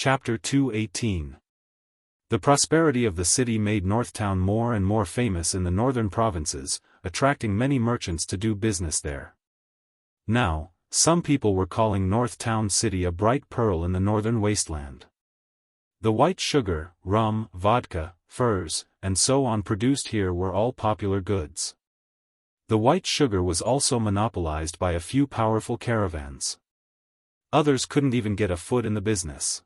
Chapter 218. The prosperity of the city made Northtown more and more famous in the northern provinces, attracting many merchants to do business there. Now, some people were calling Northtown City a bright pearl in the northern wasteland. The white sugar, rum, vodka, furs, and so on produced here were all popular goods. The white sugar was also monopolized by a few powerful caravans. Others couldn't even get a foot in the business.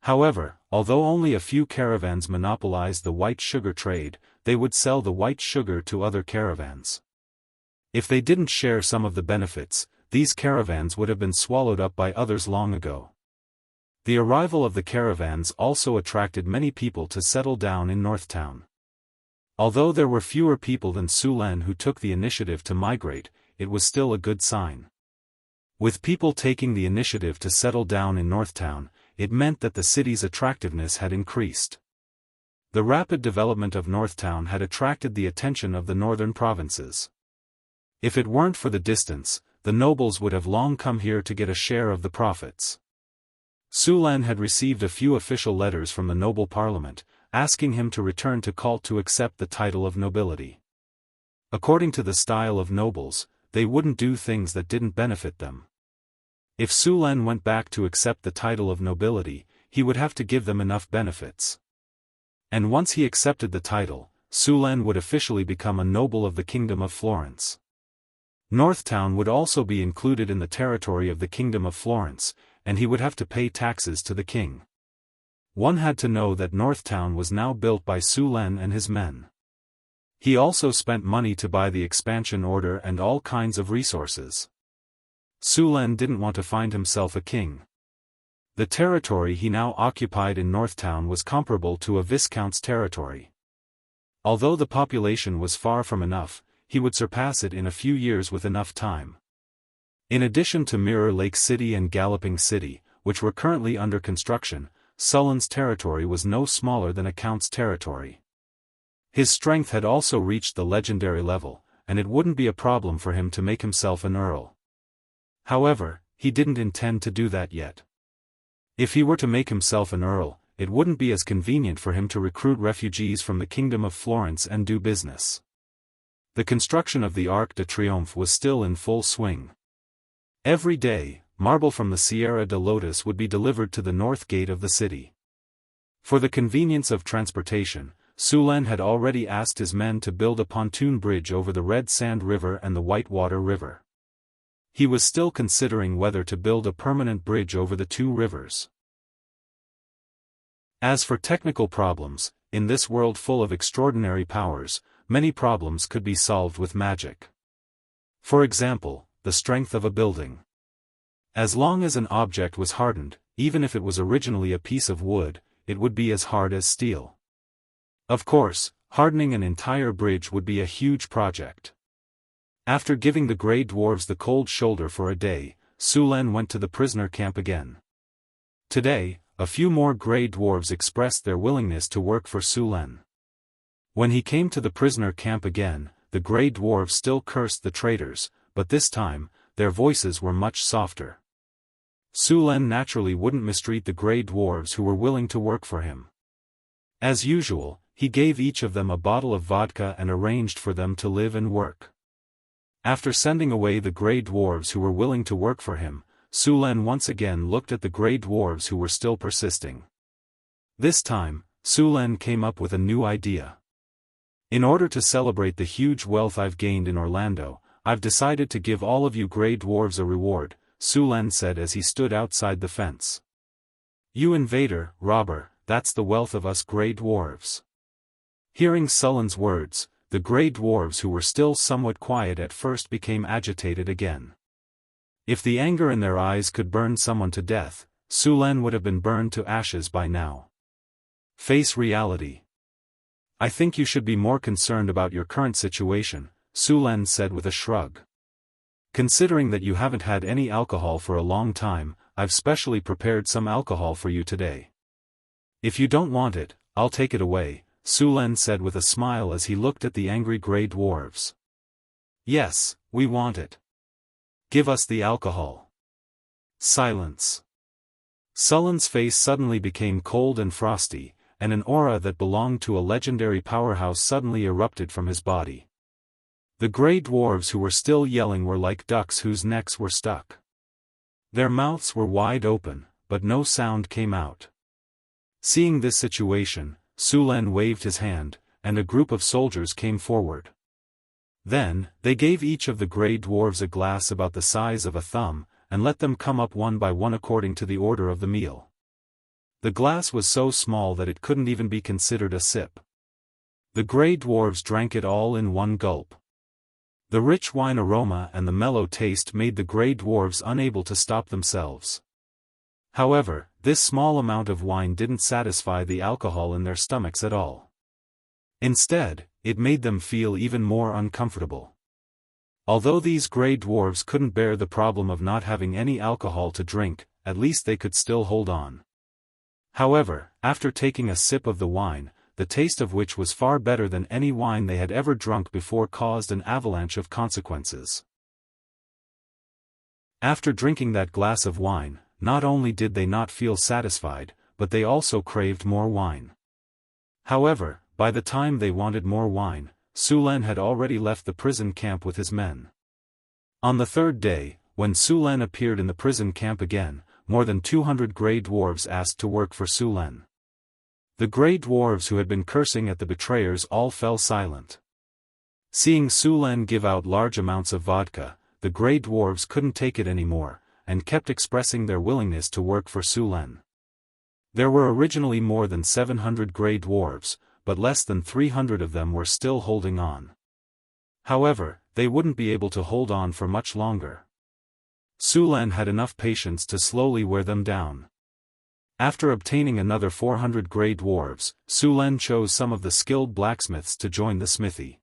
However, although only a few caravans monopolized the white sugar trade, they would sell the white sugar to other caravans. If they didn't share some of the benefits, these caravans would have been swallowed up by others long ago. The arrival of the caravans also attracted many people to settle down in Northtown. Although there were fewer people than Sulan who took the initiative to migrate, it was still a good sign. With people taking the initiative to settle down in Northtown, it meant that the city's attractiveness had increased. The rapid development of Northtown had attracted the attention of the northern provinces. If it weren't for the distance, the nobles would have long come here to get a share of the profits. Sulan had received a few official letters from the noble parliament, asking him to return to Cult to accept the title of nobility. According to the style of nobles, they wouldn't do things that didn't benefit them. If Sulan went back to accept the title of nobility, he would have to give them enough benefits. And once he accepted the title, Sulan would officially become a noble of the Kingdom of Florence. Northtown would also be included in the territory of the Kingdom of Florence, and he would have to pay taxes to the king. One had to know that Northtown was now built by Sulan and his men. He also spent money to buy the expansion order and all kinds of resources. Sulan didn't want to find himself a king. The territory he now occupied in Northtown was comparable to a viscount's territory. Although the population was far from enough, he would surpass it in a few years with enough time. In addition to Mirror Lake City and Galloping City, which were currently under construction, Sulan's territory was no smaller than a count's territory. His strength had also reached the legendary level, and it wouldn't be a problem for him to make himself an earl. However, he didn't intend to do that yet. If he were to make himself an earl, it wouldn't be as convenient for him to recruit refugees from the Kingdom of Florence and do business. The construction of the Arc de Triomphe was still in full swing. Every day, marble from the Sierra de Lotus would be delivered to the north gate of the city. For the convenience of transportation, Sulan had already asked his men to build a pontoon bridge over the Red Sand River and the Whitewater River. He was still considering whether to build a permanent bridge over the two rivers. As for technical problems, in this world full of extraordinary powers, many problems could be solved with magic. For example, the strength of a building. As long as an object was hardened, even if it was originally a piece of wood, it would be as hard as steel. Of course, hardening an entire bridge would be a huge project. After giving the Grey Dwarves the cold shoulder for a day, Sulan went to the prisoner camp again. Today, a few more Grey Dwarves expressed their willingness to work for Sulan. When he came to the prisoner camp again, the Grey Dwarves still cursed the traitors, but this time, their voices were much softer. Sulan naturally wouldn't mistreat the Grey Dwarves who were willing to work for him. As usual, he gave each of them a bottle of vodka and arranged for them to live and work. After sending away the Grey Dwarves who were willing to work for him, Sulan once again looked at the Grey Dwarves who were still persisting. This time, Sulan came up with a new idea. In order to celebrate the huge wealth I've gained in Orlando, I've decided to give all of you Grey Dwarves a reward, Sulan said as he stood outside the fence. You invader, robber, that's the wealth of us Grey Dwarves. Hearing Sulan's words, the Grey Dwarves who were still somewhat quiet at first became agitated again. If the anger in their eyes could burn someone to death, Sulan would have been burned to ashes by now. Face reality. I think you should be more concerned about your current situation, Sulan said with a shrug. Considering that you haven't had any alcohol for a long time, I've specially prepared some alcohol for you today. If you don't want it, I'll take it away, Sulan said with a smile as he looked at the angry Grey Dwarves. Yes, we want it. Give us the alcohol. Silence. Sullen's face suddenly became cold and frosty, and an aura that belonged to a legendary powerhouse suddenly erupted from his body. The grey dwarves who were still yelling were like ducks whose necks were stuck. Their mouths were wide open, but no sound came out. Seeing this situation, Sulen waved his hand, and a group of soldiers came forward. Then, they gave each of the grey dwarves a glass about the size of a thumb, and let them come up one by one according to the order of the meal. The glass was so small that it couldn't even be considered a sip. The grey dwarves drank it all in one gulp. The rich wine aroma and the mellow taste made the grey dwarves unable to stop themselves. However, this small amount of wine didn't satisfy the alcohol in their stomachs at all. Instead, it made them feel even more uncomfortable. Although these grey dwarves couldn't bear the problem of not having any alcohol to drink, at least they could still hold on. However, after taking a sip of the wine, the taste of which was far better than any wine they had ever drunk before, caused an avalanche of consequences. After drinking that glass of wine, not only did they not feel satisfied, but they also craved more wine. However, by the time they wanted more wine, Sulen had already left the prison camp with his men. On the third day, when Sulen appeared in the prison camp again, more than 200 grey dwarves asked to work for Sulen. The grey dwarves who had been cursing at the betrayers all fell silent. Seeing Sulen give out large amounts of vodka, the grey dwarves couldn't take it anymore, and kept expressing their willingness to work for Sulen. There were originally more than 700 grey dwarves, but less than 300 of them were still holding on. However, they wouldn't be able to hold on for much longer. Sulen had enough patience to slowly wear them down. After obtaining another 400 grey dwarves, Sulen chose some of the skilled blacksmiths to join the smithy.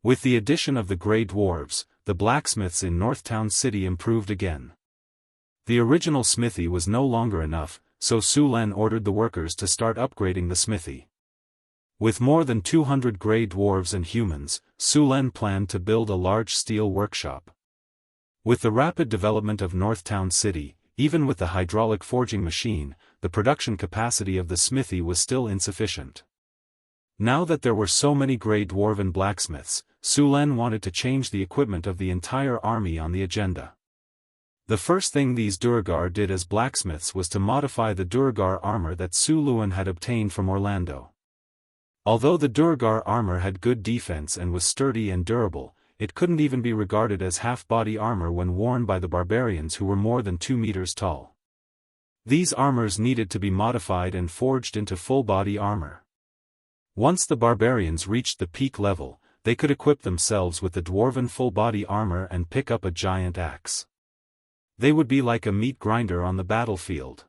With the addition of the grey dwarves, the blacksmiths in Northtown City improved again. The original smithy was no longer enough, so Sulen ordered the workers to start upgrading the smithy. With more than 200 grey dwarves and humans, Sulen planned to build a large steel workshop. With the rapid development of Northtown City, even with the hydraulic forging machine, the production capacity of the smithy was still insufficient. Now that there were so many grey dwarven blacksmiths, Sulen wanted to change the equipment of the entire army on the agenda. The first thing these Duergar did as blacksmiths was to modify the Duergar armor that Suluan had obtained from Orlando. Although the Duergar armor had good defense and was sturdy and durable, it couldn't even be regarded as half-body armor when worn by the barbarians who were more than 2 meters tall. These armors needed to be modified and forged into full-body armor. Once the barbarians reached the peak level, they could equip themselves with the dwarven full-body armor and pick up a giant axe. They would be like a meat grinder on the battlefield.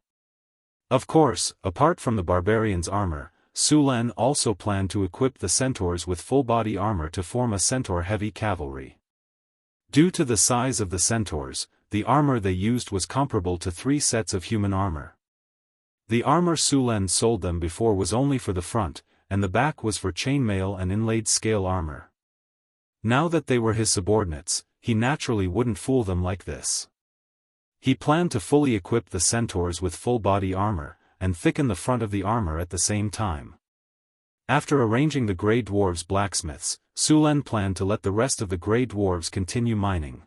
Of course, apart from the barbarians' armor, Sulen also planned to equip the centaurs with full-body armor to form a centaur-heavy cavalry. Due to the size of the centaurs, the armor they used was comparable to 3 sets of human armor. The armor Sulen sold them before was only for the front, and the back was for chainmail and inlaid scale armor. Now that they were his subordinates, he naturally wouldn't fool them like this. He planned to fully equip the centaurs with full-body armor, and thicken the front of the armor at the same time. After arranging the grey dwarves' blacksmiths, Sulen planned to let the rest of the grey dwarves continue mining.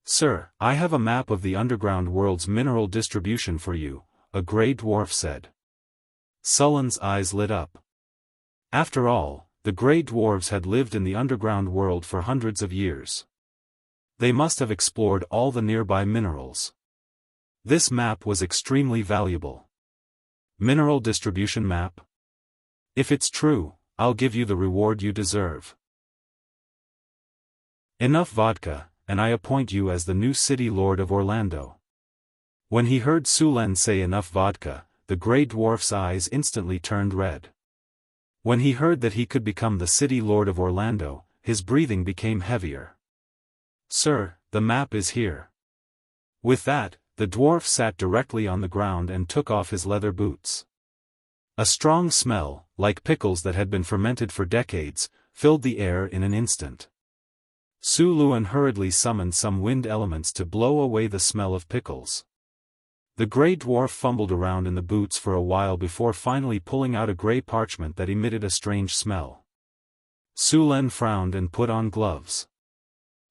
"Sir, I have a map of the underground world's mineral distribution for you," a grey dwarf said. Sullen's eyes lit up. After all, the grey dwarves had lived in the underground world for hundreds of years. They must have explored all the nearby minerals. This map was extremely valuable. Mineral distribution map? If it's true, I'll give you the reward you deserve. Enough vodka, and I appoint you as the new city lord of Orlando. When he heard Sulen say enough vodka, the grey dwarf's eyes instantly turned red. When he heard that he could become the city lord of Orlando, his breathing became heavier. "Sir, the map is here." With that, the dwarf sat directly on the ground and took off his leather boots. A strong smell, like pickles that had been fermented for decades, filled the air in an instant. Suluan hurriedly summoned some wind elements to blow away the smell of pickles. The grey dwarf fumbled around in the boots for a while before finally pulling out a grey parchment that emitted a strange smell. Su Len frowned and put on gloves.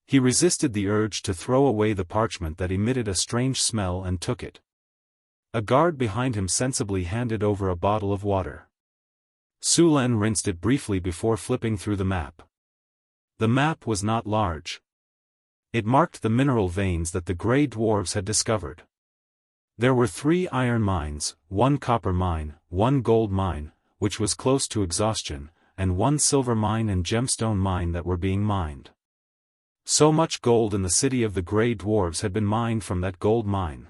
He resisted the urge to throw away the parchment that emitted a strange smell and took it. A guard behind him sensibly handed over a bottle of water. Su Len rinsed it briefly before flipping through the map. The map was not large. It marked the mineral veins that the grey dwarves had discovered. There were 3 iron mines, 1 copper mine, 1 gold mine, which was close to exhaustion, and 1 silver mine and gemstone mine that were being mined. So much gold in the city of the grey dwarves had been mined from that gold mine.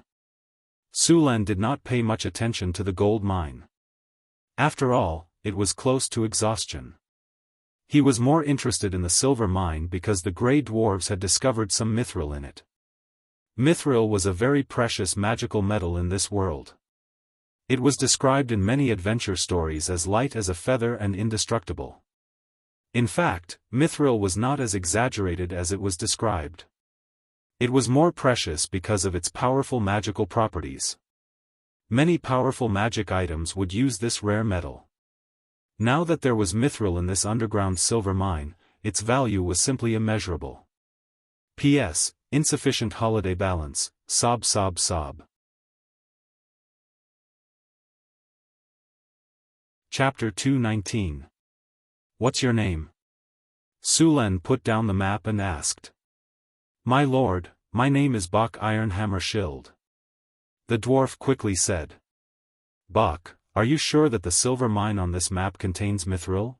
Su Len did not pay much attention to the gold mine. After all, it was close to exhaustion. He was more interested in the silver mine because the grey dwarves had discovered some mithril in it. Mithril was a very precious magical metal in this world. It was described in many adventure stories as light as a feather and indestructible. In fact, mithril was not as exaggerated as it was described. It was more precious because of its powerful magical properties. Many powerful magic items would use this rare metal. Now that there was mithril in this underground silver mine, its value was simply immeasurable. P.S. Insufficient holiday balance, sob sob sob. Chapter 219. What's your name? Su Len put down the map and asked. My lord, my name is Bok Ironhammer Shield. The dwarf quickly said. Bok, are you sure that the silver mine on this map contains mithril?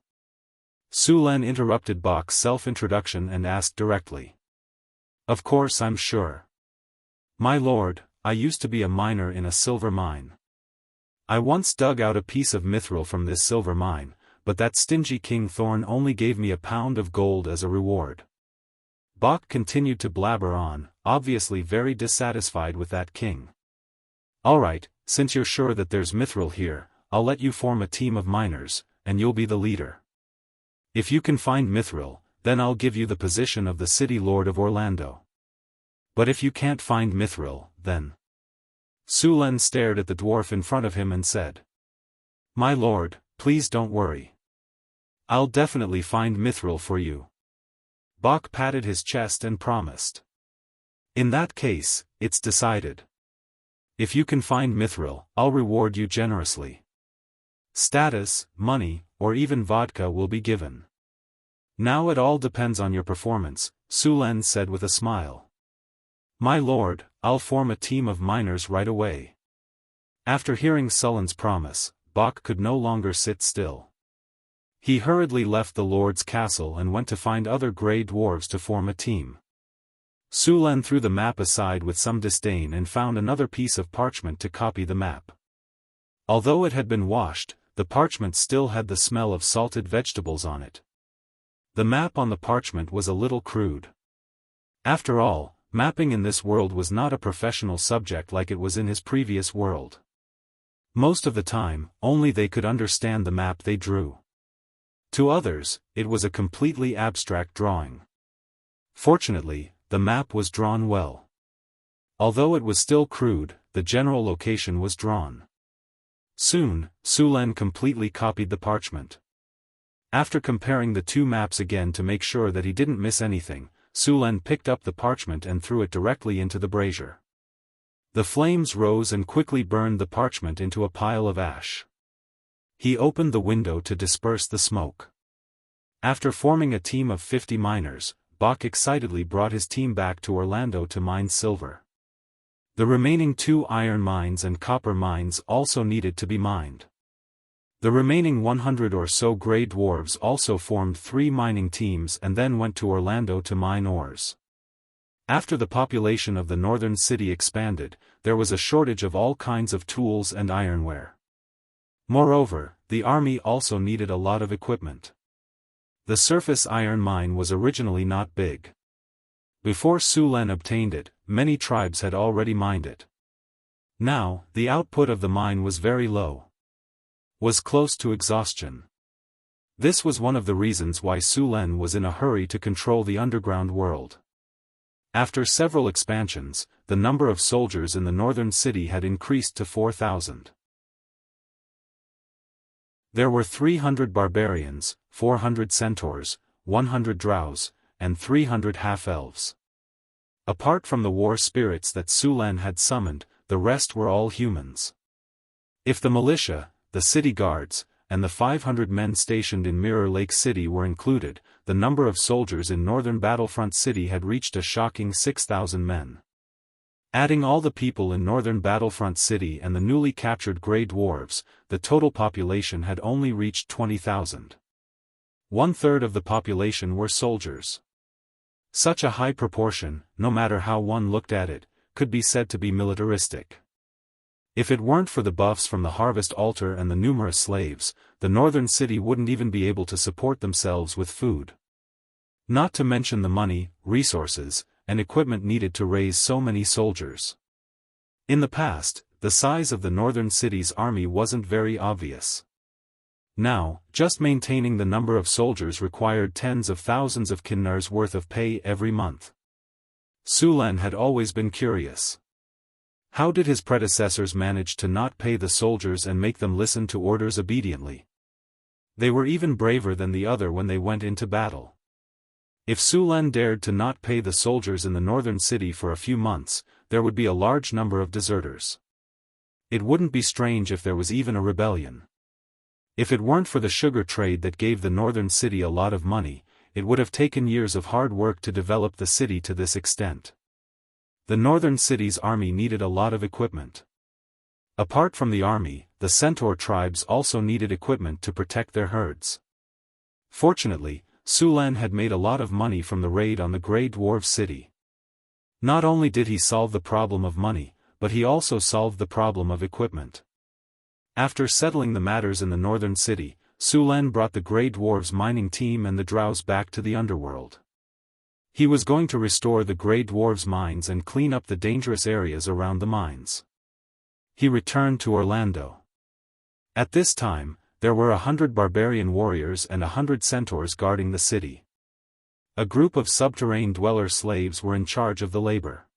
Su Len interrupted Bok's self-introduction and asked directly. Of course I'm sure. My lord, I used to be a miner in a silver mine. I once dug out a piece of mithril from this silver mine, but that stingy King Thorn only gave me a pound of gold as a reward. Bok continued to blabber on, obviously very dissatisfied with that king. Alright, since you're sure that there's mithril here, I'll let you form a team of miners, and you'll be the leader. If you can find mithril, then I'll give you the position of the city lord of Orlando. But if you can't find mithril, then... Su Len stared at the dwarf in front of him and said. My lord, please don't worry. I'll definitely find mithril for you. Bok patted his chest and promised. In that case, it's decided. If you can find mithril, I'll reward you generously. Status, money, or even vodka will be given. Now it all depends on your performance, Su Len said with a smile. My lord, I'll form a team of miners right away. After hearing Su Len's promise, Bok could no longer sit still. He hurriedly left the lord's castle and went to find other grey dwarves to form a team. Su Len threw the map aside with some disdain and found another piece of parchment to copy the map. Although it had been washed, the parchment still had the smell of salted vegetables on it. The map on the parchment was a little crude. After all, mapping in this world was not a professional subject like it was in his previous world. Most of the time, only they could understand the map they drew. To others, it was a completely abstract drawing. Fortunately, the map was drawn well. Although it was still crude, the general location was drawn. Soon, Su Len completely copied the parchment. After comparing the 2 maps again to make sure that he didn't miss anything, Su Len picked up the parchment and threw it directly into the brazier. The flames rose and quickly burned the parchment into a pile of ash. He opened the window to disperse the smoke. After forming a team of 50 miners, Bok excitedly brought his team back to Orlando to mine silver. The remaining 2 iron mines and copper mines also needed to be mined. The remaining 100 or so grey dwarves also formed 3 mining teams and then went to Orlando to mine ores. After the population of the northern city expanded, there was a shortage of all kinds of tools and ironware. Moreover, the army also needed a lot of equipment. The surface iron mine was originally not big. Before Su Len obtained it, many tribes had already mined it. Now, the output of the mine was very low. Was close to exhaustion. This was one of the reasons why Su Len was in a hurry to control the underground world. After several expansions, the number of soldiers in the northern city had increased to 4,000. There were 300 barbarians, 400 centaurs, 100 drows, and 300 half-elves. Apart from the war spirits that Sulan had summoned, the rest were all humans. If the militia, the city guards, and the 500 men stationed in Mirror Lake City were included, the number of soldiers in northern Battlefront City had reached a shocking 6,000 men. Adding all the people in northern Battlefront City and the newly captured Grey Dwarves, the total population had only reached 20,000. 1/3 of the population were soldiers. Such a high proportion, no matter how one looked at it, could be said to be militaristic. If it weren't for the buffs from the Harvest Altar and the numerous slaves, the northern city wouldn't even be able to support themselves with food. Not to mention the money, resources, and equipment needed to raise so many soldiers. In the past, the size of the northern city's army wasn't very obvious. Now, just maintaining the number of soldiers required tens of thousands of kinnars worth of pay every month. Sulan had always been curious. How did his predecessors manage to not pay the soldiers and make them listen to orders obediently? They were even braver than the other when they went into battle. If Sulan dared to not pay the soldiers in the northern city for a few months, there would be a large number of deserters. It wouldn't be strange if there was even a rebellion. If it weren't for the sugar trade that gave the northern city a lot of money, it would have taken years of hard work to develop the city to this extent. The northern city's army needed a lot of equipment. Apart from the army, the centaur tribes also needed equipment to protect their herds. Fortunately, Sulan had made a lot of money from the raid on the Grey Dwarf city. Not only did he solve the problem of money, but he also solved the problem of equipment. After settling the matters in the northern city, Sulan brought the Grey Dwarves mining team and the drows back to the underworld. He was going to restore the Grey Dwarves' mines and clean up the dangerous areas around the mines. He returned to Orlando. At this time, there were 100 barbarian warriors and 100 centaurs guarding the city. A group of subterranean dweller slaves were in charge of the labor.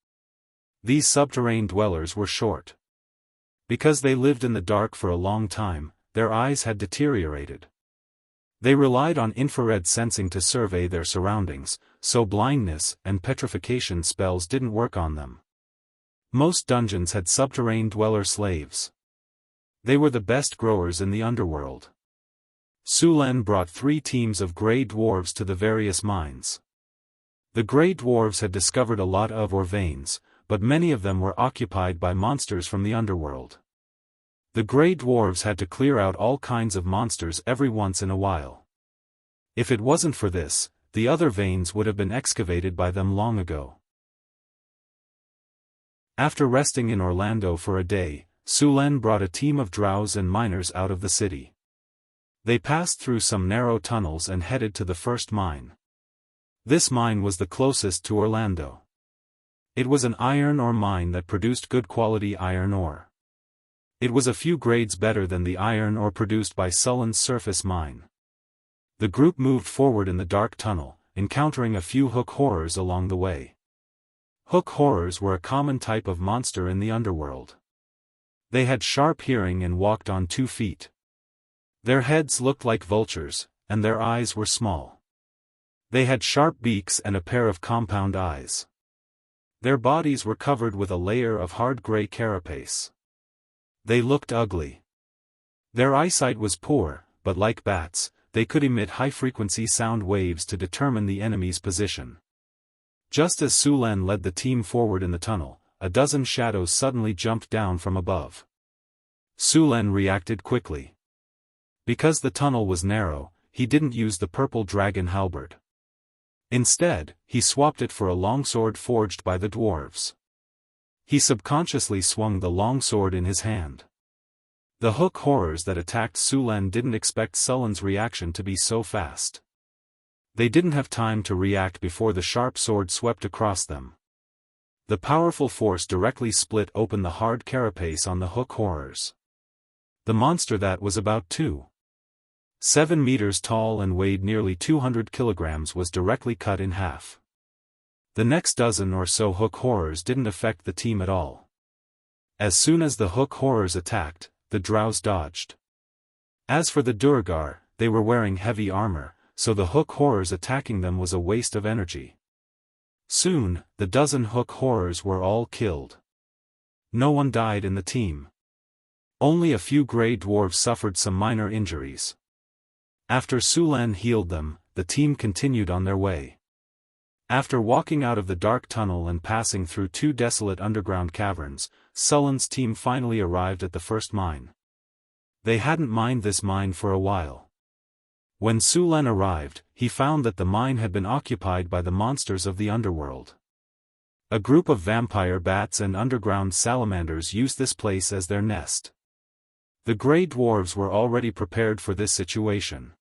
These subterranean dwellers were short. Because they lived in the dark for a long time, their eyes had deteriorated. They relied on infrared sensing to survey their surroundings, so blindness and petrification spells didn't work on them. Most dungeons had subterranean dweller slaves. They were the best growers in the underworld. Sulan brought 3 teams of Grey Dwarves to the various mines. The Grey Dwarves had discovered a lot of ore veins, but many of them were occupied by monsters from the underworld. The Grey Dwarves had to clear out all kinds of monsters every once in a while. If it wasn't for this, the other veins would have been excavated by them long ago. After resting in Orlando for a day, Sulan brought a team of drows and miners out of the city. They passed through some narrow tunnels and headed to the first mine. This mine was the closest to Orlando. It was an iron ore mine that produced good quality iron ore. It was a few grades better than the iron ore produced by Sullen's surface mine. The group moved forward in the dark tunnel, encountering a few hook horrors along the way. Hook horrors were a common type of monster in the underworld. They had sharp hearing and walked on 2 feet. Their heads looked like vultures, and their eyes were small. They had sharp beaks and a pair of compound eyes. Their bodies were covered with a layer of hard gray carapace. They looked ugly. Their eyesight was poor, but like bats, they could emit high-frequency sound waves to determine the enemy's position. Just as Sulan led the team forward in the tunnel, a dozen shadows suddenly jumped down from above. Sulan reacted quickly. Because the tunnel was narrow, he didn't use the purple dragon halberd. Instead, he swapped it for a longsword forged by the dwarves. He subconsciously swung the longsword in his hand. The hook horrors that attacked Sulan didn't expect Sullen's reaction to be so fast. They didn't have time to react before the sharp sword swept across them. The powerful force directly split open the hard carapace on the hook horrors. The monster that was about 2.7 meters tall and weighed nearly 200 kilograms was directly cut in half. The next dozen or so hook horrors didn't affect the team at all. As soon as the hook horrors attacked, the drows dodged. As for the Durgar, they were wearing heavy armor, so the hook horrors attacking them was a waste of energy. Soon, the dozen hook horrors were all killed. No one died in the team. Only a few grey dwarves suffered some minor injuries. After Sulan healed them, the team continued on their way. After walking out of the dark tunnel and passing through 2 desolate underground caverns, Sulan's team finally arrived at the first mine. They hadn't mined this mine for a while. When Sulan arrived, he found that the mine had been occupied by the monsters of the underworld. A group of vampire bats and underground salamanders used this place as their nest. The grey dwarves were already prepared for this situation.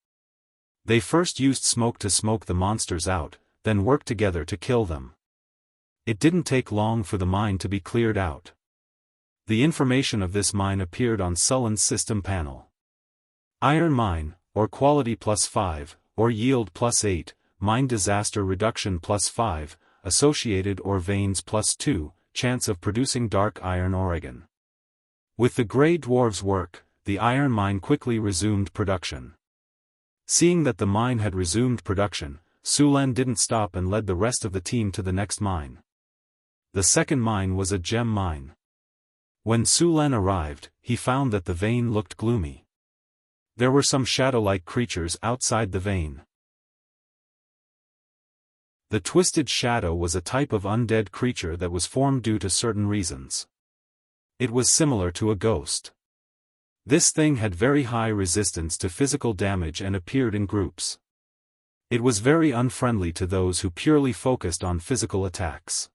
They first used smoke to smoke the monsters out, then worked together to kill them. It didn't take long for the mine to be cleared out. The information of this mine appeared on Sulan's system panel. Iron mine, or quality +5, or yield +8, mine disaster reduction +5, associated ore veins +2, chance of producing dark iron Oregon. With the grey dwarves' work, the iron mine quickly resumed production. Seeing that the mine had resumed production, Sulan didn't stop and led the rest of the team to the next mine. The second mine was a gem mine. When Sulan arrived, he found that the vein looked gloomy. There were some shadow-like creatures outside the vein. The Twisted Shadow was a type of undead creature that was formed due to certain reasons. It was similar to a ghost. This thing had very high resistance to physical damage and appeared in groups. It was very unfriendly to those who purely focused on physical attacks.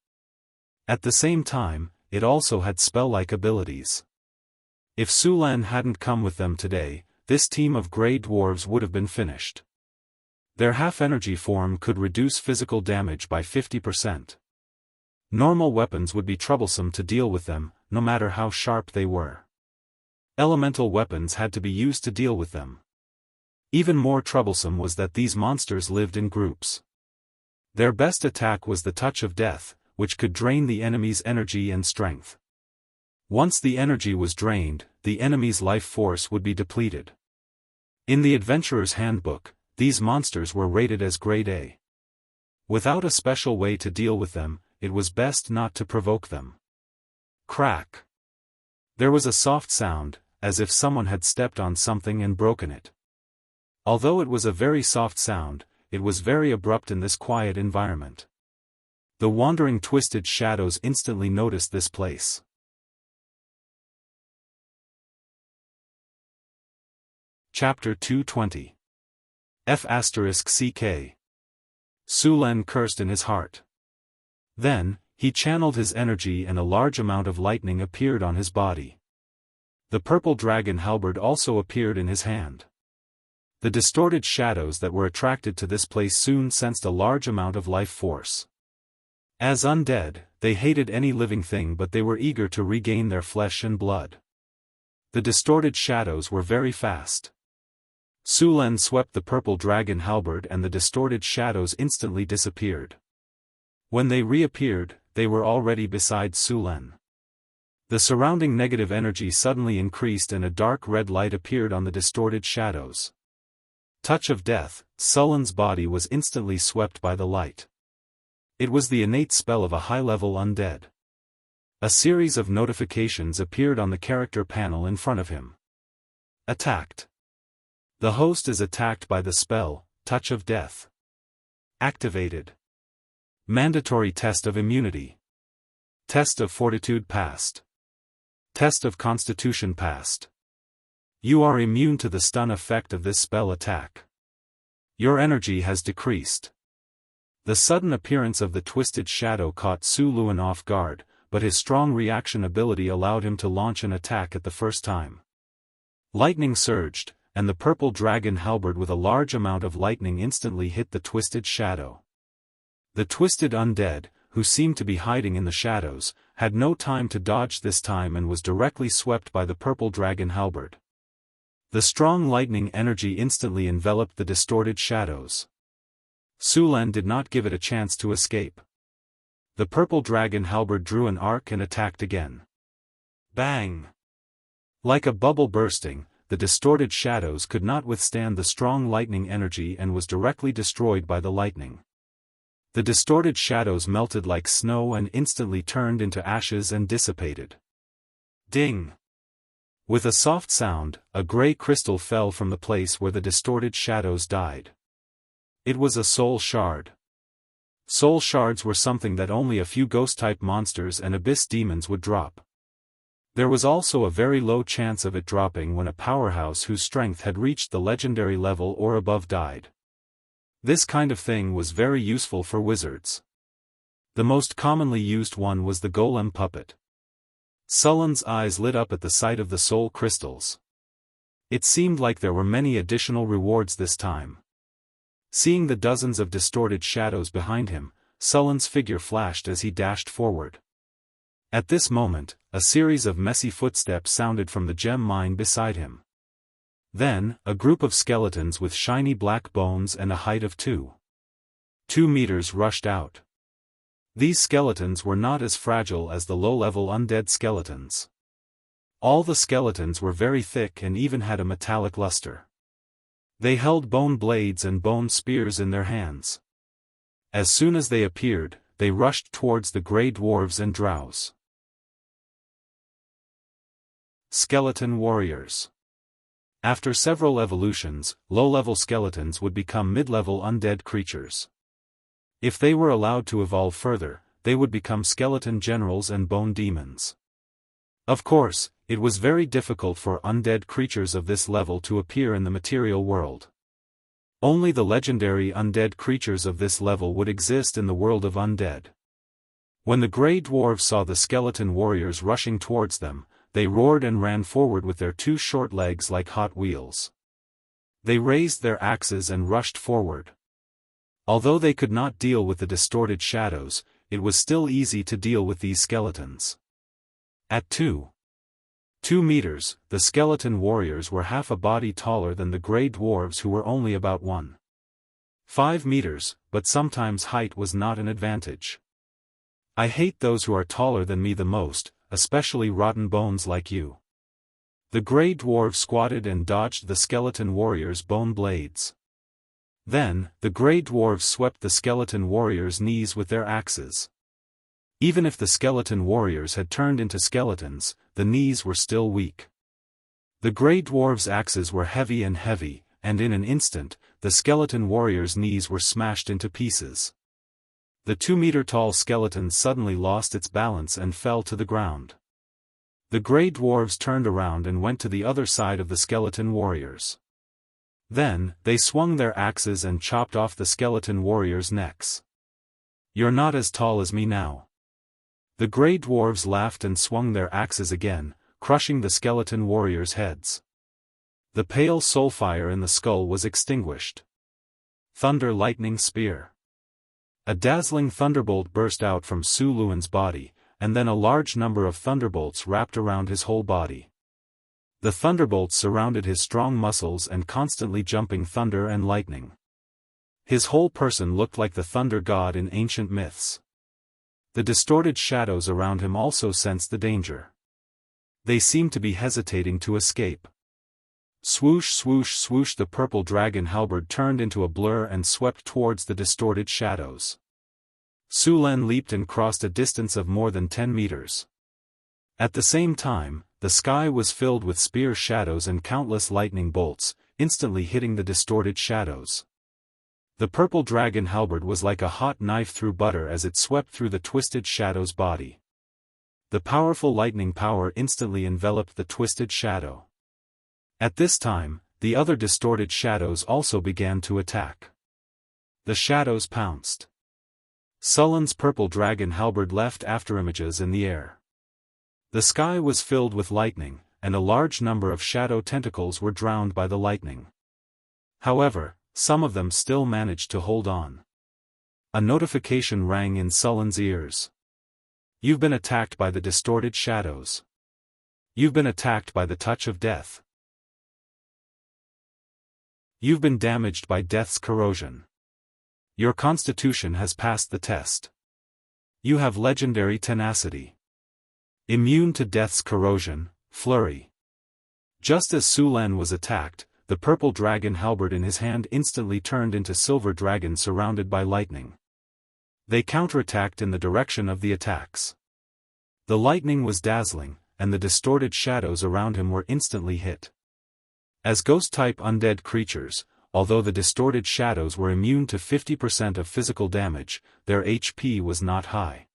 At the same time, it also had spell-like abilities. If Sulan hadn't come with them today, this team of grey dwarves would have been finished. Their half-energy form could reduce physical damage by 50%. Normal weapons would be troublesome to deal with them, no matter how sharp they were. Elemental weapons had to be used to deal with them. Even more troublesome was that these monsters lived in groups. Their best attack was the Touch of Death, which could drain the enemy's energy and strength. Once the energy was drained, the enemy's life force would be depleted. In the Adventurer's Handbook, these monsters were rated as Grade A. Without a special way to deal with them, it was best not to provoke them. Crack! There was a soft sound, as if someone had stepped on something and broken it. Although it was a very soft sound, it was very abrupt in this quiet environment. The wandering Twisted Shadows instantly noticed this place. Chapter 220. F***CK. Sulan cursed in his heart. Then, he channeled his energy and a large amount of lightning appeared on his body. The purple dragon halberd also appeared in his hand. The distorted shadows that were attracted to this place soon sensed a large amount of life force. As undead, they hated any living thing, but they were eager to regain their flesh and blood. The distorted shadows were very fast. Sulan swept the purple dragon halberd and the distorted shadows instantly disappeared. When they reappeared, they were already beside Sulan. The surrounding negative energy suddenly increased and a dark red light appeared on the distorted shadows. Touch of Death, Sulan's body was instantly swept by the light. It was the innate spell of a high-level undead. A series of notifications appeared on the character panel in front of him. Attacked. The host is attacked by the spell, Touch of Death. Activated. Mandatory test of immunity. Test of fortitude passed. Test of constitution passed. You are immune to the stun effect of this spell attack. Your energy has decreased. The sudden appearance of the Twisted Shadow caught Sulan off guard, but his strong reaction ability allowed him to launch an attack at the first time. Lightning surged, and the purple dragon halberd with a large amount of lightning instantly hit the Twisted Shadow. The twisted undead, who seemed to be hiding in the shadows, had no time to dodge this time and was directly swept by the purple dragon halberd. The strong lightning energy instantly enveloped the distorted shadows. Sulan did not give it a chance to escape. The purple dragon halberd drew an arc and attacked again. Bang! Like a bubble bursting, the distorted shadows could not withstand the strong lightning energy and was directly destroyed by the lightning. The distorted shadows melted like snow and instantly turned into ashes and dissipated. Ding! With a soft sound, a gray crystal fell from the place where the distorted shadows died. It was a soul shard. Soul shards were something that only a few ghost-type monsters and abyss demons would drop. There was also a very low chance of it dropping when a powerhouse whose strength had reached the legendary level or above died. This kind of thing was very useful for wizards. The most commonly used one was the golem puppet. Sullen's eyes lit up at the sight of the soul crystals. It seemed like there were many additional rewards this time. Seeing the dozens of distorted shadows behind him, Sullen's figure flashed as he dashed forward. At this moment, a series of messy footsteps sounded from the gem mine beside him. Then, a group of skeletons with shiny black bones and a height of 2 meters rushed out. These skeletons were not as fragile as the low-level undead skeletons. All the skeletons were very thick and even had a metallic luster. They held bone blades and bone spears in their hands. As soon as they appeared, they rushed towards the grey dwarves and drows. Skeleton warriors. After several evolutions, low-level skeletons would become mid-level undead creatures. If they were allowed to evolve further, they would become skeleton generals and bone demons. Of course, it was very difficult for undead creatures of this level to appear in the material world. Only the legendary undead creatures of this level would exist in the world of undead. When the grey dwarves saw the skeleton warriors rushing towards them, they roared and ran forward with their 2 short legs like Hot Wheels. They raised their axes and rushed forward. Although they could not deal with the distorted shadows, it was still easy to deal with these skeletons. At 2 meters, the skeleton warriors were half a body taller than the grey dwarves who were only about 1.5 meters, but sometimes height was not an advantage. I hate those who are taller than me the most, especially rotten bones like you. The grey dwarf squatted and dodged the skeleton warrior's bone blades. Then, the grey dwarves swept the skeleton warrior's knees with their axes. Even if the skeleton warriors had turned into skeletons, the knees were still weak. The grey dwarves' axes were heavy, and in an instant, the skeleton warrior's knees were smashed into pieces. The 2-meter-tall skeleton suddenly lost its balance and fell to the ground. The grey dwarves turned around and went to the other side of the skeleton warriors. Then, they swung their axes and chopped off the skeleton warriors' necks. "You're not as tall as me now." The grey dwarves laughed and swung their axes again, crushing the skeleton warriors' heads. The pale soul fire in the skull was extinguished. Thunder lightning spear. A dazzling thunderbolt burst out from Su Luan's body, and then a large number of thunderbolts wrapped around his whole body. The thunderbolts surrounded his strong muscles and constantly jumping thunder and lightning. His whole person looked like the thunder god in ancient myths. The distorted shadows around him also sensed the danger. They seemed to be hesitating to escape. Swoosh swoosh swoosh, the purple dragon halberd turned into a blur and swept towards the distorted shadows. Su Len leaped and crossed a distance of more than 10 meters. At the same time, the sky was filled with spear shadows and countless lightning bolts, instantly hitting the distorted shadows. The purple dragon halberd was like a hot knife through butter as it swept through the twisted shadow's body. The powerful lightning power instantly enveloped the twisted shadow. At this time, the other distorted shadows also began to attack. The shadows pounced. Sullen's purple dragon halberd left afterimages in the air. The sky was filled with lightning, and a large number of shadow tentacles were drowned by the lightning. However, some of them still managed to hold on. A notification rang in Sullen's ears. "You've been attacked by the distorted shadows. You've been attacked by the touch of death. You've been damaged by death's corrosion. Your constitution has passed the test. You have legendary tenacity. Immune to death's corrosion, flurry. Just as Su Len was attacked, the purple dragon halberd in his hand instantly turned into silver dragon surrounded by lightning. They counterattacked in the direction of the attacks. The lightning was dazzling, and the distorted shadows around him were instantly hit. As ghost-type undead creatures, although the distorted shadows were immune to 50% of physical damage, their HP was not high.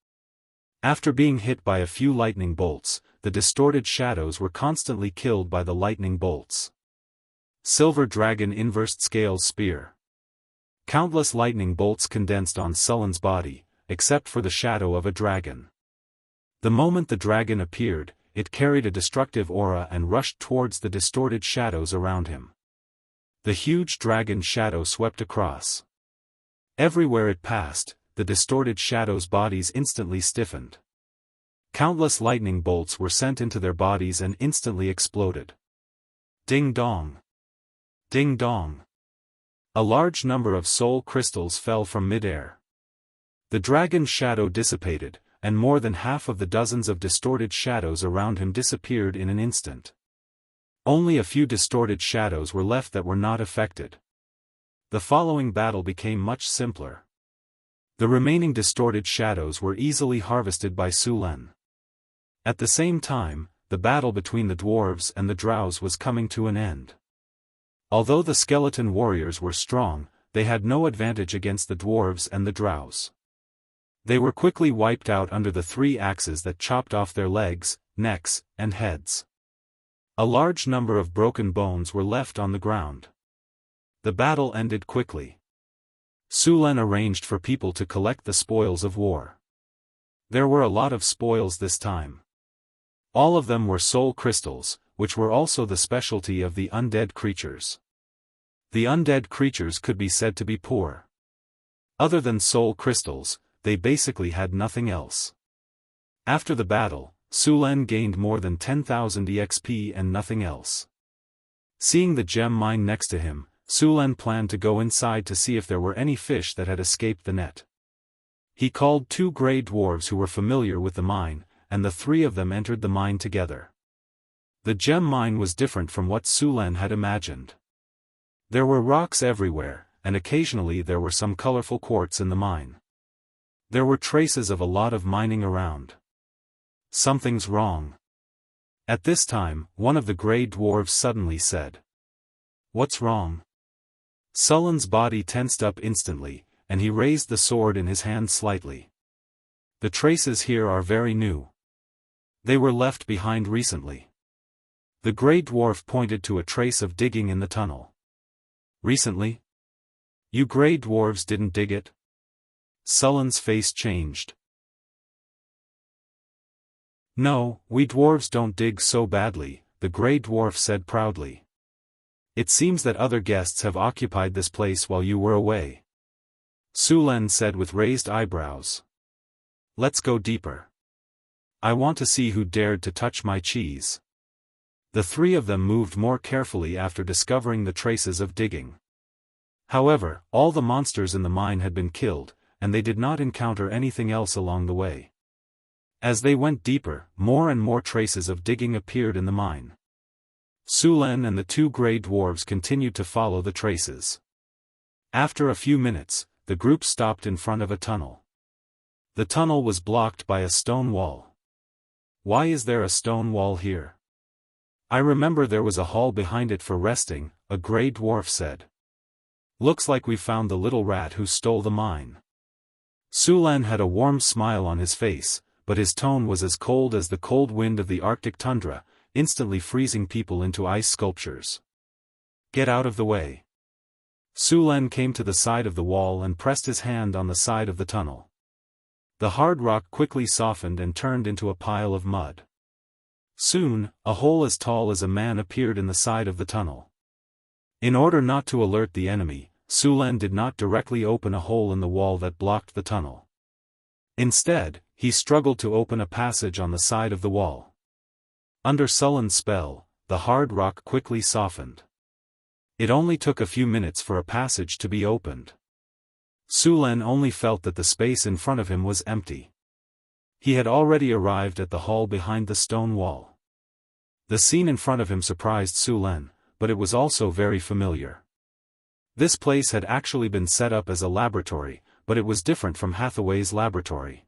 After being hit by a few lightning bolts, the distorted shadows were constantly killed by the lightning bolts. Silver Dragon Inversed Scales Spear. Countless lightning bolts condensed on Sullen's body, except for the shadow of a dragon. The moment the dragon appeared, it carried a destructive aura and rushed towards the distorted shadows around him. The huge dragon shadow swept across. Everywhere it passed, the distorted shadows' bodies instantly stiffened. Countless lightning bolts were sent into their bodies and instantly exploded. Ding dong. Ding dong. A large number of soul crystals fell from midair. The dragon's shadow dissipated, and more than half of the dozens of distorted shadows around him disappeared in an instant. Only a few distorted shadows were left that were not affected. The following battle became much simpler. The remaining distorted shadows were easily harvested by Su Len. At the same time, the battle between the dwarves and the drows was coming to an end. Although the skeleton warriors were strong, they had no advantage against the dwarves and the drows. They were quickly wiped out under the 3 axes that chopped off their legs, necks, and heads. A large number of broken bones were left on the ground. The battle ended quickly. Su Len arranged for people to collect the spoils of war. There were a lot of spoils this time. All of them were soul crystals, which were also the specialty of the undead creatures. The undead creatures could be said to be poor. Other than soul crystals, they basically had nothing else. After the battle, Su Len gained more than 10,000 EXP and nothing else. Seeing the gem mine next to him, Su Len planned to go inside to see if there were any fish that had escaped the net. He called 2 grey dwarves who were familiar with the mine, and the 3 of them entered the mine together. The gem mine was different from what Su Len had imagined. There were rocks everywhere, and occasionally there were some colorful quartz in the mine. There were traces of a lot of mining around. Something's wrong. At this time, one of the grey dwarves suddenly said, "What's wrong?" Sullen's body tensed up instantly, and he raised the sword in his hand slightly. "The traces here are very new. They were left behind recently." The grey dwarf pointed to a trace of digging in the tunnel. "Recently? You grey dwarves didn't dig it?" Sullen's face changed. "No, we dwarves don't dig so badly," the grey dwarf said proudly. "It seems that other guests have occupied this place while you were away." Su Len said with raised eyebrows. "Let's go deeper. I want to see who dared to touch my cheese." The 3 of them moved more carefully after discovering the traces of digging. However, all the monsters in the mine had been killed, and they did not encounter anything else along the way. As they went deeper, more and more traces of digging appeared in the mine. Su Len and the 2 grey dwarves continued to follow the traces. After a few minutes, the group stopped in front of a tunnel. The tunnel was blocked by a stone wall. "Why is there a stone wall here?" "I remember there was a hall behind it for resting," a grey dwarf said. "Looks like we found the little rat who stole the mine." Su Len had a warm smile on his face, but his tone was as cold as the cold wind of the Arctic tundra, instantly freezing people into ice sculptures. "Get out of the way." Su Len came to the side of the wall and pressed his hand on the side of the tunnel. The hard rock quickly softened and turned into a pile of mud. Soon, a hole as tall as a man appeared in the side of the tunnel. In order not to alert the enemy, Su Len did not directly open a hole in the wall that blocked the tunnel. Instead, he struggled to open a passage on the side of the wall. Under Sullen's spell, the hard rock quickly softened. It only took a few minutes for a passage to be opened. Su Len only felt that the space in front of him was empty. He had already arrived at the hall behind the stone wall. The scene in front of him surprised Su Len, but it was also very familiar. This place had actually been set up as a laboratory, but it was different from Hathaway's laboratory.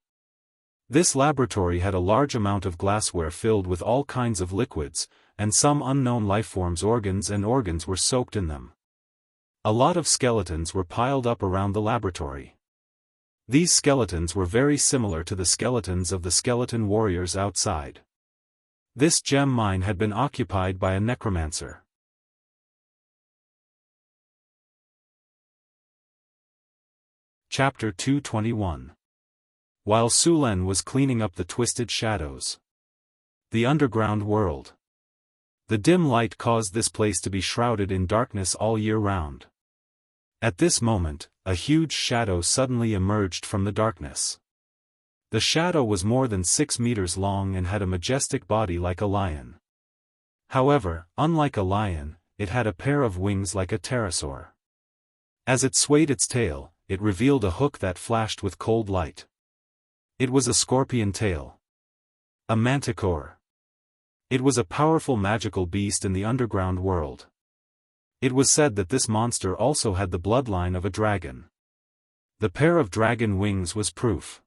This laboratory had a large amount of glassware filled with all kinds of liquids, and some unknown lifeforms' organs were soaked in them. A lot of skeletons were piled up around the laboratory. These skeletons were very similar to the skeletons of the skeleton warriors outside. This gem mine had been occupied by a necromancer. Chapter 221. While Su Len was cleaning up the twisted shadows. The underground world. The dim light caused this place to be shrouded in darkness all year round. At this moment, a huge shadow suddenly emerged from the darkness. The shadow was more than 6 meters long and had a majestic body like a lion. However, unlike a lion, it had a pair of wings like a pterosaur. As it swayed its tail, it revealed a hook that flashed with cold light. It was a scorpion tail. A manticore. It was a powerful magical beast in the underground world. It was said that this monster also had the bloodline of a dragon. The pair of dragon wings was proof.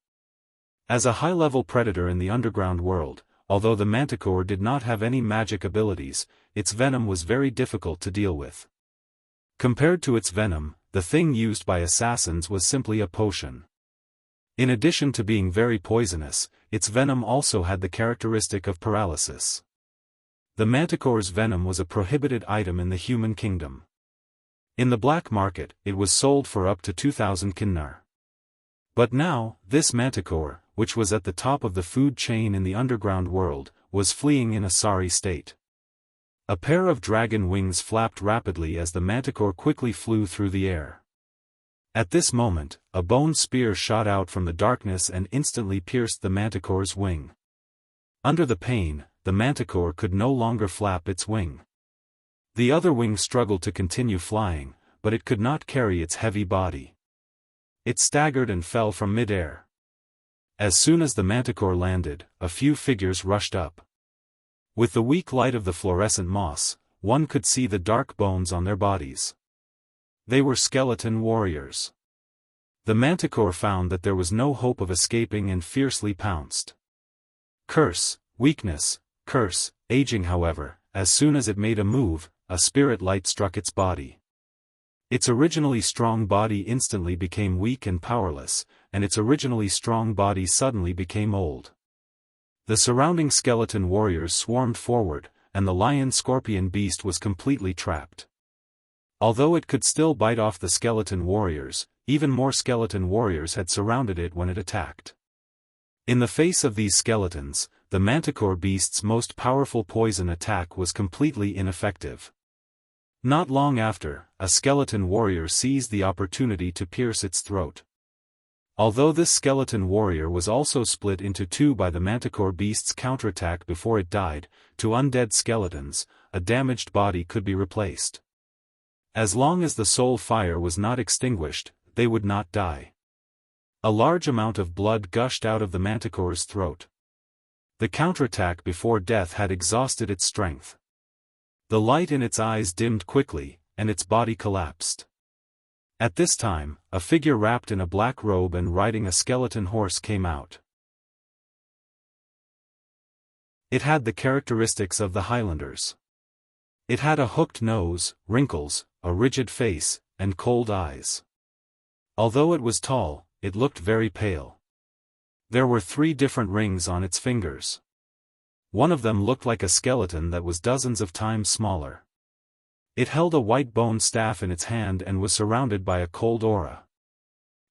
As a high-level predator in the underground world, although the manticore did not have any magic abilities, its venom was very difficult to deal with. Compared to its venom, the thing used by assassins was simply a potion. In addition to being very poisonous, its venom also had the characteristic of paralysis. The manticore's venom was a prohibited item in the human kingdom. In the black market, it was sold for up to 2,000 kinnar. But now, this manticore, which was at the top of the food chain in the underground world, was fleeing in a sorry state. A pair of dragon wings flapped rapidly as the manticore quickly flew through the air. At this moment, a bone spear shot out from the darkness and instantly pierced the manticore's wing. Under the pain, the manticore could no longer flap its wing. The other wing struggled to continue flying, but it could not carry its heavy body. It staggered and fell from mid-air. As soon as the manticore landed, a few figures rushed up. With the weak light of the fluorescent moss, one could see the dark bones on their bodies. They were skeleton warriors. The manticore found that there was no hope of escaping and fiercely pounced. Curse, weakness, curse, aging. However, as soon as it made a move, a spirit light struck its body. Its originally strong body instantly became weak and powerless, and its originally strong body suddenly became old. The surrounding skeleton warriors swarmed forward, and the lion-scorpion beast was completely trapped. Although it could still bite off the skeleton warriors, even more skeleton warriors had surrounded it when it attacked. In the face of these skeletons, the manticore beast's most powerful poison attack was completely ineffective. Not long after, a skeleton warrior seized the opportunity to pierce its throat. Although this skeleton warrior was also split into two by the manticore beast's counterattack before it died, to undead skeletons, a damaged body could be replaced. As long as the soul fire was not extinguished, they would not die. A large amount of blood gushed out of the manticore's throat. The counterattack before death had exhausted its strength. The light in its eyes dimmed quickly, and its body collapsed. At this time, a figure wrapped in a black robe and riding a skeleton horse came out. It had the characteristics of the Highlanders. It had a hooked nose, wrinkles, a rigid face, and cold eyes. Although it was tall, it looked very pale. There were 3 different rings on its fingers. One of them looked like a skeleton that was dozens of times smaller. It held a white bone staff in its hand and was surrounded by a cold aura.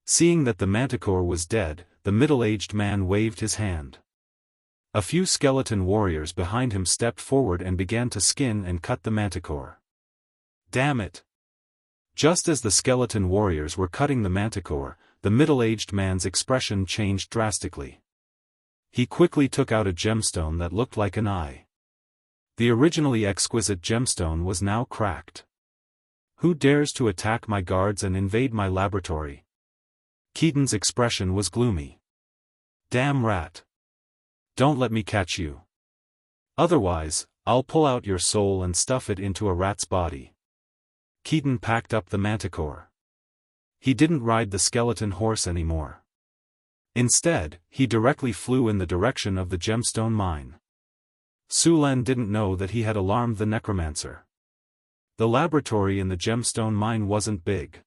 Seeing that the manticore was dead, the middle-aged man waved his hand. A few skeleton warriors behind him stepped forward and began to skin and cut the manticore. Damn it! Just as the skeleton warriors were cutting the manticore, the middle-aged man's expression changed drastically. He quickly took out a gemstone that looked like an eye. The originally exquisite gemstone was now cracked. Who dares to attack my guards and invade my laboratory? Keaton's expression was gloomy. Damn rat! Don't let me catch you. Otherwise, I'll pull out your soul and stuff it into a rat's body. Keaton packed up the manticore. He didn't ride the skeleton horse anymore. Instead, he directly flew in the direction of the gemstone mine. Su Len didn't know that he had alarmed the necromancer. The laboratory in the gemstone mine wasn't big.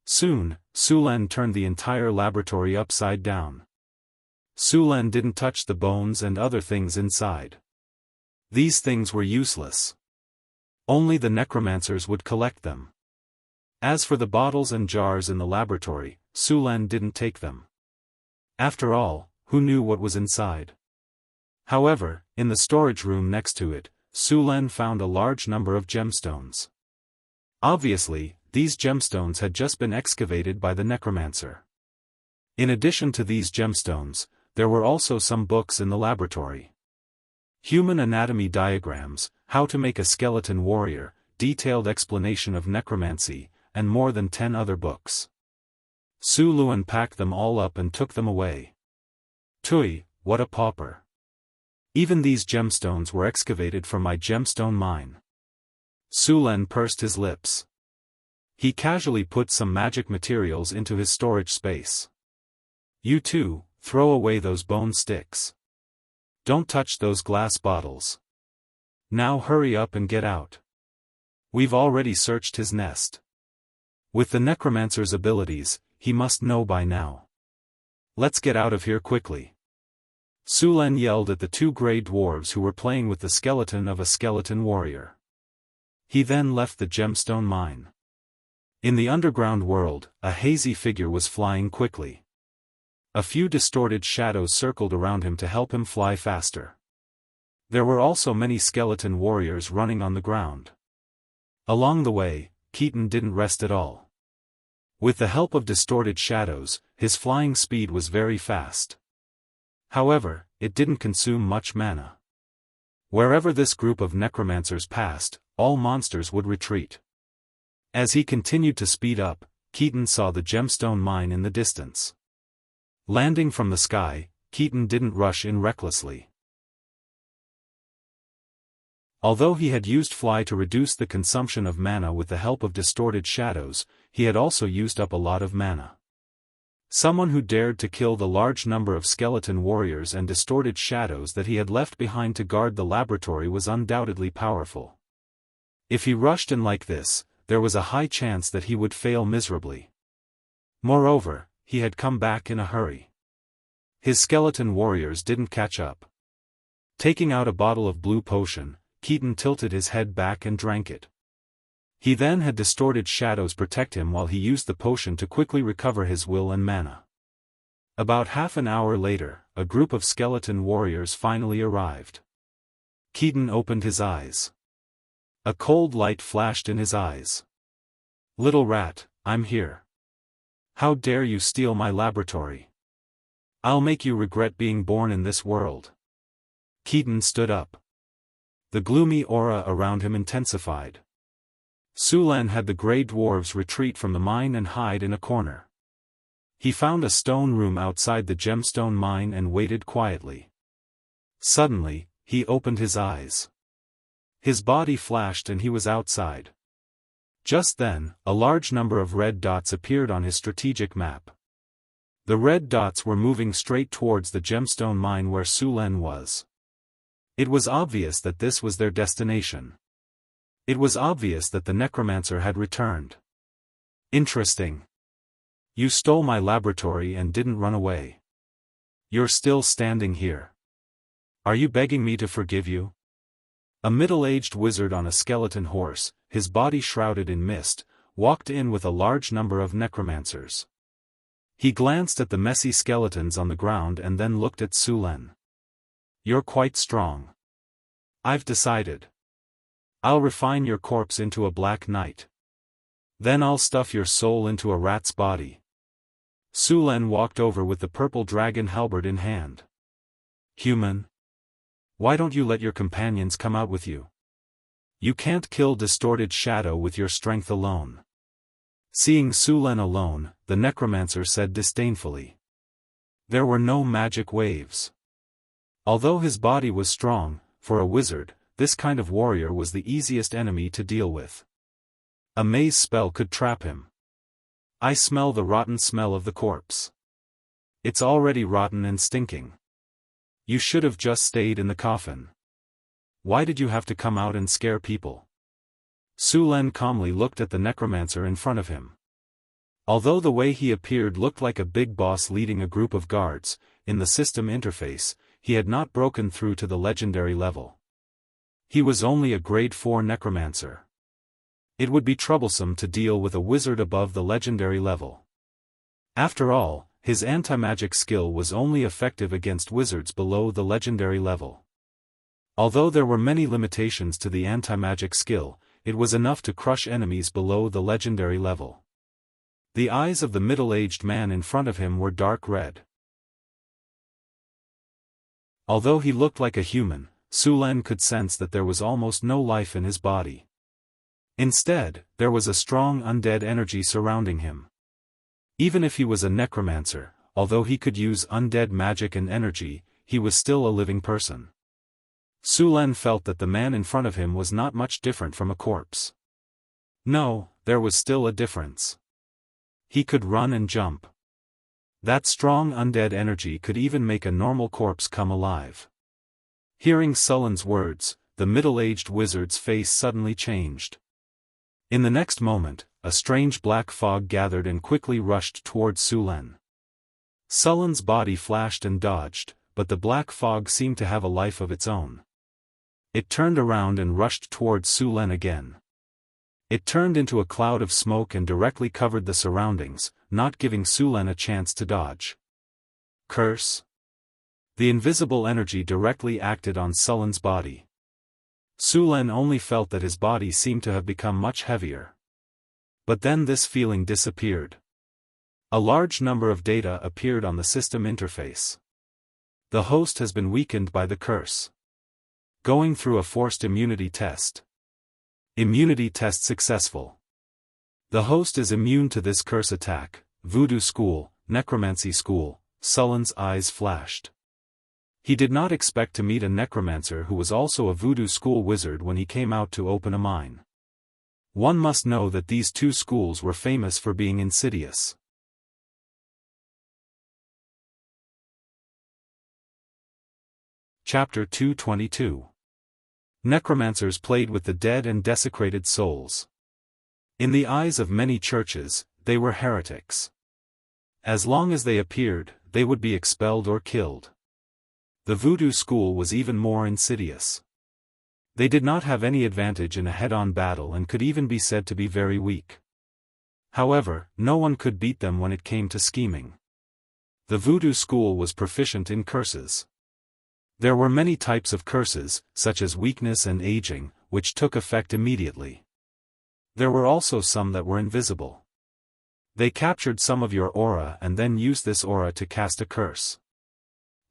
Soon, Su Len turned the entire laboratory upside down. Su Len didn't touch the bones and other things inside. These things were useless. Only the necromancers would collect them. As for the bottles and jars in the laboratory, Su Len didn't take them. After all, who knew what was inside? However, in the storage room next to it, Su Len found a large number of gemstones. Obviously, these gemstones had just been excavated by the necromancer. In addition to these gemstones, there were also some books in the laboratory. Human anatomy diagrams, how to make a skeleton warrior, detailed explanation of necromancy, and more than 10 other books. Su Luen packed them all up and took them away. Tui, what a pauper. Even these gemstones were excavated from my gemstone mine. Su Len pursed his lips. He casually put some magic materials into his storage space. You too, throw away those bone sticks. Don't touch those glass bottles. Now hurry up and get out. We've already searched his nest. With the necromancer's abilities, he must know by now. Let's get out of here quickly. Su Len yelled at the 2 gray dwarves who were playing with the skeleton of a skeleton warrior. He then left the gemstone mine. In the underground world, a hazy figure was flying quickly. A few distorted shadows circled around him to help him fly faster. There were also many skeleton warriors running on the ground. Along the way, Keaton didn't rest at all. With the help of distorted shadows, his flying speed was very fast. However, it didn't consume much mana. Wherever this group of necromancers passed, all monsters would retreat. As he continued to speed up, Keaton saw the gemstone mine in the distance. Landing from the sky, Keaton didn't rush in recklessly. Although he had used fly to reduce the consumption of mana with the help of distorted shadows, he had also used up a lot of mana. Someone who dared to kill the large number of skeleton warriors and distorted shadows that he had left behind to guard the laboratory was undoubtedly powerful. If he rushed in like this, there was a high chance that he would fail miserably. Moreover, he had come back in a hurry. His skeleton warriors didn't catch up. Taking out a bottle of blue potion, Keaton tilted his head back and drank it. He then had distorted shadows protect him while he used the potion to quickly recover his will and mana. About half an hour later, a group of skeleton warriors finally arrived. Keaton opened his eyes. A cold light flashed in his eyes. Little rat, I'm here. How dare you steal my laboratory? I'll make you regret being born in this world. Keaton stood up. The gloomy aura around him intensified. Su Len had the gray dwarves retreat from the mine and hide in a corner. He found a stone room outside the gemstone mine and waited quietly. Suddenly, he opened his eyes. His body flashed and he was outside. Just then, a large number of red dots appeared on his strategic map. The red dots were moving straight towards the gemstone mine where Su Len was. It was obvious that this was their destination. It was obvious that the necromancer had returned. Interesting. You stole my laboratory and didn't run away. You're still standing here. Are you begging me to forgive you? A middle-aged wizard on a skeleton horse, his body shrouded in mist, walked in with a large number of necromancers. He glanced at the messy skeletons on the ground and then looked at Su Len. You're quite strong. I've decided. I'll refine your corpse into a black knight. Then I'll stuff your soul into a rat's body. Su Len walked over with the purple dragon halberd in hand. Human. Why don't you let your companions come out with you? You can't kill distorted shadow with your strength alone. Seeing Su Len alone, the necromancer said disdainfully. There were no magic waves. Although his body was strong, for a wizard, this kind of warrior was the easiest enemy to deal with. A maze spell could trap him. I smell the rotten smell of the corpse. It's already rotten and stinking. You should have just stayed in the coffin. Why did you have to come out and scare people? Su Len calmly looked at the necromancer in front of him. Although the way he appeared looked like a big boss leading a group of guards, in the system interface, he had not broken through to the legendary level. He was only a grade 4 necromancer. It would be troublesome to deal with a wizard above the legendary level. After all, his anti-magic skill was only effective against wizards below the legendary level. Although there were many limitations to the anti-magic skill, it was enough to crush enemies below the legendary level. The eyes of the middle-aged man in front of him were dark red. Although he looked like a human, Su Len could sense that there was almost no life in his body. Instead, there was a strong undead energy surrounding him. Even if he was a necromancer, although he could use undead magic and energy, he was still a living person. Su Len felt that the man in front of him was not much different from a corpse. No, there was still a difference. He could run and jump. That strong undead energy could even make a normal corpse come alive. Hearing Su Len's words, the middle-aged wizard's face suddenly changed. In the next moment, a strange black fog gathered and quickly rushed towards Su Len. Su Len's body flashed and dodged, but the black fog seemed to have a life of its own. It turned around and rushed towards Su Len again. It turned into a cloud of smoke and directly covered the surroundings, not giving Su Len a chance to dodge. Curse! The invisible energy directly acted on Su Len's body. Su Len only felt that his body seemed to have become much heavier. But then this feeling disappeared. A large number of data appeared on the system interface. The host has been weakened by the curse. Going through a forced immunity test. Immunity test successful. The host is immune to this curse attack. Voodoo school, necromancy school. Su Len's eyes flashed. He did not expect to meet a necromancer who was also a voodoo school wizard when he came out to open a mine. One must know that these two schools were famous for being insidious. Chapter 222. Necromancers played with the dead and desecrated souls. In the eyes of many churches, they were heretics. As long as they appeared, they would be expelled or killed. The voodoo school was even more insidious. They did not have any advantage in a head-on battle and could even be said to be very weak. However, no one could beat them when it came to scheming. The voodoo school was proficient in curses. There were many types of curses, such as weakness and aging, which took effect immediately. There were also some that were invisible. They captured some of your aura and then used this aura to cast a curse.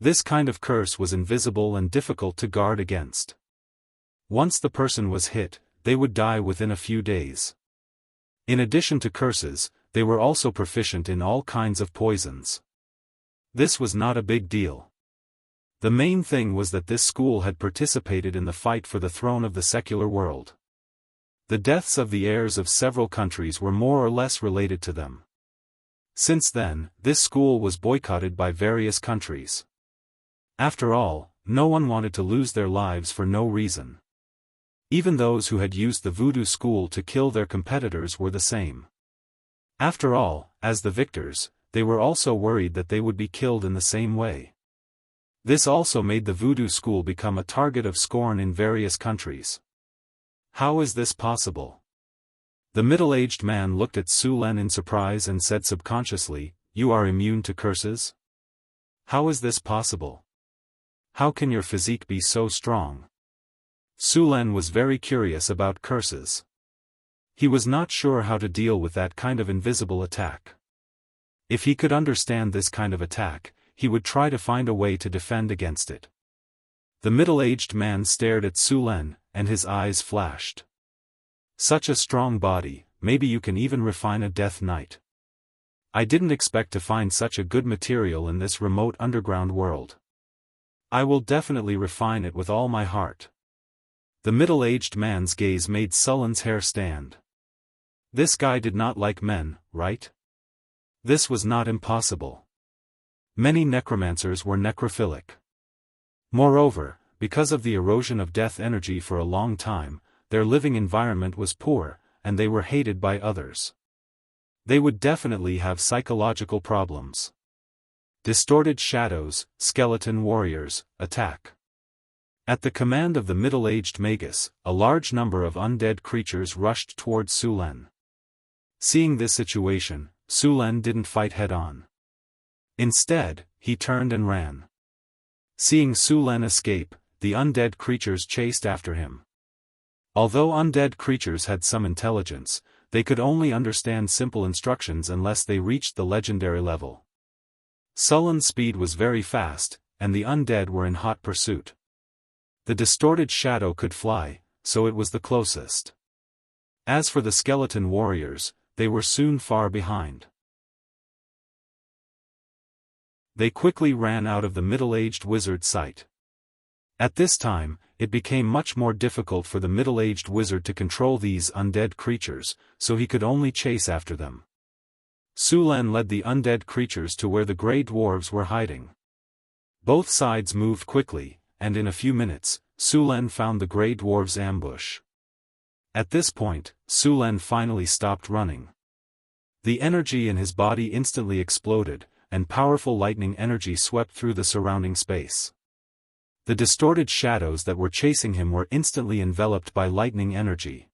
This kind of curse was invisible and difficult to guard against. Once the person was hit, they would die within a few days. In addition to curses, they were also proficient in all kinds of poisons. This was not a big deal. The main thing was that this school had participated in the fight for the throne of the secular world. The deaths of the heirs of several countries were more or less related to them. Since then, this school was boycotted by various countries. After all, no one wanted to lose their lives for no reason. Even those who had used the voodoo school to kill their competitors were the same. After all, as the victors, they were also worried that they would be killed in the same way. This also made the voodoo school become a target of scorn in various countries. How is this possible? The middle-aged man looked at Su Len in surprise and said subconsciously, "You are immune to curses? How is this possible? How can your physique be so strong?" Su Len was very curious about curses. He was not sure how to deal with that kind of invisible attack. If he could understand this kind of attack, he would try to find a way to defend against it. The middle-aged man stared at Su Len, and his eyes flashed. "Such a strong body, maybe you can even refine a Death Knight. I didn't expect to find such a good material in this remote underground world. I will definitely refine it with all my heart. The middle-aged man's gaze made Sullen's hair stand. This guy did not like men, right? This was not impossible. Many necromancers were necrophilic. Moreover, because of the erosion of death energy for a long time, their living environment was poor, and they were hated by others. They would definitely have psychological problems. Distorted shadows, skeleton warriors, attack. At the command of the middle-aged magus, a large number of undead creatures rushed towards Sulen. Seeing this situation, Sulen didn't fight head-on. Instead, he turned and ran. Seeing Sulen escape, the undead creatures chased after him. Although undead creatures had some intelligence, they could only understand simple instructions unless they reached the legendary level. Sullen's speed was very fast, and the undead were in hot pursuit. The distorted shadow could fly, so it was the closest. As for the skeleton warriors, they were soon far behind. They quickly ran out of the middle-aged wizard's sight. At this time, it became much more difficult for the middle-aged wizard to control these undead creatures, so he could only chase after them. Sulen led the undead creatures to where the grey dwarves were hiding. Both sides moved quickly, and in a few minutes, Sulen found the grey dwarves' ambush. At this point, Sulen finally stopped running. The energy in his body instantly exploded, and powerful lightning energy swept through the surrounding space. The distorted shadows that were chasing him were instantly enveloped by lightning energy.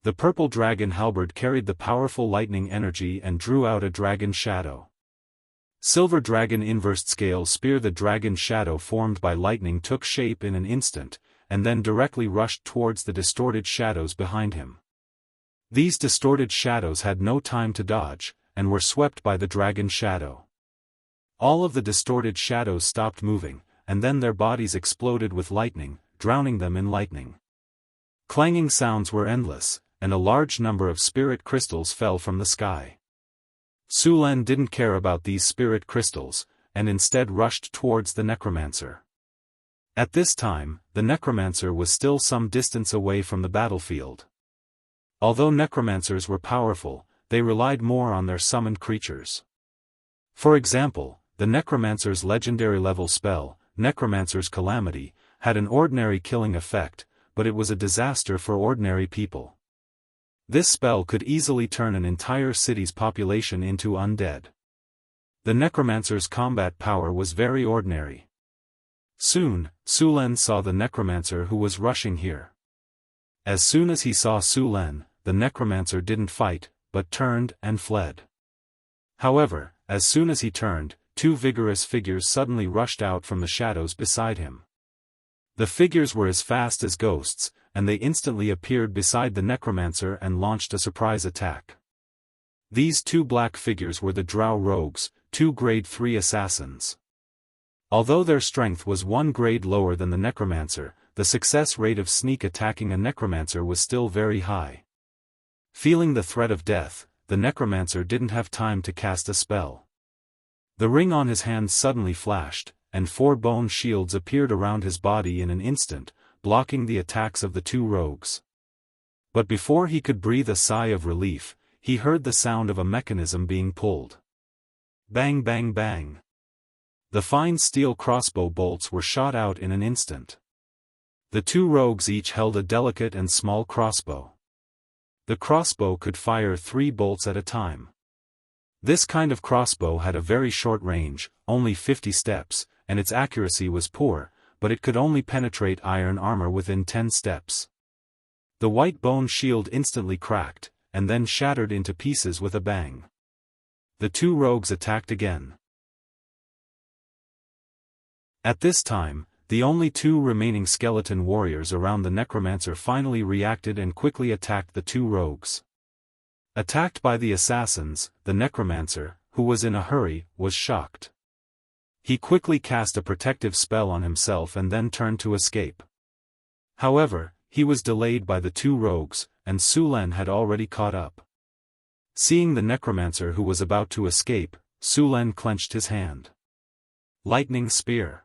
The purple dragon halberd carried the powerful lightning energy and drew out a dragon shadow. Silver dragon inversed scale spear. The dragon shadow formed by lightning took shape in an instant, and then directly rushed towards the distorted shadows behind him. These distorted shadows had no time to dodge, and were swept by the dragon shadow. All of the distorted shadows stopped moving, and then their bodies exploded with lightning, drowning them in lightning. Clanging sounds were endless, and a large number of spirit crystals fell from the sky. Sulen didn't care about these spirit crystals, and instead rushed towards the necromancer. At this time, the necromancer was still some distance away from the battlefield. Although necromancers were powerful, they relied more on their summoned creatures. For example, the necromancer's legendary level spell, Necromancer's Calamity, had an ordinary killing effect, but it was a disaster for ordinary people. This spell could easily turn an entire city's population into undead. The necromancer's combat power was very ordinary. Soon, Sulen saw the necromancer who was rushing here. As soon as he saw Sulen, the necromancer didn't fight, but turned and fled. However, as soon as he turned, two vigorous figures suddenly rushed out from the shadows beside him. The figures were as fast as ghosts, and they instantly appeared beside the necromancer and launched a surprise attack. These two black figures were the Drow rogues, two grade 3 assassins. Although their strength was one grade lower than the necromancer, the success rate of sneak attacking a necromancer was still very high. Feeling the threat of death, the necromancer didn't have time to cast a spell. The ring on his hand suddenly flashed, and 4 bone shields appeared around his body in an instant, blocking the attacks of the two rogues. But before he could breathe a sigh of relief, he heard the sound of a mechanism being pulled. Bang bang bang. The fine steel crossbow bolts were shot out in an instant. The two rogues each held a delicate and small crossbow. The crossbow could fire 3 bolts at a time. This kind of crossbow had a very short range, only 50 steps, and its accuracy was poor, but it could only penetrate iron armor within 10 steps. The white bone shield instantly cracked, and then shattered into pieces with a bang. The two rogues attacked again. At this time, the only 2 remaining skeleton warriors around the necromancer finally reacted and quickly attacked the two rogues. Attacked by the assassins, the necromancer, who was in a hurry, was shocked. He quickly cast a protective spell on himself and then turned to escape. However, he was delayed by the two rogues, and Sulen had already caught up. Seeing the necromancer who was about to escape, Sulen clenched his hand. Lightning spear.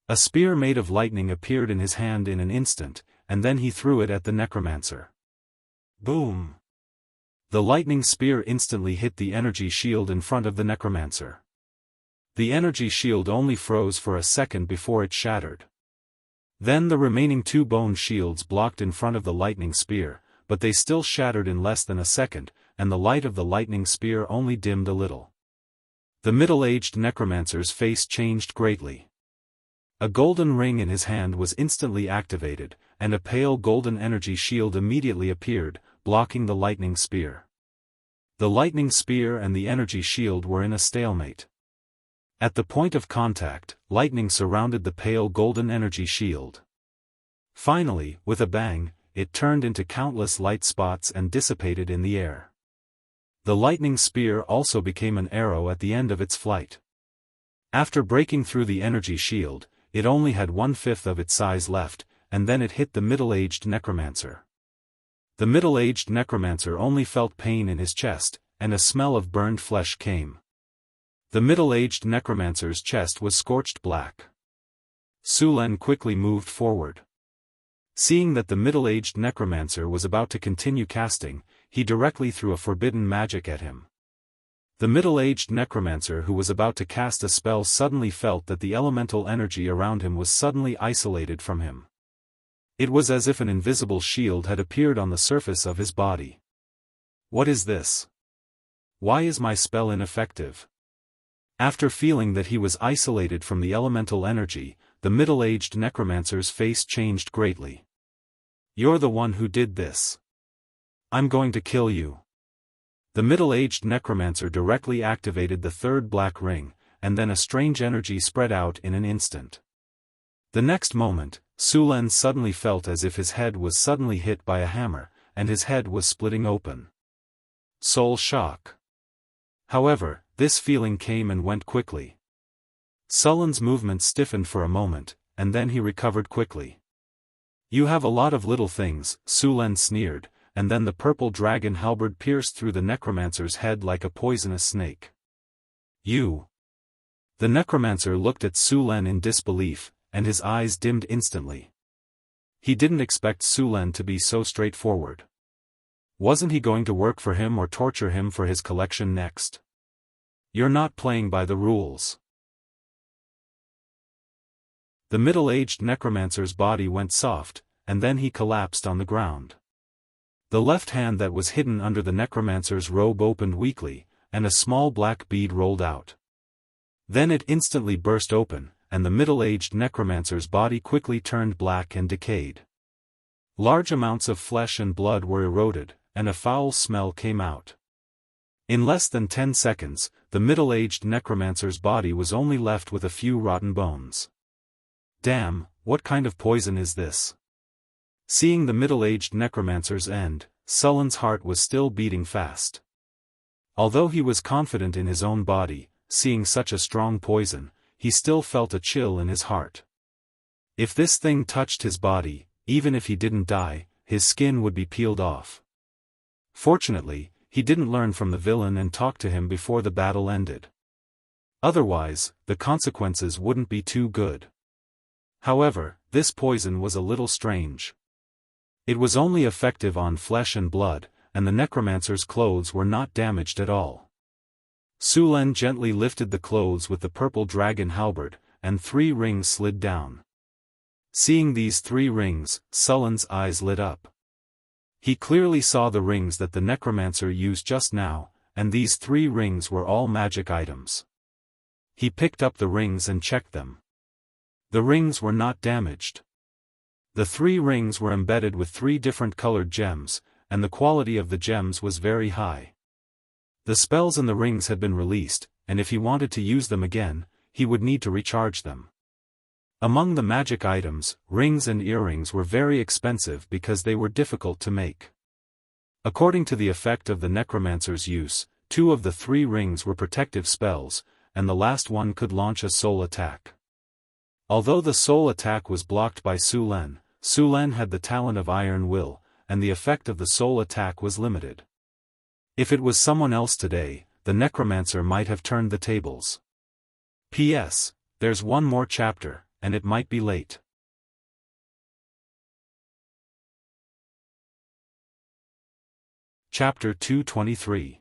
A spear made of lightning appeared in his hand in an instant, and then he threw it at the necromancer. Boom! The lightning spear instantly hit the energy shield in front of the necromancer. The energy shield only froze for a second before it shattered. Then the remaining two bone shields blocked in front of the lightning spear, but they still shattered in less than a second, and the light of the lightning spear only dimmed a little. The middle-aged necromancer's face changed greatly. A golden ring in his hand was instantly activated, and a pale golden energy shield immediately appeared, blocking the lightning spear. The lightning spear and the energy shield were in a stalemate. At the point of contact, lightning surrounded the pale golden energy shield. Finally, with a bang, it turned into countless light spots and dissipated in the air. The lightning spear also became an arrow at the end of its flight. After breaking through the energy shield, it only had 1/5 of its size left, and then it hit the middle-aged necromancer. The middle-aged necromancer only felt pain in his chest, and a smell of burned flesh came. The middle-aged necromancer's chest was scorched black. Sulen quickly moved forward. Seeing that the middle-aged necromancer was about to continue casting, he directly threw a forbidden magic at him. The middle-aged necromancer who was about to cast a spell suddenly felt that the elemental energy around him was suddenly isolated from him. It was as if an invisible shield had appeared on the surface of his body. What is this? Why is my spell ineffective? After feeling that he was isolated from the elemental energy, the middle-aged necromancer's face changed greatly. You're the one who did this. I'm going to kill you. The middle-aged necromancer directly activated the third black ring, and then a strange energy spread out in an instant. The next moment, Sulen suddenly felt as if his head was suddenly hit by a hammer, and his head was splitting open. Soul shock. However, this feeling came and went quickly. Sulen's movement stiffened for a moment, and then he recovered quickly. You have a lot of little things, Sulen sneered, and then the purple dragon halberd pierced through the necromancer's head like a poisonous snake. You. The necromancer looked at Sulen in disbelief, and his eyes dimmed instantly. He didn't expect Sulen to be so straightforward. Wasn't he going to work for him or torture him for his collection next? You're not playing by the rules. The middle-aged necromancer's body went soft, and then he collapsed on the ground. The left hand that was hidden under the necromancer's robe opened weakly, and a small black bead rolled out. Then it instantly burst open, and the middle-aged necromancer's body quickly turned black and decayed. Large amounts of flesh and blood were eroded, and a foul smell came out. In less than 10 seconds, the middle-aged necromancer's body was only left with a few rotten bones. Damn, what kind of poison is this? Seeing the middle-aged necromancer's end, Sulen's heart was still beating fast. Although he was confident in his own body, seeing such a strong poison, he still felt a chill in his heart. If this thing touched his body, even if he didn't die, his skin would be peeled off. Fortunately, he didn't learn from the villain and talk to him before the battle ended. Otherwise, the consequences wouldn't be too good. However, this poison was a little strange. It was only effective on flesh and blood, and the necromancer's clothes were not damaged at all. Sulen gently lifted the clothes with the purple dragon halberd, and 3 rings slid down. Seeing these 3 rings, Sulen's eyes lit up. He clearly saw the rings that the necromancer used just now, and these 3 rings were all magic items. He picked up the rings and checked them. The rings were not damaged. The 3 rings were embedded with 3 different colored gems, and the quality of the gems was very high. The spells in the rings had been released, and if he wanted to use them again, he would need to recharge them. Among the magic items, rings and earrings were very expensive because they were difficult to make. According to the effect of the necromancer's use, 2 of the 3 rings were protective spells, and the last one could launch a soul attack. Although the soul attack was blocked by Sulen, Sulen had the talent of iron will, and the effect of the soul attack was limited. If it was someone else today, the necromancer might have turned the tables. P.S. There's one more chapter, and it might be late. Chapter 223.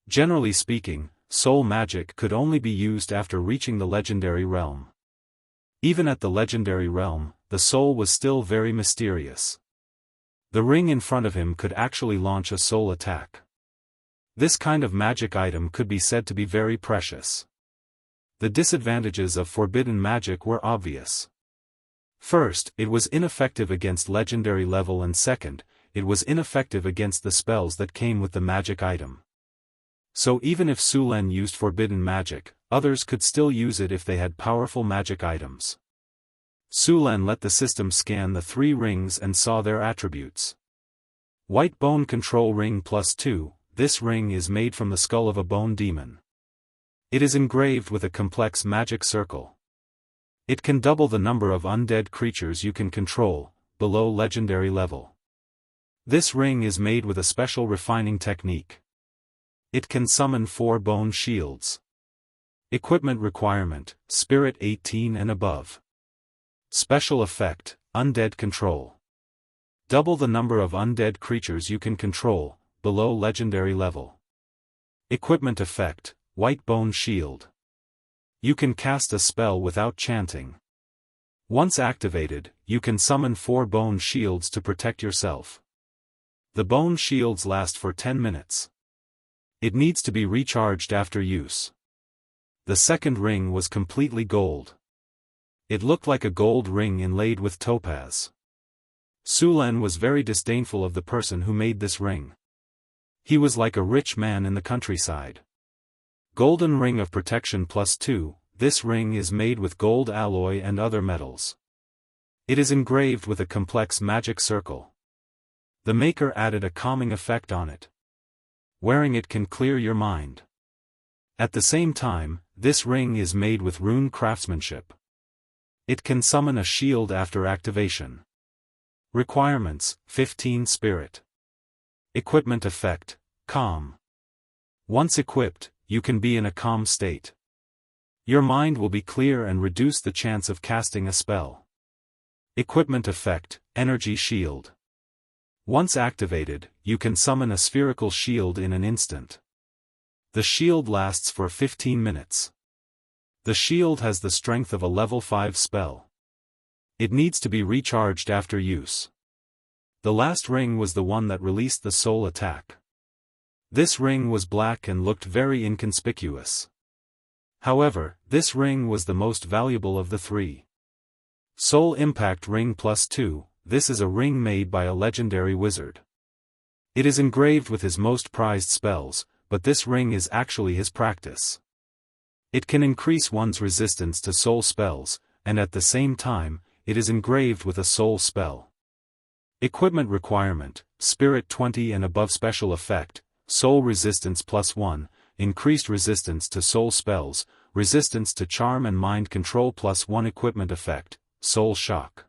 Generally speaking, soul magic could only be used after reaching the legendary realm. Even at the legendary realm, the soul was still very mysterious. The ring in front of him could actually launch a soul attack. This kind of magic item could be said to be very precious. The disadvantages of forbidden magic were obvious. First, it was ineffective against legendary level, and second, it was ineffective against the spells that came with the magic item. So even if Su Len used forbidden magic, others could still use it if they had powerful magic items. Su Len let the system scan the 3 rings and saw their attributes. White Bone Control Ring +2, this ring is made from the skull of a bone demon. It is engraved with a complex magic circle. It can double the number of undead creatures you can control, below legendary level. This ring is made with a special refining technique. It can summon 4 bone shields. Equipment requirement, Spirit 18 and above. Special effect, Undead Control. Double the number of undead creatures you can control, below legendary level. Equipment effect, White Bone Shield. You can cast a spell without chanting. Once activated, you can summon 4 bone shields to protect yourself. The bone shields last for 10 minutes. It needs to be recharged after use. The second ring was completely gold. It looked like a gold ring inlaid with topaz. Su Len was very disdainful of the person who made this ring. He was like a rich man in the countryside. Golden Ring of Protection +2, this ring is made with gold alloy and other metals. It is engraved with a complex magic circle. The maker added a calming effect on it. Wearing it can clear your mind. At the same time, this ring is made with rune craftsmanship. It can summon a shield after activation. Requirements, 15 Spirit. Equipment effect, Calm. Once equipped, you can be in a calm state. Your mind will be clear and reduce the chance of casting a spell. Equipment effect, Energy Shield. Once activated, you can summon a spherical shield in an instant. The shield lasts for 15 minutes. The shield has the strength of a level 5 spell. It needs to be recharged after use. The last ring was the one that released the soul attack. This ring was black and looked very inconspicuous. However, this ring was the most valuable of the 3. Soul Impact Ring +2, this is a ring made by a legendary wizard. It is engraved with his most prized spells, but this ring is actually his practice. It can increase one's resistance to soul spells, and at the same time, it is engraved with a soul spell. Equipment requirement, Spirit 20 and above. Special effect, Soul Resistance +1, increased resistance to soul spells, resistance to charm and mind control +1. Equipment effect, Soul Shock.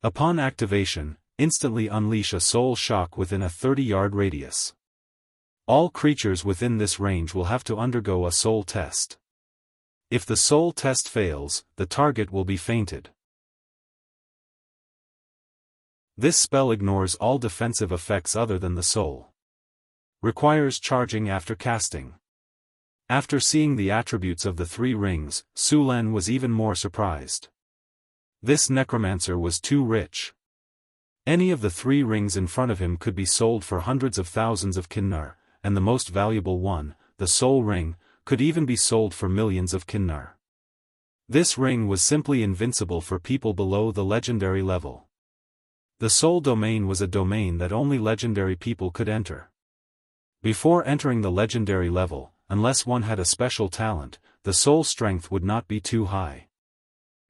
Upon activation, instantly unleash a soul shock within a 30-yard radius. All creatures within this range will have to undergo a soul test. If the soul test fails, the target will be fainted. This spell ignores all defensive effects other than the soul. Requires charging after casting. After seeing the attributes of the 3 rings, Su Len was even more surprised. This necromancer was too rich. Any of the 3 rings in front of him could be sold for hundreds of thousands of kinnar, and the most valuable one, the soul ring, could even be sold for millions of kinnar. This ring was simply invincible for people below the legendary level. The soul domain was a domain that only legendary people could enter. Before entering the legendary level, unless one had a special talent, the soul strength would not be too high.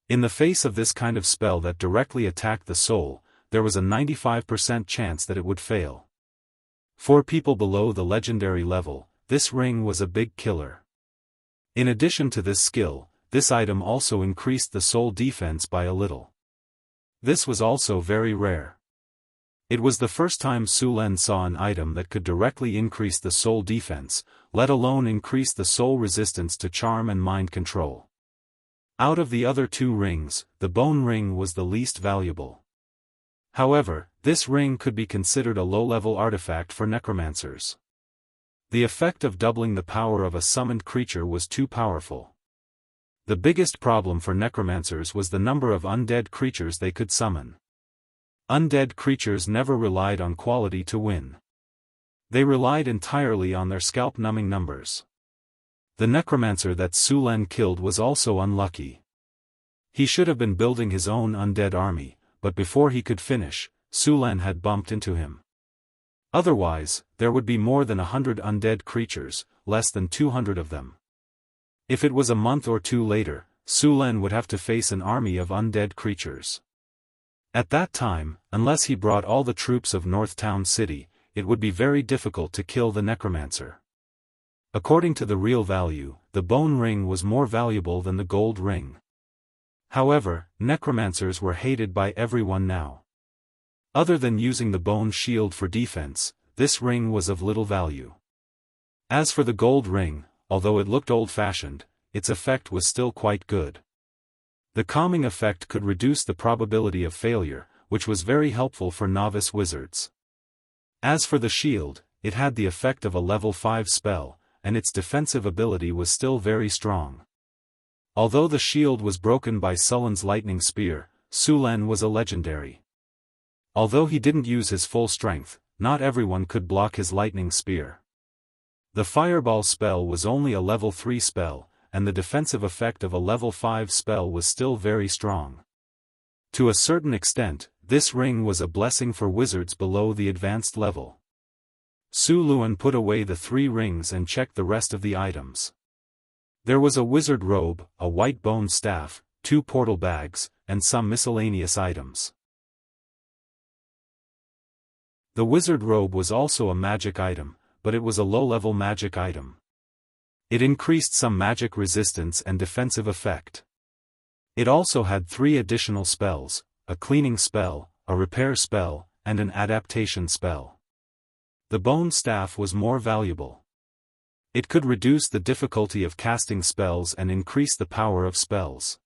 In the face of this kind of spell that directly attacked the soul, there was a 95% chance that it would fail. For people below the legendary level, this ring was a big killer. In addition to this skill, this item also increased the soul defense by a little. This was also very rare. It was the first time Su Len saw an item that could directly increase the soul defense, let alone increase the soul resistance to charm and mind control. Out of the other two rings, the bone ring was the least valuable. However, this ring could be considered a low-level artifact for necromancers. The effect of doubling the power of a summoned creature was too powerful. The biggest problem for necromancers was the number of undead creatures they could summon. Undead creatures never relied on quality to win. They relied entirely on their scalp-numbing numbers. The necromancer that Su Len killed was also unlucky. He should have been building his own undead army, but before he could finish, Su Len had bumped into him. Otherwise, there would be more than 100 undead creatures, less than 200 of them. If it was a month or two later, Su Len would have to face an army of undead creatures. At that time, unless he brought all the troops of North Town City, it would be very difficult to kill the necromancer. According to the real value, the bone ring was more valuable than the gold ring. However, necromancers were hated by everyone now. Other than using the bone shield for defense, this ring was of little value. As for the gold ring, although it looked old-fashioned, its effect was still quite good. The calming effect could reduce the probability of failure, which was very helpful for novice wizards. As for the shield, it had the effect of a level 5 spell, and its defensive ability was still very strong. Although the shield was broken by Sullen's lightning spear, Su Len was a legendary. Although he didn't use his full strength, not everyone could block his lightning spear. The fireball spell was only a level 3 spell, and the defensive effect of a level 5 spell was still very strong. To a certain extent, this ring was a blessing for wizards below the advanced level. Su Luen put away the 3 rings and checked the rest of the items. There was a wizard robe, a white bone staff, 2 portal bags, and some miscellaneous items. The wizard robe was also a magic item, but it was a low-level magic item. It increased some magic resistance and defensive effect. It also had 3 additional spells, a cleaning spell, a repair spell, and an adaptation spell. The bone staff was more valuable. It could reduce the difficulty of casting spells and increase the power of spells.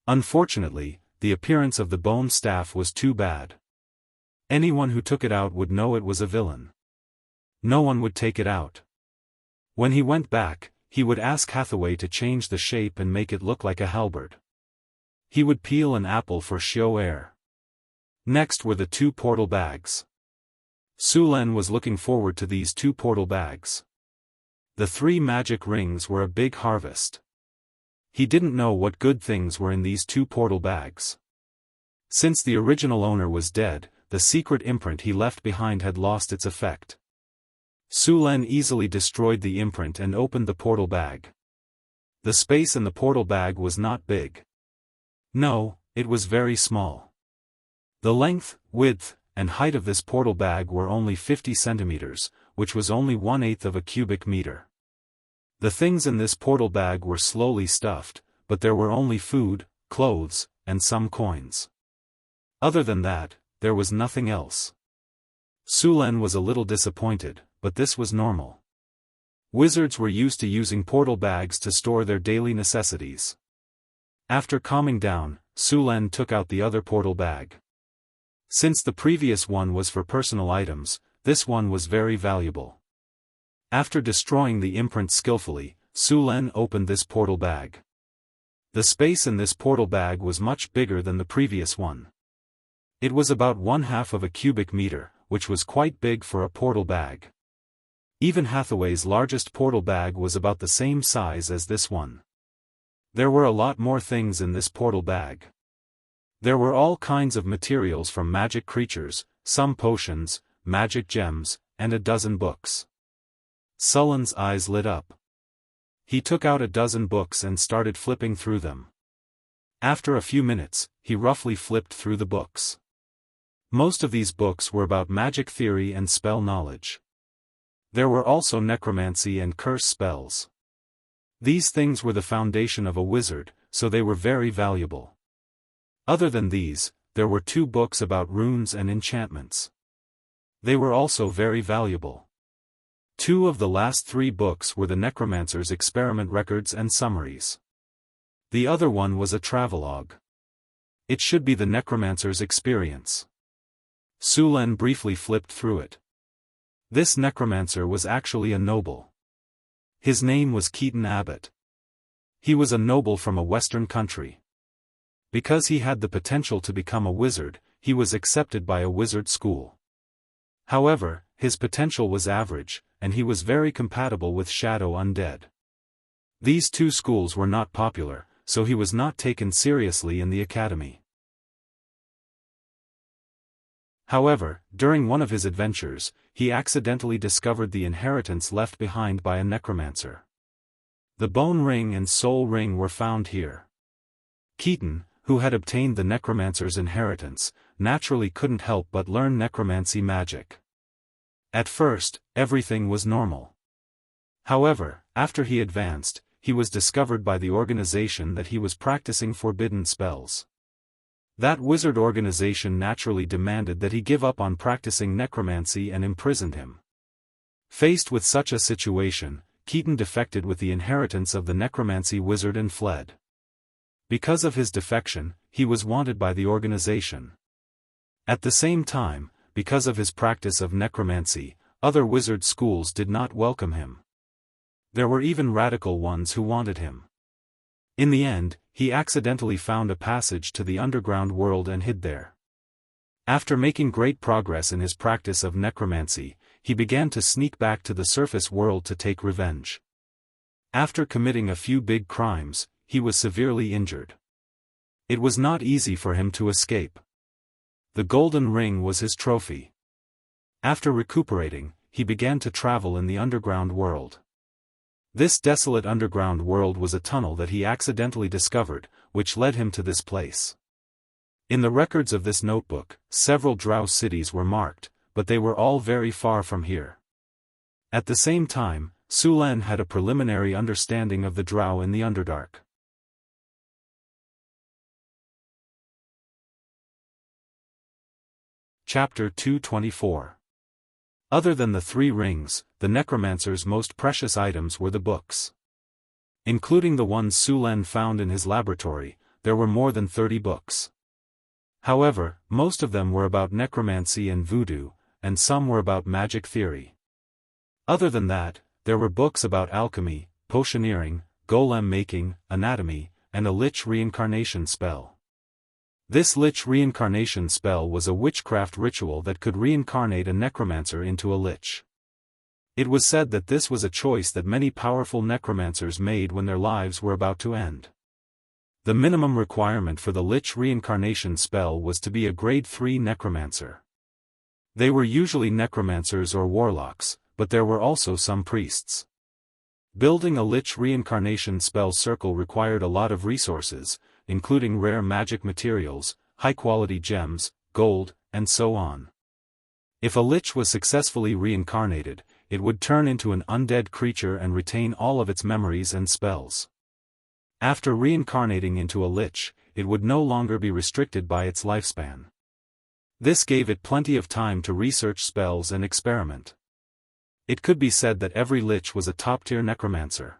Unfortunately, the appearance of the bone staff was too bad. Anyone who took it out would know it was a villain. No one would take it out. When he went back, he would ask Hathaway to change the shape and make it look like a halberd. He would peel an apple for show air. Next were the 2 portal bags. Su Len was looking forward to these 2 portal bags. The 3 magic rings were a big harvest. He didn't know what good things were in these 2 portal bags. Since the original owner was dead, the secret imprint he left behind had lost its effect. Su Len easily destroyed the imprint and opened the portal bag. The space in the portal bag was not big. No, it was very small. The length, width, and height of this portal bag were only 50 centimeters, which was only 1/8 of a cubic meter. The things in this portal bag were slowly stuffed, but there were only food, clothes, and some coins. Other than that, there was nothing else. Su Len was a little disappointed, but this was normal. Wizards were used to using portal bags to store their daily necessities. After calming down, Su Len took out the other portal bag. Since the previous one was for personal items, this one was very valuable. After destroying the imprint skillfully, Su Len opened this portal bag. The space in this portal bag was much bigger than the previous one. It was about 1/2 of a cubic meter, which was quite big for a portal bag. Even Hathaway's largest portal bag was about the same size as this one. There were a lot more things in this portal bag. There were all kinds of materials from magic creatures, some potions, magic gems, and a dozen books. Sullen's eyes lit up. He took out a dozen books and started flipping through them. After a few minutes, he roughly flipped through the books. Most of these books were about magic theory and spell knowledge. There were also necromancy and curse spells. These things were the foundation of a wizard, so they were very valuable. Other than these, there were 2 books about runes and enchantments. They were also very valuable. 2 of the last 3 books were the necromancer's experiment records and summaries. The other one was a travelogue. It should be the necromancer's experience. Su Len briefly flipped through it. This necromancer was actually a noble. His name was Keaton Abbott. He was a noble from a western country. Because he had the potential to become a wizard, he was accepted by a wizard school. However, his potential was average, and he was very compatible with shadow undead. These two schools were not popular, so he was not taken seriously in the academy. However, during one of his adventures, he accidentally discovered the inheritance left behind by a necromancer. The bone ring and soul ring were found here. Keaton, who had obtained the necromancer's inheritance, naturally couldn't help but learn necromancy magic. At first, everything was normal. However, after he advanced, he was discovered by the organization that he was practicing forbidden spells. That wizard organization naturally demanded that he give up on practicing necromancy and imprisoned him. Faced with such a situation, Keaton defected with the inheritance of the necromancy wizard and fled. Because of his defection, he was wanted by the organization. At the same time, because of his practice of necromancy, other wizard schools did not welcome him. There were even radical ones who wanted him. In the end, he accidentally found a passage to the underground world and hid there. After making great progress in his practice of necromancy, he began to sneak back to the surface world to take revenge. After committing a few big crimes, he was severely injured. It was not easy for him to escape. The golden ring was his trophy. After recuperating, he began to travel in the underground world. This desolate underground world was a tunnel that he accidentally discovered, which led him to this place. In the records of this notebook, several drow cities were marked, but they were all very far from here. At the same time, Su Len had a preliminary understanding of the drow in the Underdark. Chapter 224. Other than the 3 rings, the necromancer's most precious items were the books. Including the ones Su Len found in his laboratory, there were more than 30 books. However, most of them were about necromancy and voodoo, and some were about magic theory. Other than that, there were books about alchemy, potioneering, golem making, anatomy, and a lich reincarnation spell. This lich reincarnation spell was a witchcraft ritual that could reincarnate a necromancer into a lich. It was said that this was a choice that many powerful necromancers made when their lives were about to end. The minimum requirement for the lich reincarnation spell was to be a grade 3 necromancer. They were usually necromancers or warlocks, but there were also some priests. Building a lich reincarnation spell circle required a lot of resources, including rare magic materials, high-quality gems, gold, and so on. If a lich was successfully reincarnated, it would turn into an undead creature and retain all of its memories and spells. After reincarnating into a lich, it would no longer be restricted by its lifespan. This gave it plenty of time to research spells and experiment. It could be said that every lich was a top-tier necromancer.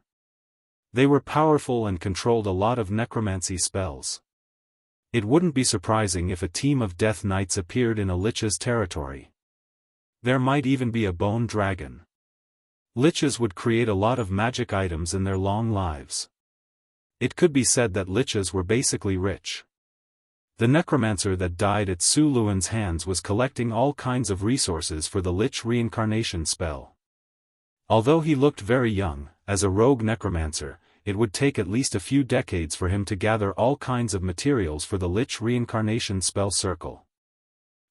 They were powerful and controlled a lot of necromancy spells. It wouldn't be surprising if a team of death knights appeared in a lich's territory. There might even be a bone dragon. Liches would create a lot of magic items in their long lives. It could be said that liches were basically rich. The necromancer that died at Su Luan's hands was collecting all kinds of resources for the lich reincarnation spell. Although he looked very young, as a rogue necromancer, it would take at least a few decades for him to gather all kinds of materials for the lich reincarnation spell circle.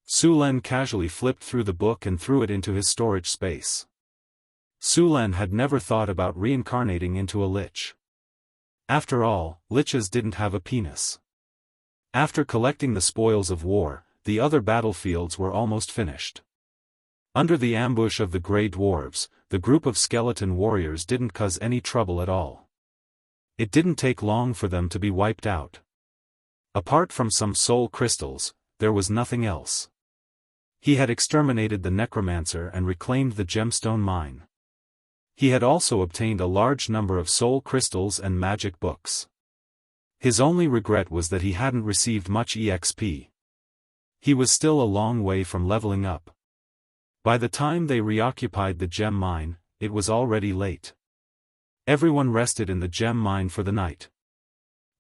Su Len casually flipped through the book and threw it into his storage space. Su Len had never thought about reincarnating into a lich. After all, liches didn't have a penis. After collecting the spoils of war, the other battlefields were almost finished. Under the ambush of the Grey Dwarves, the group of skeleton warriors didn't cause any trouble at all. It didn't take long for them to be wiped out. Apart from some soul crystals, there was nothing else. He had exterminated the necromancer and reclaimed the gemstone mine. He had also obtained a large number of soul crystals and magic books. His only regret was that he hadn't received much EXP. He was still a long way from leveling up. By the time they reoccupied the gem mine, it was already late. Everyone rested in the gem mine for the night.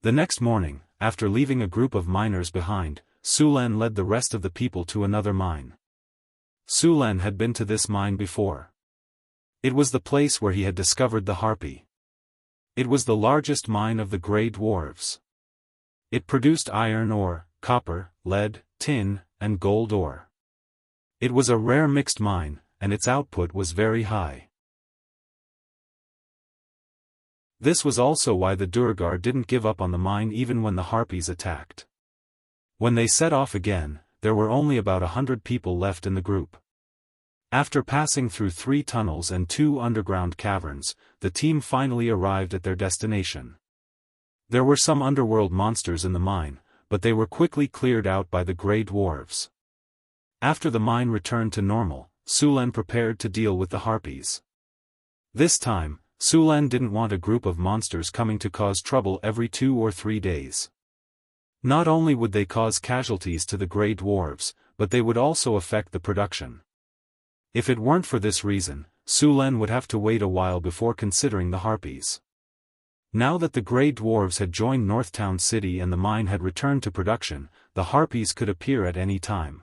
The next morning, after leaving a group of miners behind, Sulan led the rest of the people to another mine. Sulan had been to this mine before. It was the place where he had discovered the harpy. It was the largest mine of the Grey Dwarves. It produced iron ore, copper, lead, tin, and gold ore. It was a rare mixed mine, and its output was very high. This was also why the Durgar didn't give up on the mine even when the harpies attacked. When they set off again, there were only about 100 people left in the group. After passing through 3 tunnels and 2 underground caverns, the team finally arrived at their destination. There were some underworld monsters in the mine, but they were quickly cleared out by the Grey Dwarves. After the mine returned to normal, Sulan prepared to deal with the harpies. This time, Sulan didn't want a group of monsters coming to cause trouble every 2 or 3 days. Not only would they cause casualties to the Grey Dwarves, but they would also affect the production. If it weren't for this reason, Sulan would have to wait a while before considering the harpies. Now that the Grey Dwarves had joined Northtown City and the mine had returned to production, the harpies could appear at any time.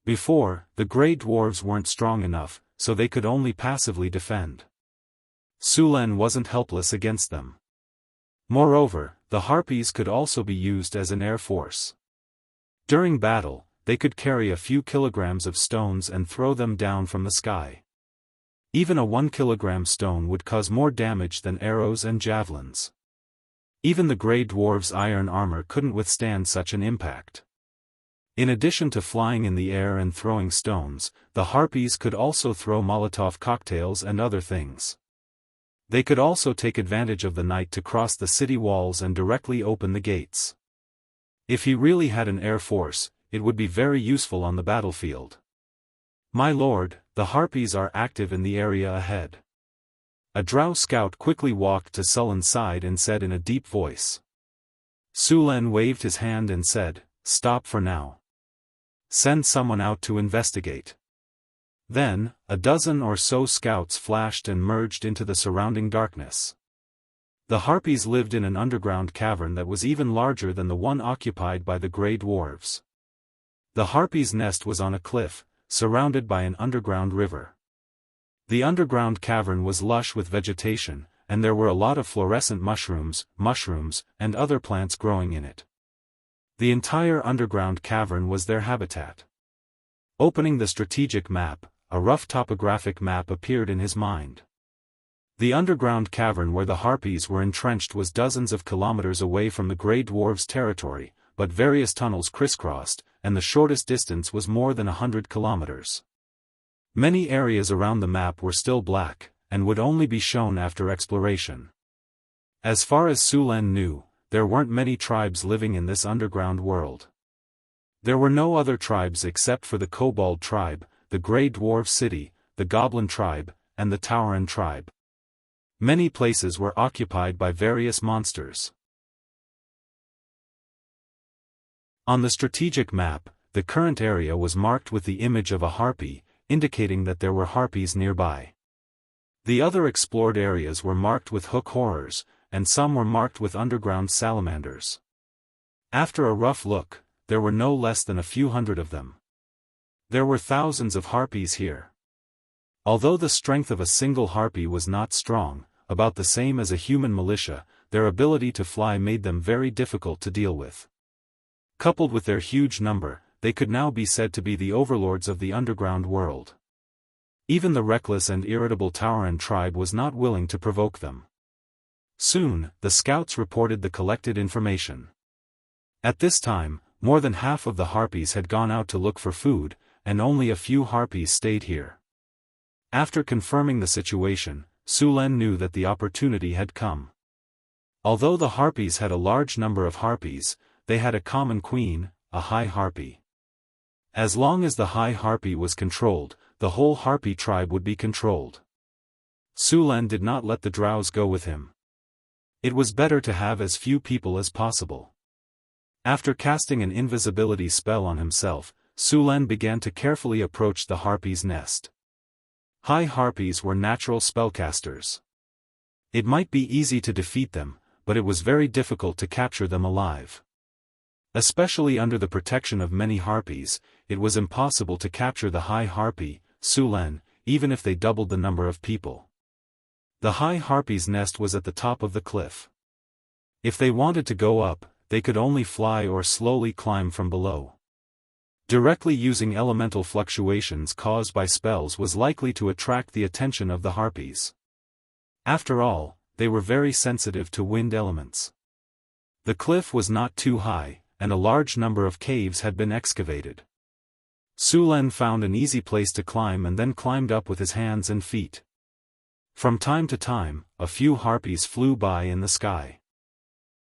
Before, the Grey Dwarves weren't strong enough, so they could only passively defend. Sulan wasn't helpless against them. Moreover, the harpies could also be used as an air force. During battle, they could carry a few kilograms of stones and throw them down from the sky. Even a 1-kilogram stone would cause more damage than arrows and javelins. Even the Grey Dwarves' iron armor couldn't withstand such an impact. In addition to flying in the air and throwing stones, the harpies could also throw Molotov cocktails and other things. They could also take advantage of the night to cross the city walls and directly open the gates. If he really had an air force, it would be very useful on the battlefield. My lord, the harpies are active in the area ahead. A drow scout quickly walked to Sulan's side and said in a deep voice. Sulan waved his hand and said, "Stop for now. Send someone out to investigate." Then, a dozen or so scouts flashed and merged into the surrounding darkness. The harpies lived in an underground cavern that was even larger than the one occupied by the Grey Dwarves. The harpies' nest was on a cliff, surrounded by an underground river. The underground cavern was lush with vegetation, and there were a lot of fluorescent mushrooms, and other plants growing in it. The entire underground cavern was their habitat. Opening the strategic map, a rough topographic map appeared in his mind. The underground cavern where the harpies were entrenched was dozens of kilometers away from the Grey Dwarves' territory, but various tunnels crisscrossed, and the shortest distance was more than 100 kilometers. Many areas around the map were still black, and would only be shown after exploration. As far as Sulan knew, there weren't many tribes living in this underground world. There were no other tribes except for the Kobold tribe, the Grey Dwarf city, the Goblin tribe, and the Tauren tribe. Many places were occupied by various monsters. On the strategic map, the current area was marked with the image of a harpy, indicating that there were harpies nearby. The other explored areas were marked with hook horrors, and some were marked with underground salamanders. After a rough look, there were no less than a few hundred of them. There were thousands of harpies here. Although the strength of a single harpy was not strong, about the same as a human militia, their ability to fly made them very difficult to deal with. Coupled with their huge number, they could now be said to be the overlords of the underground world. Even the reckless and irritable Tauren tribe was not willing to provoke them. Soon, the scouts reported the collected information. At this time, more than half of the harpies had gone out to look for food, and only a few harpies stayed here. After confirming the situation, Sulan knew that the opportunity had come. Although the harpies had a large number of harpies, they had a common queen, a high harpy. As long as the high harpy was controlled, the whole harpy tribe would be controlled. Sulan did not let the drows go with him. It was better to have as few people as possible. After casting an invisibility spell on himself, Su Len began to carefully approach the harpy's nest. High harpies were natural spellcasters. It might be easy to defeat them, but it was very difficult to capture them alive. Especially under the protection of many harpies, it was impossible to capture the high harpy, Su Len, even if they doubled the number of people. The high harpy's nest was at the top of the cliff. If they wanted to go up, they could only fly or slowly climb from below. Directly using elemental fluctuations caused by spells was likely to attract the attention of the harpies. After all, they were very sensitive to wind elements. The cliff was not too high, and a large number of caves had been excavated. Su Len found an easy place to climb and then climbed up with his hands and feet. From time to time, a few harpies flew by in the sky.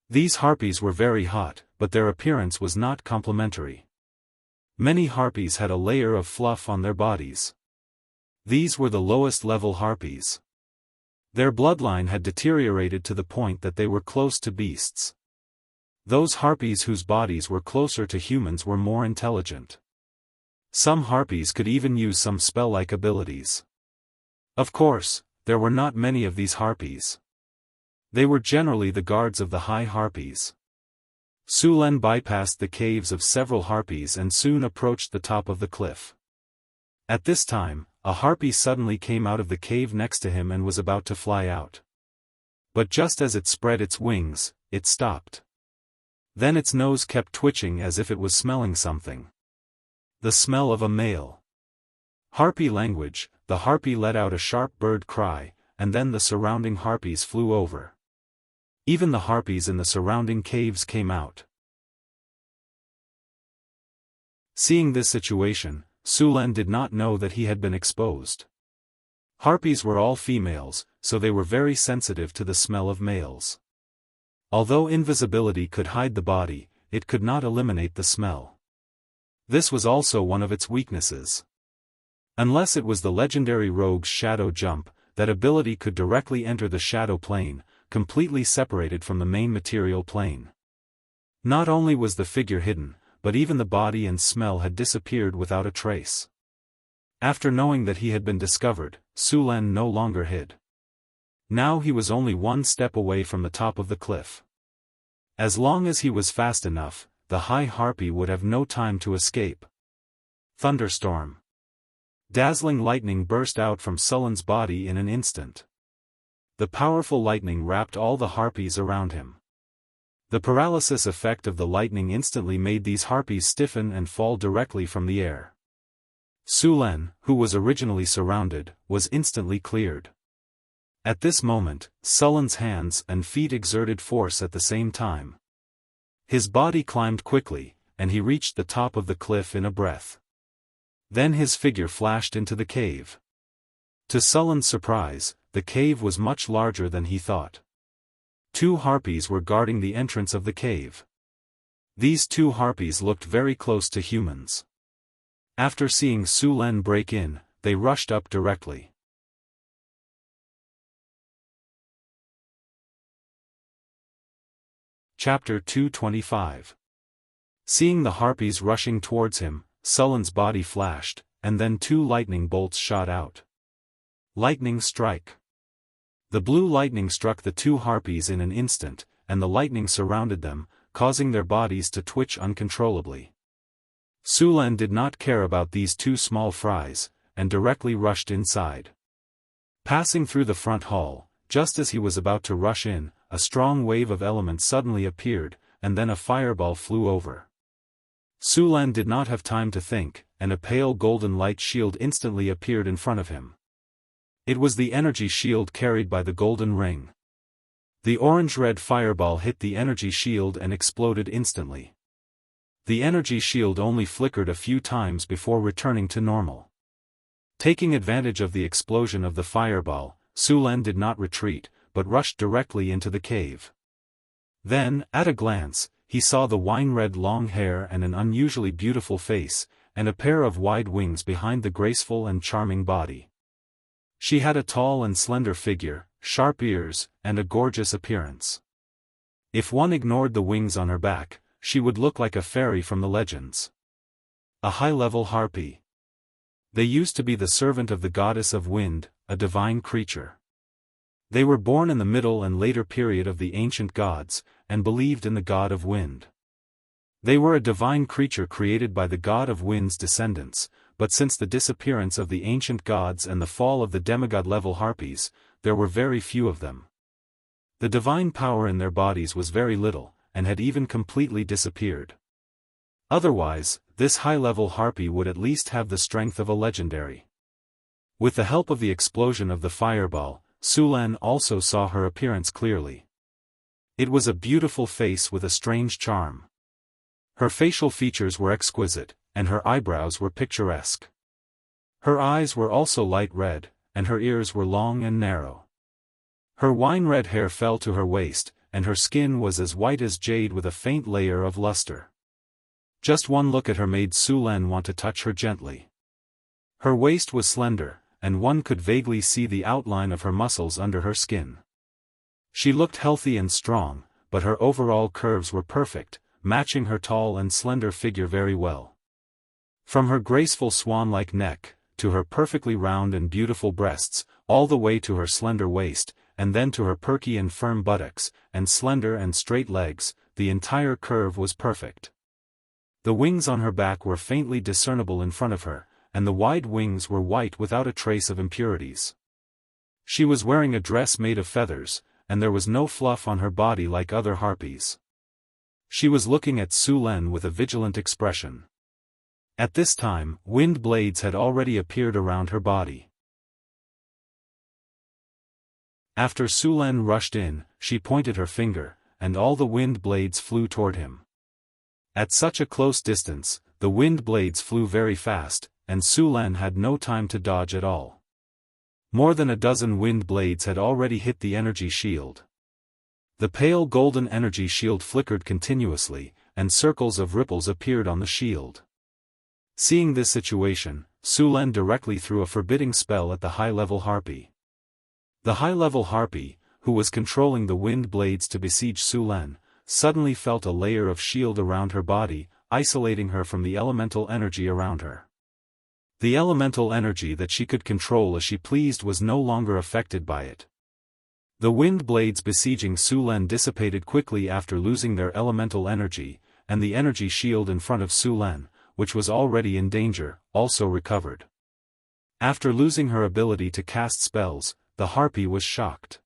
These harpies were very hot, but their appearance was not complimentary. Many harpies had a layer of fluff on their bodies. These were the lowest level harpies. Their bloodline had deteriorated to the point that they were close to beasts. Those harpies whose bodies were closer to humans were more intelligent. Some harpies could even use some spell-like abilities. Of course, there were not many of these harpies. They were generally the guards of the high harpies. Su Len bypassed the caves of several harpies and soon approached the top of the cliff. At this time, a harpy suddenly came out of the cave next to him and was about to fly out. But just as it spread its wings, it stopped. Then its nose kept twitching as if it was smelling something. The smell of a male. Harpy language, the harpy let out a sharp bird cry, and then the surrounding harpies flew over. Even the harpies in the surrounding caves came out. Seeing this situation, Su Len did not know that he had been exposed. Harpies were all females, so they were very sensitive to the smell of males. Although invisibility could hide the body, it could not eliminate the smell. This was also one of its weaknesses. Unless it was the legendary rogue's shadow jump, that ability could directly enter the shadow plane, completely separated from the main material plane. Not only was the figure hidden, but even the body and smell had disappeared without a trace. After knowing that he had been discovered, Su Len no longer hid. Now he was only one step away from the top of the cliff. As long as he was fast enough, the high harpy would have no time to escape. Thunderstorm. Dazzling lightning burst out from Su Len's body in an instant. The powerful lightning wrapped all the harpies around him. The paralysis effect of the lightning instantly made these harpies stiffen and fall directly from the air. Su Len, who was originally surrounded, was instantly cleared. At this moment, Su Len's hands and feet exerted force at the same time. His body climbed quickly, and he reached the top of the cliff in a breath. Then his figure flashed into the cave. To Su Len's surprise, the cave was much larger than he thought. 2 harpies were guarding the entrance of the cave. These 2 harpies looked very close to humans. After seeing Su Len break in, they rushed up directly. Chapter 225. Seeing the harpies rushing towards him, Su Len's body flashed, and then 2 lightning bolts shot out. Lightning strike. The blue lightning struck the 2 harpies in an instant, and the lightning surrounded them, causing their bodies to twitch uncontrollably. Su Len did not care about these 2 small fries, and directly rushed inside. Passing through the front hall, just as he was about to rush in, a strong wave of elements suddenly appeared, and then a fireball flew over. Su Len did not have time to think, and a pale golden light shield instantly appeared in front of him. It was the energy shield carried by the golden ring. The orange-red fireball hit the energy shield and exploded instantly. The energy shield only flickered a few times before returning to normal. Taking advantage of the explosion of the fireball, Su Len did not retreat, but rushed directly into the cave. Then, at a glance, he saw the wine-red long hair and an unusually beautiful face, and a pair of wide wings behind the graceful and charming body. She had a tall and slender figure, sharp ears, and a gorgeous appearance. If one ignored the wings on her back, she would look like a fairy from the legends. A high-level harpy. They used to be the servant of the goddess of wind, a divine creature. They were born in the middle and later period of the ancient gods, and believed in the god of wind. They were a divine creature created by the god of wind's descendants, but since the disappearance of the ancient gods and the fall of the demigod-level harpies, there were very few of them. The divine power in their bodies was very little, and had even completely disappeared. Otherwise, this high-level harpy would at least have the strength of a legendary. With the help of the explosion of the fireball, Sulan also saw her appearance clearly. It was a beautiful face with a strange charm. Her facial features were exquisite, and her eyebrows were picturesque. Her eyes were also light red, and her ears were long and narrow. Her wine-red hair fell to her waist, and her skin was as white as jade with a faint layer of luster. Just one look at her made Sulan want to touch her gently. Her waist was slender, and one could vaguely see the outline of her muscles under her skin. She looked healthy and strong, but her overall curves were perfect, matching her tall and slender figure very well. From her graceful swan-like neck, to her perfectly round and beautiful breasts, all the way to her slender waist, and then to her perky and firm buttocks, and slender and straight legs, the entire curve was perfect. The wings on her back were faintly discernible in front of her, and the wide wings were white without a trace of impurities. She was wearing a dress made of feathers, and there was no fluff on her body like other harpies. She was looking at Sulan with a vigilant expression. At this time, wind blades had already appeared around her body. After Sulan rushed in, she pointed her finger, and all the wind blades flew toward him. At such a close distance, the wind blades flew very fast, and Sulan had no time to dodge at all. More than a dozen wind blades had already hit the energy shield. The pale golden energy shield flickered continuously, and circles of ripples appeared on the shield. Seeing this situation, Sulan directly threw a forbidding spell at the high-level harpy. The high-level harpy, who was controlling the wind blades to besiege Sulan, suddenly felt a layer of shield around her body, isolating her from the elemental energy around her. The elemental energy that she could control as she pleased was no longer affected by it. The wind blades besieging Sulan dissipated quickly after losing their elemental energy, and the energy shield in front of Sulan, which was already in danger, also recovered. After losing her ability to cast spells, the harpy was shocked.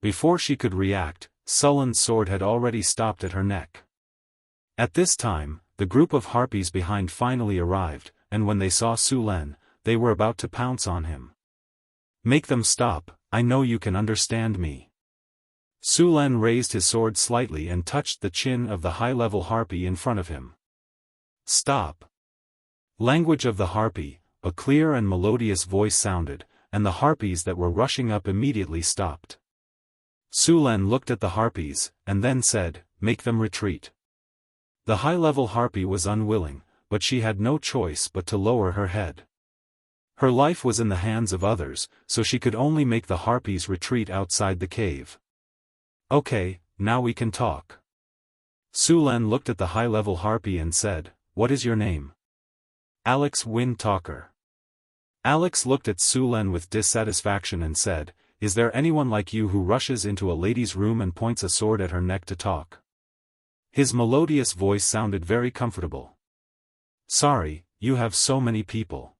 Before she could react, Sulan's sword had already stopped at her neck. At this time, the group of harpies behind finally arrived, and when they saw Sulan, they were about to pounce on him. "Make them stop, I know you can understand me." Sulan raised his sword slightly and touched the chin of the high-level harpy in front of him. "Stop." Language of the harpy, a clear and melodious voice sounded, and the harpies that were rushing up immediately stopped. Sulan looked at the harpies, and then said, "Make them retreat." The high-level harpy was unwilling, but she had no choice but to lower her head. Her life was in the hands of others, so she could only make the harpies retreat outside the cave. "Okay, now we can talk." Sulan looked at the high-level harpy and said, "What is your name?" "Alex Wind Talker." Alex looked at Sulan with dissatisfaction and said, "Is there anyone like you who rushes into a lady's room and points a sword at her neck to talk?" His melodious voice sounded very comfortable. "Sorry, you have so many people.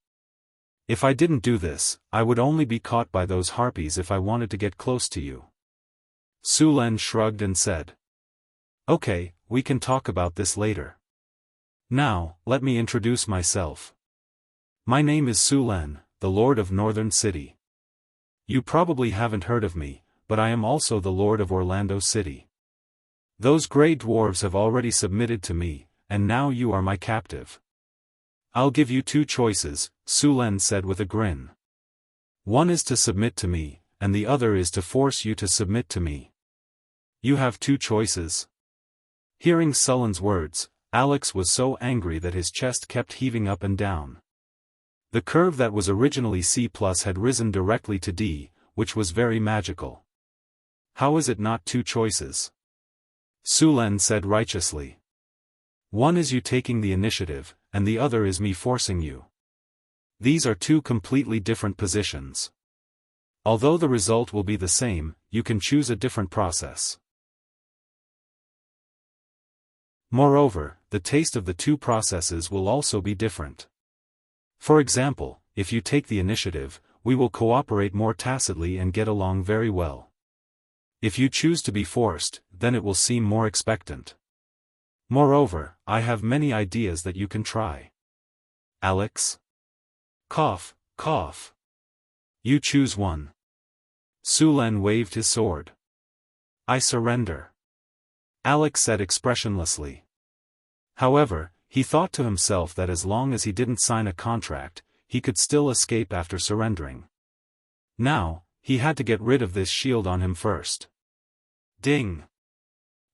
If I didn't do this, I would only be caught by those harpies if I wanted to get close to you." Sulan shrugged and said, "Okay, we can talk about this later. Now, let me introduce myself. My name is Sulan, the Lord of Northern City. You probably haven't heard of me, but I am also the Lord of Orlando City. Those grey dwarves have already submitted to me, and now you are my captive. I'll give you two choices," Sulan said with a grin. "One is to submit to me, and the other is to force you to submit to me. You have two choices." Hearing Sulan's words, Alex was so angry that his chest kept heaving up and down. The curve that was originally C+ had risen directly to D, which was very magical. How is it not two choices? Sulen said righteously. One is you taking the initiative, and the other is me forcing you. These are two completely different positions. Although the result will be the same, you can choose a different process. Moreover, the taste of the two processes will also be different. For example, if you take the initiative, we will cooperate more tacitly and get along very well. If you choose to be forced, then it will seem more expectant. Moreover, I have many ideas that you can try. Alex? Cough, cough. You choose one. Sulen waved his sword. I surrender. Alex said expressionlessly. However, he thought to himself that as long as he didn't sign a contract, he could still escape after surrendering. Now, he had to get rid of this shield on him first. Ding!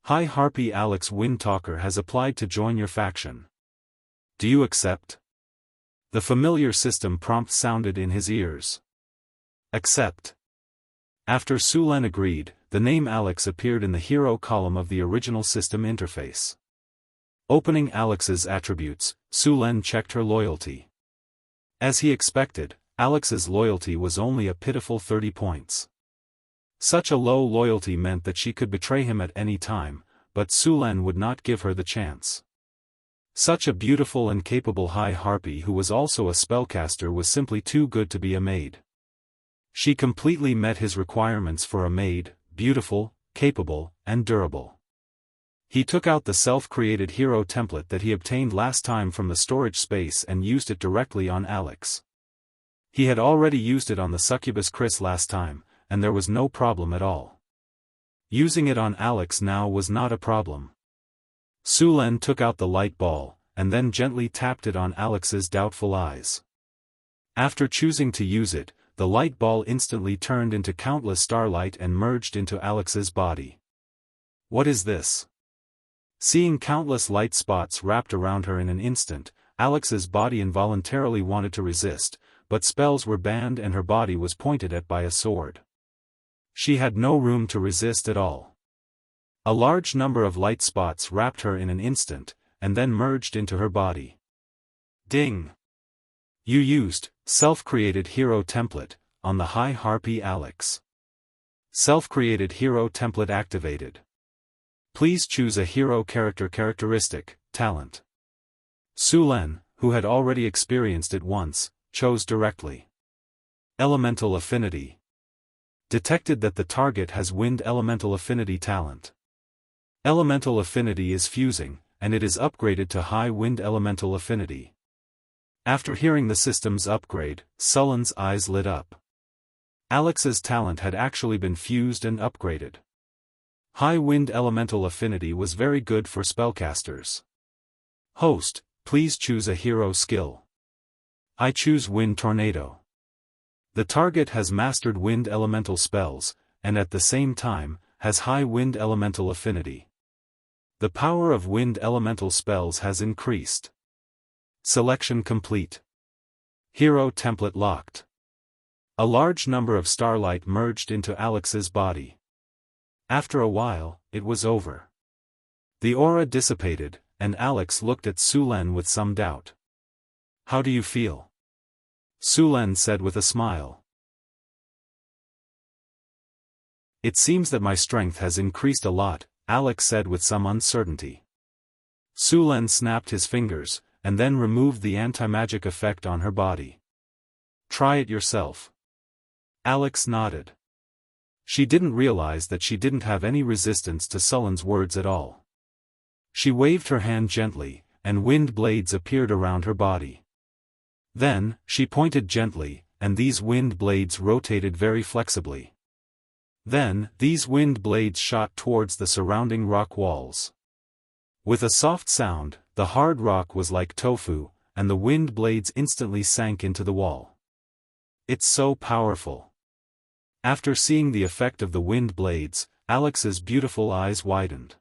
High Harpy Alex Windtalker has applied to join your faction. Do you accept? The familiar system prompt sounded in his ears. Accept. After Sulen agreed, the name Alex appeared in the hero column of the original system interface. Opening Alex's attributes, Sulen checked her loyalty. As he expected, Alex's loyalty was only a pitiful 30 points. Such a low loyalty meant that she could betray him at any time, but Sulen would not give her the chance. Such a beautiful and capable High Harpy who was also a spellcaster was simply too good to be a maid. She completely met his requirements for a maid, beautiful, capable, and durable. He took out the self-created hero template that he obtained last time from the storage space and used it directly on Alex. He had already used it on the succubus Chris last time, and there was no problem at all. Using it on Alex now was not a problem. Sulen took out the light ball, and then gently tapped it on Alex's doubtful eyes. After choosing to use it, the light ball instantly turned into countless starlight and merged into Alex's body. What is this? Seeing countless light spots wrapped around her in an instant, Alex's body involuntarily wanted to resist, but spells were banned and her body was pointed at by a sword. She had no room to resist at all. A large number of light spots wrapped her in an instant, and then merged into her body. Ding! You used self-created hero template on the High Harpy Alex. Self-created hero template activated. Please choose a hero characteristic, talent. Sulen, who had already experienced it once, chose directly. Elemental affinity. Detected that the target has wind elemental affinity talent. Elemental affinity is fusing, and it is upgraded to high wind elemental affinity. After hearing the system's upgrade, Sulen's eyes lit up. Alex's talent had actually been fused and upgraded. High wind elemental affinity was very good for spellcasters. Host, please choose a hero skill. I choose Wind Tornado. The target has mastered wind elemental spells, and at the same time, has high wind elemental affinity. The power of wind elemental spells has increased. Selection complete. Hero template locked. A large number of starlight merged into Alex's body. After a while, it was over. The aura dissipated, and Alex looked at Sulen with some doubt. How do you feel? Sulen said with a smile. It seems that my strength has increased a lot, Alex said with some uncertainty. Sulen snapped his fingers, and then removed the anti-magic effect on her body. Try it yourself. Alex nodded. She didn't realize that she didn't have any resistance to Sulen's words at all. She waved her hand gently, and wind blades appeared around her body. Then, she pointed gently, and these wind blades rotated very flexibly. Then, these wind blades shot towards the surrounding rock walls. With a soft sound, the hard rock was like tofu, and the wind blades instantly sank into the wall. It's so powerful. After seeing the effect of the wind blades, Alex's beautiful eyes widened.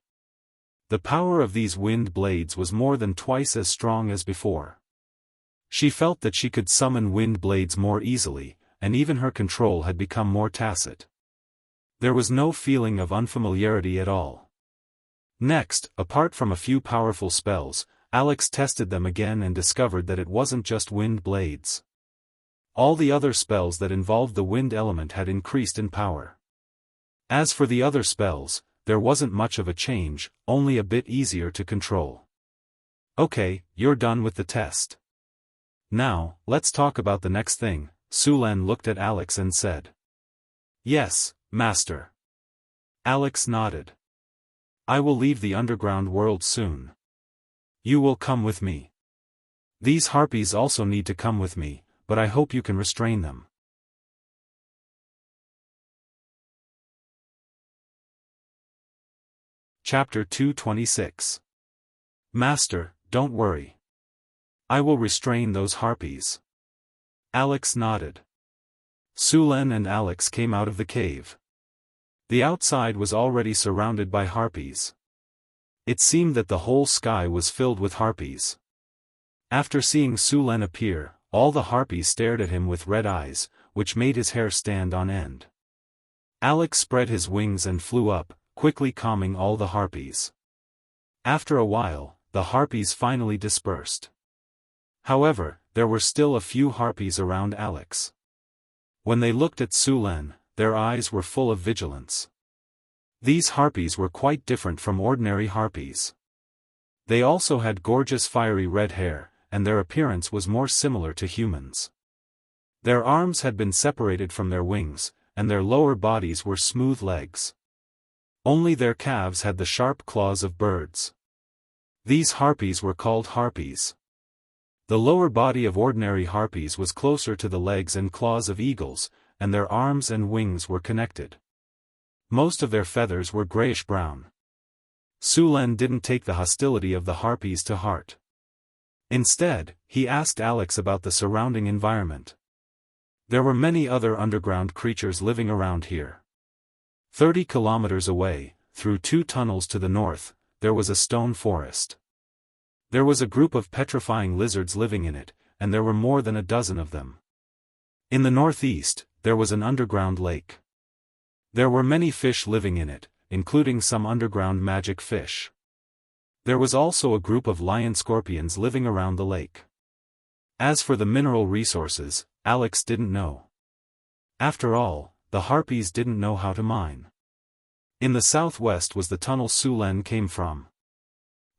The power of these wind blades was more than twice as strong as before. She felt that she could summon wind blades more easily, and even her control had become more tacit. There was no feeling of unfamiliarity at all. Next, apart from a few powerful spells, Alex tested them again and discovered that it wasn't just wind blades. All the other spells that involved the wind element had increased in power. As for the other spells, there wasn't much of a change, only a bit easier to control. Okay, you're done with the test. Now, let's talk about the next thing. Sulan looked at Alex and said. Yes, Master. Alex nodded. I will leave the underground world soon. You will come with me. These harpies also need to come with me, but I hope you can restrain them. Chapter 226. Master, don't worry. I will restrain those harpies. Alex nodded. Sulan and Alex came out of the cave. The outside was already surrounded by harpies. It seemed that the whole sky was filled with harpies. After seeing Sulan appear, all the harpies stared at him with red eyes, which made his hair stand on end. Alex spread his wings and flew up, quickly calming all the harpies. After a while, the harpies finally dispersed. However, there were still a few harpies around Alex. When they looked at Sulan, their eyes were full of vigilance. These harpies were quite different from ordinary harpies. They also had gorgeous fiery red hair, and their appearance was more similar to humans. Their arms had been separated from their wings, and their lower bodies were smooth legs. Only their calves had the sharp claws of birds. These harpies were called harpies. The lower body of ordinary harpies was closer to the legs and claws of eagles, and their arms and wings were connected. Most of their feathers were grayish-brown. Sulan didn't take the hostility of the harpies to heart. Instead, he asked Alex about the surrounding environment. There were many other underground creatures living around here. 30 kilometers away, through 2 tunnels to the north, there was a stone forest. There was a group of petrifying lizards living in it, and there were more than a dozen of them. In the northeast, there was an underground lake. There were many fish living in it, including some underground magic fish. There was also a group of lion scorpions living around the lake. As for the mineral resources, Alex didn't know. After all, the harpies didn't know how to mine. In the southwest was the tunnel Sulan came from.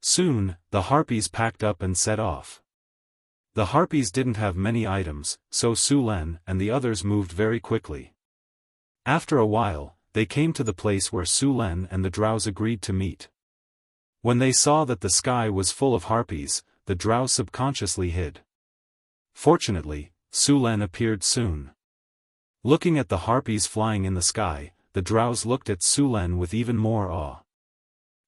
Soon, the harpies packed up and set off. The harpies didn't have many items, so Sulan and the others moved very quickly. After a while, they came to the place where Sulan and the drows agreed to meet. When they saw that the sky was full of harpies, the drows subconsciously hid. Fortunately, Sulan appeared soon. Looking at the harpies flying in the sky, the drows looked at Sulan with even more awe.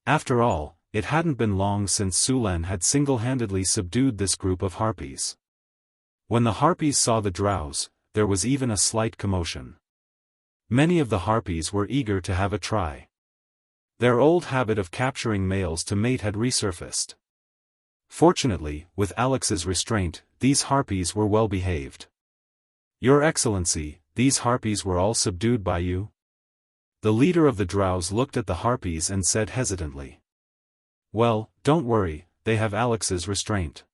After all, it hadn't been long since Sulan had single-handedly subdued this group of harpies. When the harpies saw the drows, there was even a slight commotion. Many of the harpies were eager to have a try. Their old habit of capturing males to mate had resurfaced. Fortunately, with Alex's restraint, these harpies were well behaved. Your Excellency, these harpies were all subdued by you? The leader of the drows looked at the harpies and said hesitantly. Well, don't worry, they have Alex's restraint.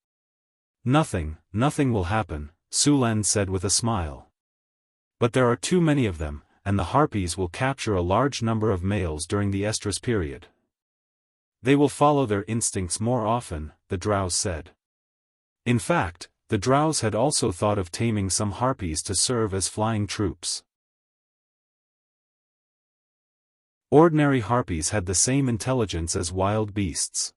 Nothing will happen, Sulan said with a smile. But there are too many of them, and the harpies will capture a large number of males during the estrus period. They will follow their instincts more often, the drows said. In fact, the drows had also thought of taming some harpies to serve as flying troops. Ordinary harpies had the same intelligence as wild beasts.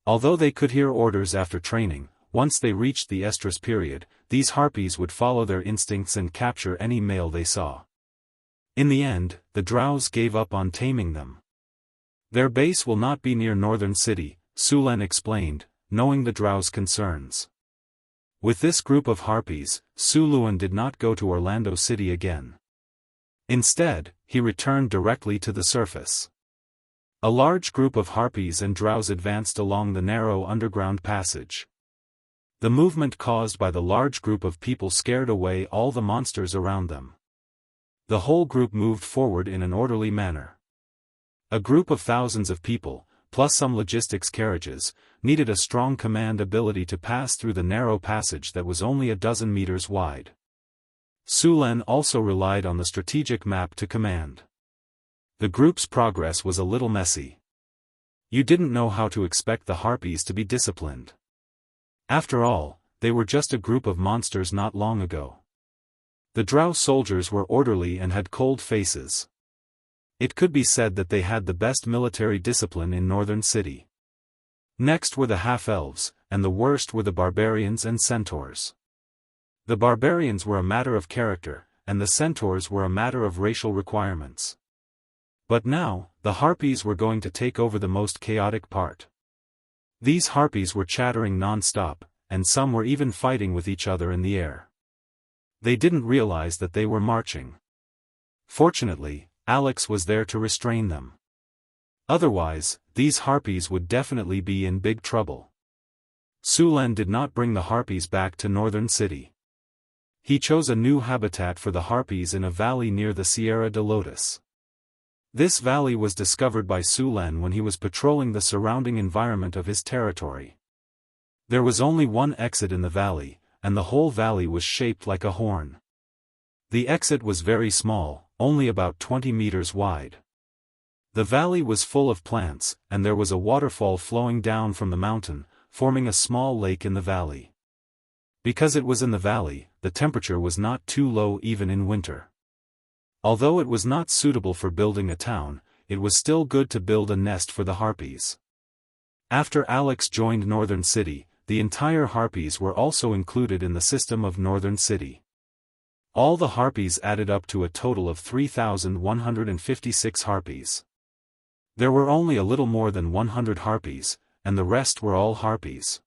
Although they could hear orders after training, once they reached the estrus period, these harpies would follow their instincts and capture any male they saw. In the end, the drows gave up on taming them. Their base will not be near Northern City, Sulan explained, knowing the drows' concerns. With this group of harpies, Sulan did not go to Orlando City again. Instead, he returned directly to the surface. A large group of harpies and drows advanced along the narrow underground passage. The movement caused by the large group of people scared away all the monsters around them. The whole group moved forward in an orderly manner. A group of thousands of people, plus some logistics carriages, needed a strong command ability to pass through the narrow passage that was only a dozen meters wide. Su Len also relied on the strategic map to command. The group's progress was a little messy. You didn't know how to expect the harpies to be disciplined. After all, they were just a group of monsters not long ago. The Drow soldiers were orderly and had cold faces. It could be said that they had the best military discipline in Northern City. Next were the half-elves, and the worst were the barbarians and centaurs. The barbarians were a matter of character, and the centaurs were a matter of racial requirements. But now, the harpies were going to take over the most chaotic part. These harpies were chattering non-stop, and some were even fighting with each other in the air. They didn't realize that they were marching. Fortunately, Alex was there to restrain them. Otherwise, these harpies would definitely be in big trouble. Su Len did not bring the harpies back to Northern City. He chose a new habitat for the harpies in a valley near the Sierra de Lotus. This valley was discovered by Su Len when he was patrolling the surrounding environment of his territory. There was only one exit in the valley, and the whole valley was shaped like a horn. The exit was very small, only about 20 meters wide. The valley was full of plants, and there was a waterfall flowing down from the mountain, forming a small lake in the valley. Because it was in the valley, the temperature was not too low even in winter. Although it was not suitable for building a town, it was still good to build a nest for the harpies. After Alex joined Northern City, the entire harpies were also included in the system of Northern City. All the harpies added up to a total of 3,156 harpies. There were only a little more than 100 harpies, and the rest were all harpies.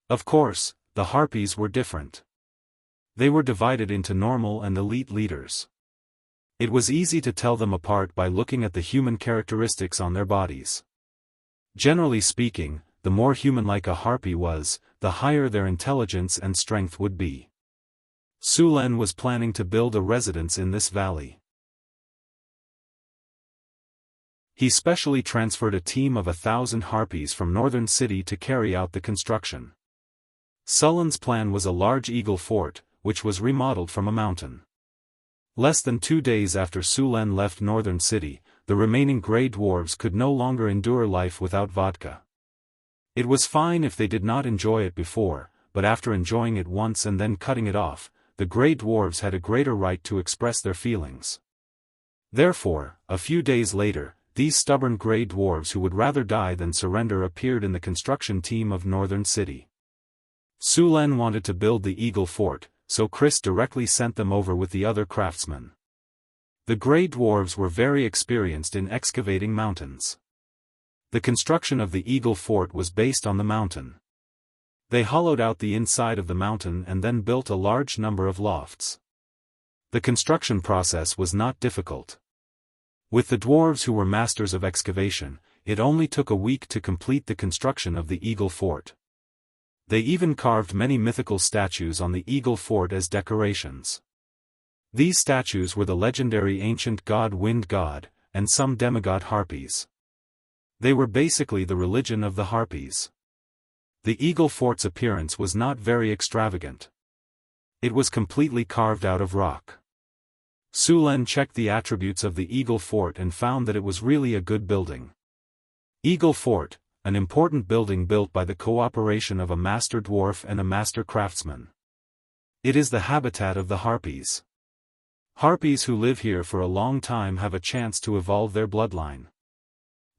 Of course, the harpies were different. They were divided into normal and elite leaders. It was easy to tell them apart by looking at the human characteristics on their bodies. Generally speaking, the more human-like a harpy was, the higher their intelligence and strength would be. Su Len was planning to build a residence in this valley. He specially transferred a team of 1,000 harpies from Northern City to carry out the construction. Sullen's plan was a large eagle fort, which was remodeled from a mountain. Less than 2 days after Su Len left Northern City, the remaining Grey Dwarves could no longer endure life without vodka. It was fine if they did not enjoy it before, but after enjoying it once and then cutting it off, the Grey Dwarves had a greater right to express their feelings. Therefore, a few days later, these stubborn Grey Dwarves who would rather die than surrender appeared in the construction team of Northern City. Su Len wanted to build the Eagle Fort, so Chris directly sent them over with the other craftsmen. The Grey Dwarves were very experienced in excavating mountains. The construction of the Eagle Fort was based on the mountain. They hollowed out the inside of the mountain and then built a large number of lofts. The construction process was not difficult. With the dwarves who were masters of excavation, it only took a week to complete the construction of the Eagle Fort. They even carved many mythical statues on the Eagle Fort as decorations. These statues were the legendary ancient god Wind God, and some demigod harpies. They were basically the religion of the harpies. The Eagle Fort's appearance was not very extravagant. It was completely carved out of rock. Su Len checked the attributes of the Eagle Fort and found that it was really a good building. Eagle Fort, an important building built by the cooperation of a master dwarf and a master craftsman. It is the habitat of the harpies. Harpies who live here for a long time have a chance to evolve their bloodline.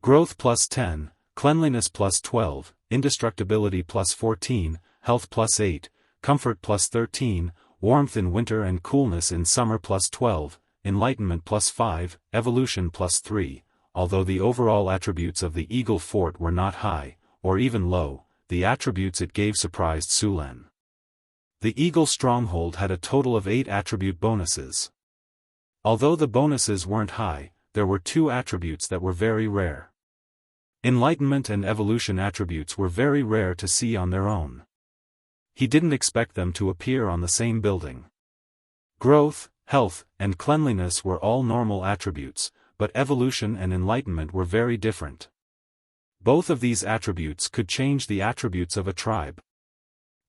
Growth plus 10, cleanliness plus 12, indestructibility plus 14, health plus 8, comfort plus 13, warmth in winter and coolness in summer plus 12, enlightenment plus 5, evolution plus 3. Although the overall attributes of the Eagle Fort were not high, or even low, the attributes it gave surprised Su Len. The Eagle Stronghold had a total of 8 attribute bonuses. Although the bonuses weren't high, there were 2 attributes that were very rare. Enlightenment and evolution attributes were very rare to see on their own. He didn't expect them to appear on the same building. Growth, health, and cleanliness were all normal attributes, but evolution and enlightenment were very different. Both of these attributes could change the attributes of a tribe.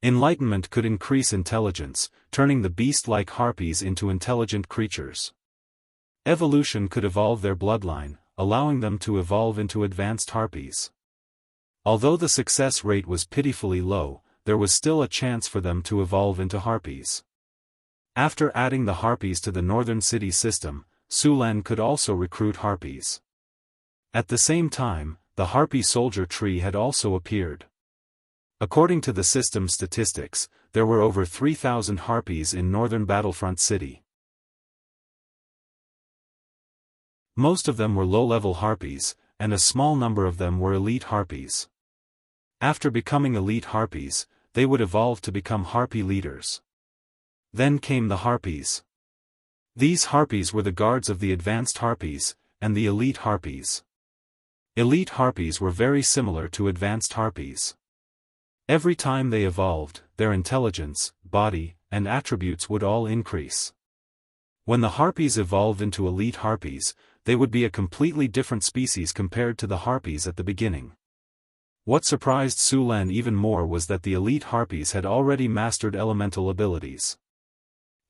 Enlightenment could increase intelligence, turning the beast-like harpies into intelligent creatures. Evolution could evolve their bloodline, allowing them to evolve into advanced harpies. Although the success rate was pitifully low, there was still a chance for them to evolve into harpies. After adding the harpies to the northern city system, Sulan could also recruit harpies. At the same time, the harpy soldier tree had also appeared. According to the system's statistics, there were over 3,000 harpies in northern Battlefront City. Most of them were low-level harpies, and a small number of them were elite harpies. After becoming elite harpies, they would evolve to become harpy leaders. Then came the harpies. These harpies were the guards of the advanced harpies, and the elite harpies. Elite harpies were very similar to advanced harpies. Every time they evolved, their intelligence, body, and attributes would all increase. When the harpies evolved into elite harpies, they would be a completely different species compared to the harpies at the beginning. What surprised Sulan even more was that the elite harpies had already mastered elemental abilities.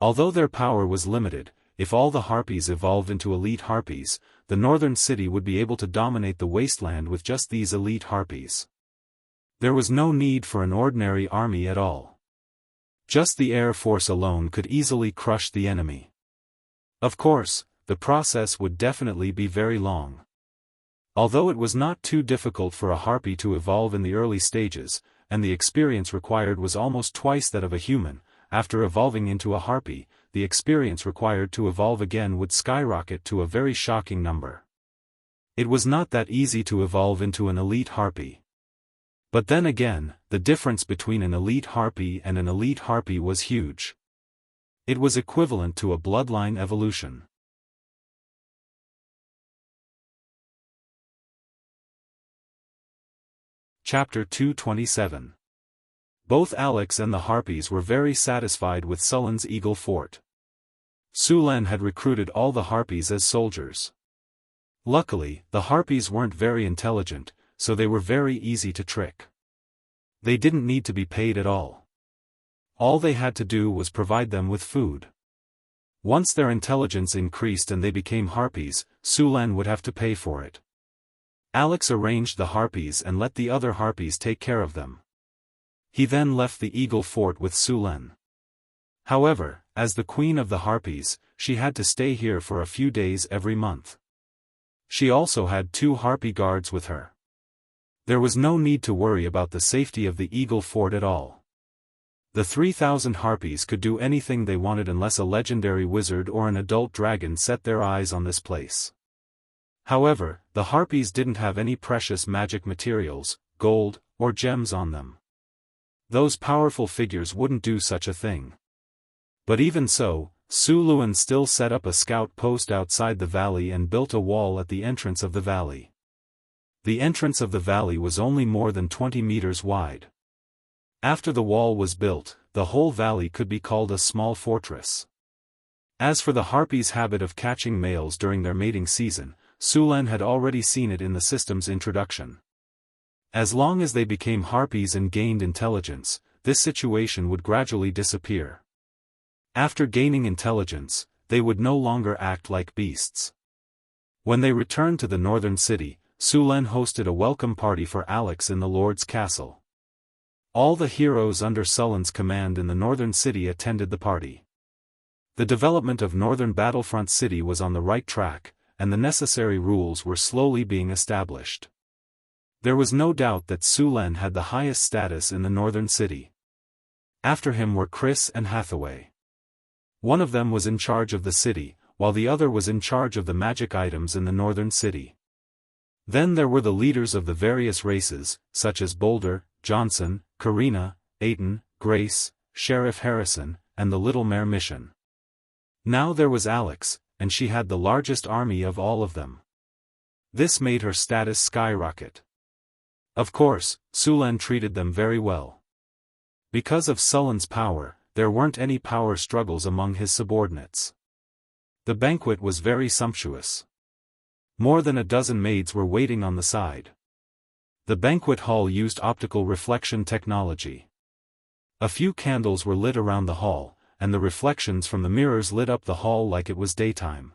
Although their power was limited, if all the harpies evolved into elite harpies, the northern city would be able to dominate the wasteland with just these elite harpies. There was no need for an ordinary army at all. Just the air force alone could easily crush the enemy. Of course, the process would definitely be very long. Although it was not too difficult for a harpy to evolve in the early stages, and the experience required was almost twice that of a human, after evolving into a harpy, the experience required to evolve again would skyrocket to a very shocking number. It was not that easy to evolve into an elite harpy. But then again, the difference between an elite harpy and an elite harpy was huge. It was equivalent to a bloodline evolution. Chapter 227. Both Alex and the harpies were very satisfied with Sullen's Eagle Fort. Sulan had recruited all the harpies as soldiers. Luckily, the harpies weren't very intelligent, so they were very easy to trick. They didn't need to be paid at all. All they had to do was provide them with food. Once their intelligence increased and they became harpies, Sulan would have to pay for it. Alex arranged the harpies and let the other harpies take care of them. He then left the Eagle Fort with Sulan. However, as the queen of the harpies, she had to stay here for a few days every month. She also had 2 harpy guards with her. There was no need to worry about the safety of the Eagle Fort at all. The 3,000 harpies could do anything they wanted unless a legendary wizard or an adult dragon set their eyes on this place. However, the harpies didn't have any precious magic materials, gold, or gems on them. Those powerful figures wouldn't do such a thing. But even so, Suluan still set up a scout post outside the valley and built a wall at the entrance of the valley. The entrance of the valley was only more than 20 meters wide. After the wall was built, the whole valley could be called a small fortress. As for the harpies' habit of catching males during their mating season, Sulan had already seen it in the system's introduction. As long as they became harpies and gained intelligence, this situation would gradually disappear. After gaining intelligence, they would no longer act like beasts. When they returned to the northern city, Sulan hosted a welcome party for Alex in the Lord's castle. All the heroes under Sullen's command in the northern city attended the party. The development of northern Battlefront City was on the right track, and the necessary rules were slowly being established. There was no doubt that Sulan had the highest status in the northern city. After him were Chris and Hathaway. One of them was in charge of the city, while the other was in charge of the magic items in the northern city. Then there were the leaders of the various races, such as Boulder, Johnson, Karina, Aiton, Grace, Sheriff Harrison, and the Little Mare Mission. Now there was Alex, and she had the largest army of all of them. This made her status skyrocket. Of course, Sulan treated them very well. Because of Sullen's power, there weren't any power struggles among his subordinates. The banquet was very sumptuous. More than a dozen maids were waiting on the side. The banquet hall used optical reflection technology. A few candles were lit around the hall, and the reflections from the mirrors lit up the hall like it was daytime.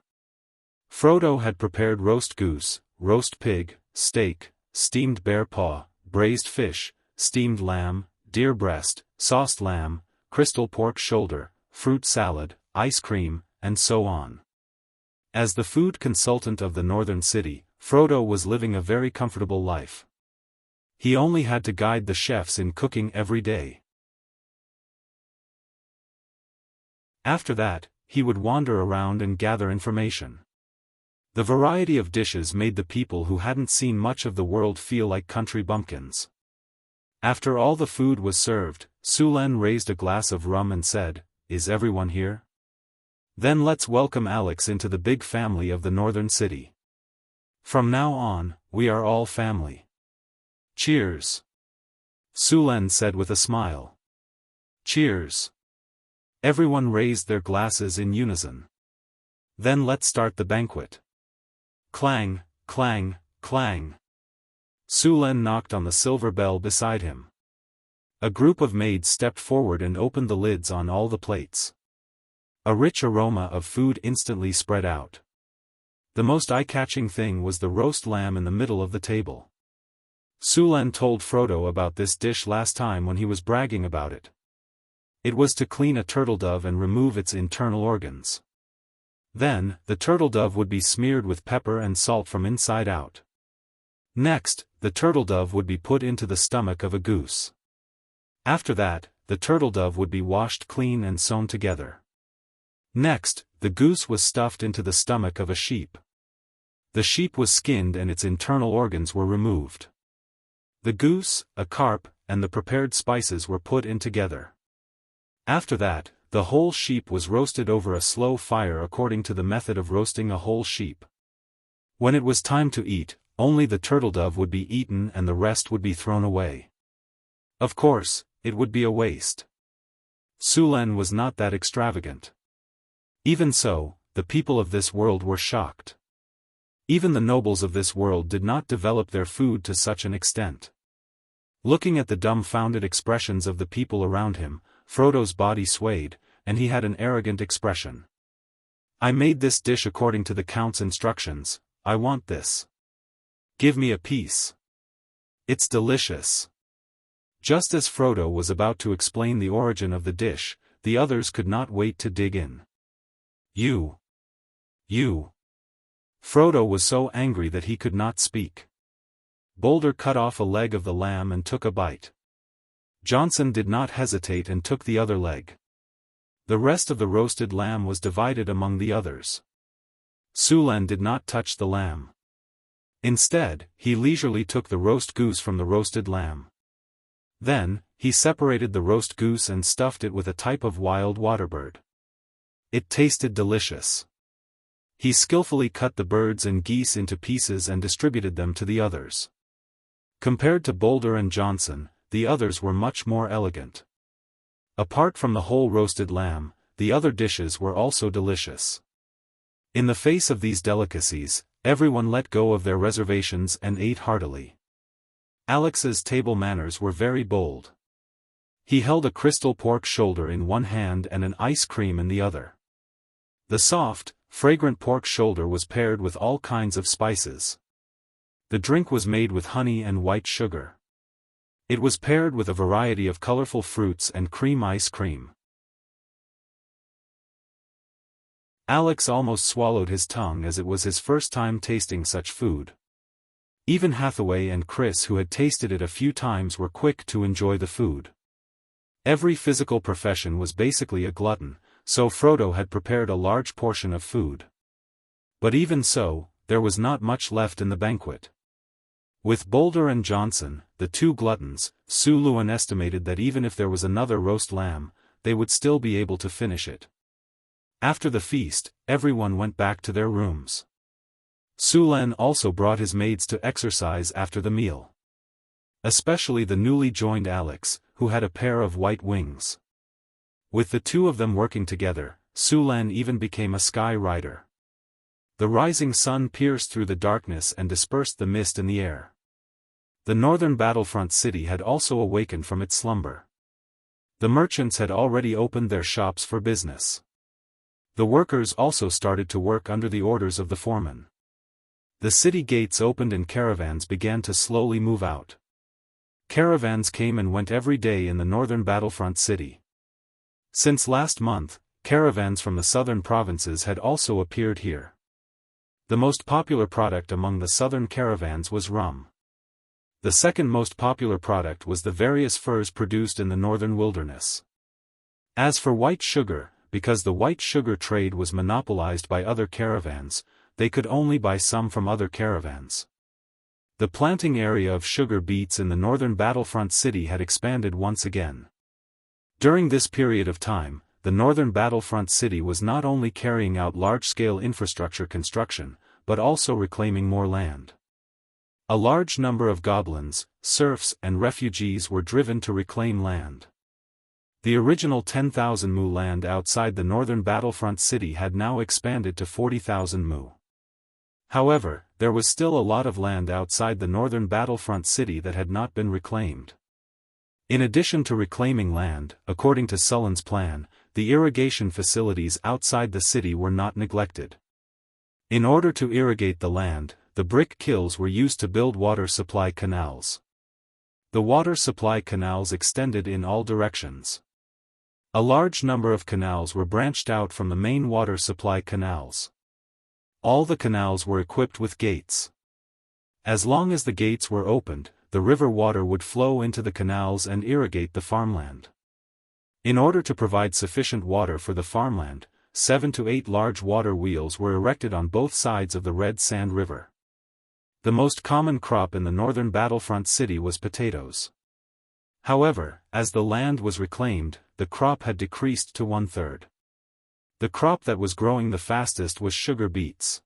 Frodo had prepared roast goose, roast pig, steak, steamed bear paw, braised fish, steamed lamb, deer breast, sauced lamb, crystal pork shoulder, fruit salad, ice cream, and so on. As the food consultant of the northern city, Frodo was living a very comfortable life. He only had to guide the chefs in cooking every day. After that, he would wander around and gather information. The variety of dishes made the people who hadn't seen much of the world feel like country bumpkins. After all the food was served, Sulen raised a glass of rum and said, "Is everyone here? Then let's welcome Alex into the big family of the northern city. From now on, we are all family. Cheers." Sulen said with a smile. "Cheers." Everyone raised their glasses in unison. "Then let's start the banquet." Clang, clang, clang. Sulen knocked on the silver bell beside him. A group of maids stepped forward and opened the lids on all the plates. A rich aroma of food instantly spread out. The most eye-catching thing was the roast lamb in the middle of the table. Sulen told Frodo about this dish last time when he was bragging about it. It was to clean a turtle-dove and remove its internal organs. Then, the turtle-dove would be smeared with pepper and salt from inside out. Next, the turtle-dove would be put into the stomach of a goose. After that, the turtle-dove would be washed clean and sewn together. Next, the goose was stuffed into the stomach of a sheep. The sheep was skinned and its internal organs were removed. The goose, a carp, and the prepared spices were put in together. After that, the whole sheep was roasted over a slow fire according to the method of roasting a whole sheep. When it was time to eat, only the turtle-dove would be eaten and the rest would be thrown away. Of course, it would be a waste. Sulen was not that extravagant. Even so, the people of this world were shocked. Even the nobles of this world did not develop their food to such an extent. Looking at the dumbfounded expressions of the people around him, Frodo's body swayed, and he had an arrogant expression. "I made this dish according to the Count's instructions. I want this. Give me a piece. It's delicious." Just as Frodo was about to explain the origin of the dish, the others could not wait to dig in. You. Frodo was so angry that he could not speak. Boulder cut off a leg of the lamb and took a bite. Johnson did not hesitate and took the other leg. The rest of the roasted lamb was divided among the others. Sulen did not touch the lamb. Instead, he leisurely took the roast goose from the roasted lamb. Then, he separated the roast goose and stuffed it with a type of wild water bird. It tasted delicious. He skillfully cut the birds and geese into pieces and distributed them to the others. Compared to Boulder and Johnson, the others were much more elegant. Apart from the whole roasted lamb, the other dishes were also delicious. In the face of these delicacies, everyone let go of their reservations and ate heartily. Alex's table manners were very bold. He held a crystal pork shoulder in one hand and an ice cream in the other. The soft, fragrant pork shoulder was paired with all kinds of spices. The drink was made with honey and white sugar. It was paired with a variety of colorful fruits and cream ice cream. Alex almost swallowed his tongue as it was his first time tasting such food. Even Hathaway and Chris, who had tasted it a few times, were quick to enjoy the food. Every physical profession was basically a glutton, so Frodo had prepared a large portion of food. But even so, there was not much left in the banquet. With Boulder and Johnson, the two gluttons, Sulen estimated that even if there was another roast lamb, they would still be able to finish it. After the feast, everyone went back to their rooms. Sulen also brought his maids to exercise after the meal. Especially the newly joined Alex, who had a pair of white wings. With the two of them working together, Sulen even became a sky rider. The rising sun pierced through the darkness and dispersed the mist in the air. The northern battlefront city had also awakened from its slumber. The merchants had already opened their shops for business. The workers also started to work under the orders of the foreman. The city gates opened and caravans began to slowly move out. Caravans came and went every day in the northern battlefront city. Since last month, caravans from the southern provinces had also appeared here. The most popular product among the southern caravans was rum. The second most popular product was the various furs produced in the northern wilderness. As for white sugar, because the white sugar trade was monopolized by other caravans, they could only buy some from other caravans. The planting area of sugar beets in the northern battlefront city had expanded once again. During this period of time, the northern battlefront city was not only carrying out large-scale infrastructure construction, but also reclaiming more land. A large number of goblins, serfs and refugees were driven to reclaim land. The original 10,000 mu land outside the northern battlefront city had now expanded to 40,000 mu. However, there was still a lot of land outside the northern battlefront city that had not been reclaimed. In addition to reclaiming land, according to Sullen's plan, the irrigation facilities outside the city were not neglected. In order to irrigate the land, the brick kilns were used to build water supply canals. The water supply canals extended in all directions. A large number of canals were branched out from the main water supply canals. All the canals were equipped with gates. As long as the gates were opened, the river water would flow into the canals and irrigate the farmland. In order to provide sufficient water for the farmland, 7 to 8 large water wheels were erected on both sides of the Red Sand River. The most common crop in the northern battlefront city was potatoes. However, as the land was reclaimed, the crop had decreased to 1/3. The crop that was growing the fastest was sugar beets.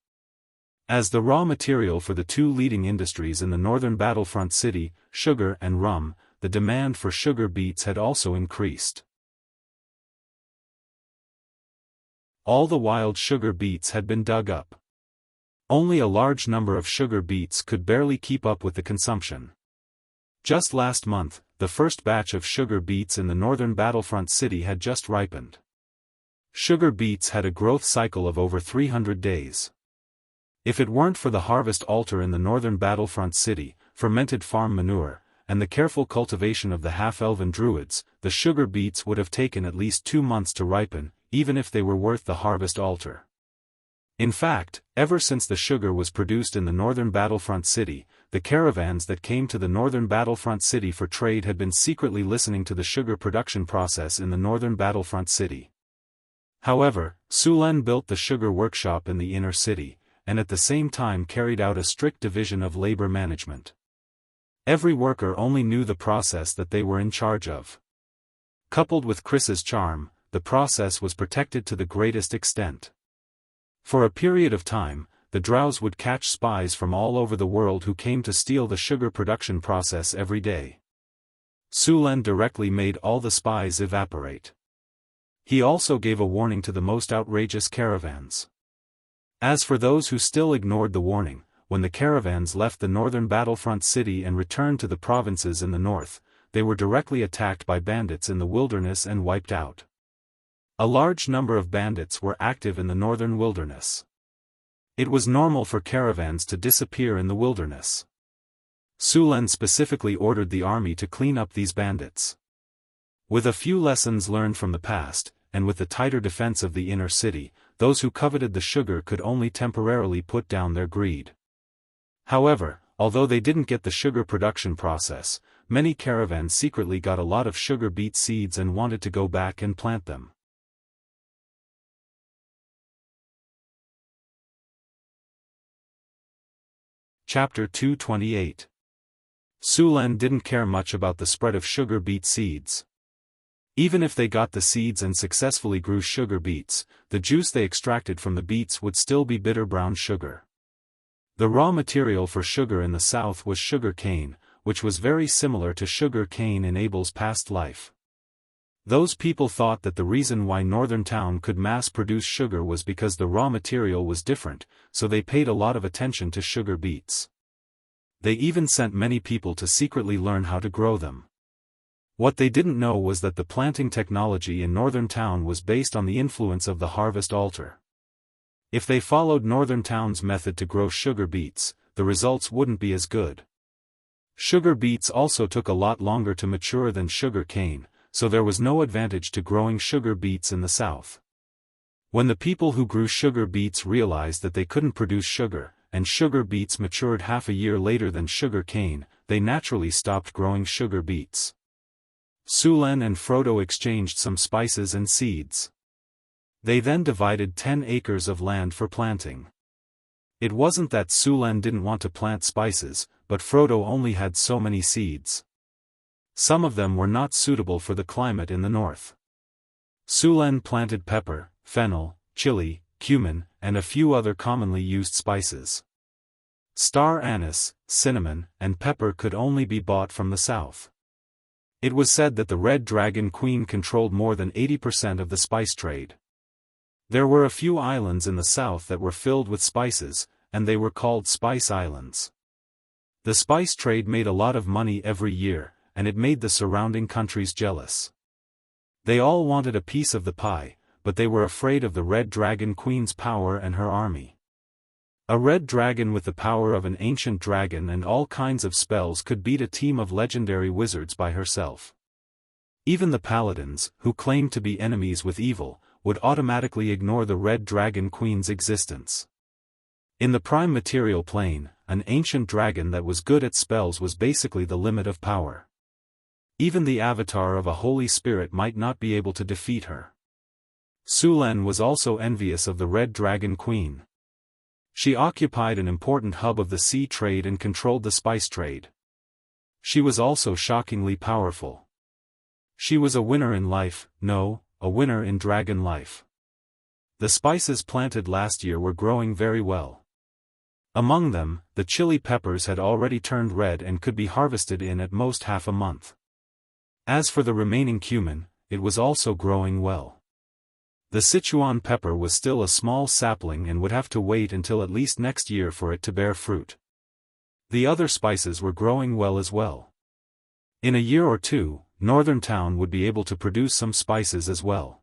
As the raw material for the two leading industries in the northern battlefront city, sugar and rum, the demand for sugar beets had also increased. All the wild sugar beets had been dug up. Only a large number of sugar beets could barely keep up with the consumption. Just last month, the first batch of sugar beets in the northern battlefront city had just ripened. Sugar beets had a growth cycle of over 300 days. If it weren't for the harvest altar in the northern battlefront city, fermented farm manure, and the careful cultivation of the half-elven druids, the sugar beets would have taken at least 2 months to ripen, even if they were worth the harvest altar. In fact, ever since the sugar was produced in the northern battlefront city, the caravans that came to the northern battlefront city for trade had been secretly listening to the sugar production process in the northern battlefront city. However, Sulen built the sugar workshop in the inner city, and at the same time carried out a strict division of labor management. Every worker only knew the process that they were in charge of. Coupled with Chris's charm, the process was protected to the greatest extent. For a period of time, the drows would catch spies from all over the world who came to steal the sugar production process every day. Sulen directly made all the spies evaporate. He also gave a warning to the most outrageous caravans. As for those who still ignored the warning, when the caravans left the northern battlefront city and returned to the provinces in the north, they were directly attacked by bandits in the wilderness and wiped out. A large number of bandits were active in the northern wilderness. It was normal for caravans to disappear in the wilderness. Sulen specifically ordered the army to clean up these bandits. With a few lessons learned from the past, and with the tighter defense of the inner city, those who coveted the sugar could only temporarily put down their greed. However, although they didn't get the sugar production process, many caravans secretly got a lot of sugar beet seeds and wanted to go back and plant them. Chapter 228. Sulen didn't care much about the spread of sugar beet seeds. Even if they got the seeds and successfully grew sugar beets, the juice they extracted from the beets would still be bitter brown sugar. The raw material for sugar in the south was sugar cane, which was very similar to sugar cane in Abel's past life. Those people thought that the reason why Northern Town could mass-produce sugar was because the raw material was different, so they paid a lot of attention to sugar beets. They even sent many people to secretly learn how to grow them. What they didn't know was that the planting technology in Northern Town was based on the influence of the harvest altar. If they followed Northern Town's method to grow sugar beets, the results wouldn't be as good. Sugar beets also took a lot longer to mature than sugar cane, so there was no advantage to growing sugar beets in the south. When the people who grew sugar beets realized that they couldn't produce sugar, and sugar beets matured half a year later than sugar cane, they naturally stopped growing sugar beets. Sulen and Frodo exchanged some spices and seeds. They then divided 10 acres of land for planting. It wasn't that Sulen didn't want to plant spices, but Frodo only had so many seeds. Some of them were not suitable for the climate in the north. Sulen planted pepper, fennel, chili, cumin, and a few other commonly used spices. Star anise, cinnamon, and pepper could only be bought from the south. It was said that the Red Dragon Queen controlled more than 80% of the spice trade. There were a few islands in the south that were filled with spices, and they were called Spice Islands. The spice trade made a lot of money every year, and it made the surrounding countries jealous. They all wanted a piece of the pie, but they were afraid of the Red Dragon Queen's power and her army. A red dragon with the power of an ancient dragon and all kinds of spells could beat a team of legendary wizards by herself. Even the paladins, who claimed to be enemies with evil, would automatically ignore the Red Dragon Queen's existence. In the prime material plane, an ancient dragon that was good at spells was basically the limit of power. Even the avatar of a holy spirit might not be able to defeat her. Sulen was also envious of the Red Dragon Queen. She occupied an important hub of the sea trade and controlled the spice trade. She was also shockingly powerful. She was a winner in life, no, a winner in dragon life. The spices planted last year were growing very well. Among them, the chili peppers had already turned red and could be harvested in at most half a month. As for the remaining cumin, it was also growing well. The Sichuan pepper was still a small sapling and would have to wait until at least next year for it to bear fruit. The other spices were growing well as well. In a year or two, Northern Town would be able to produce some spices as well.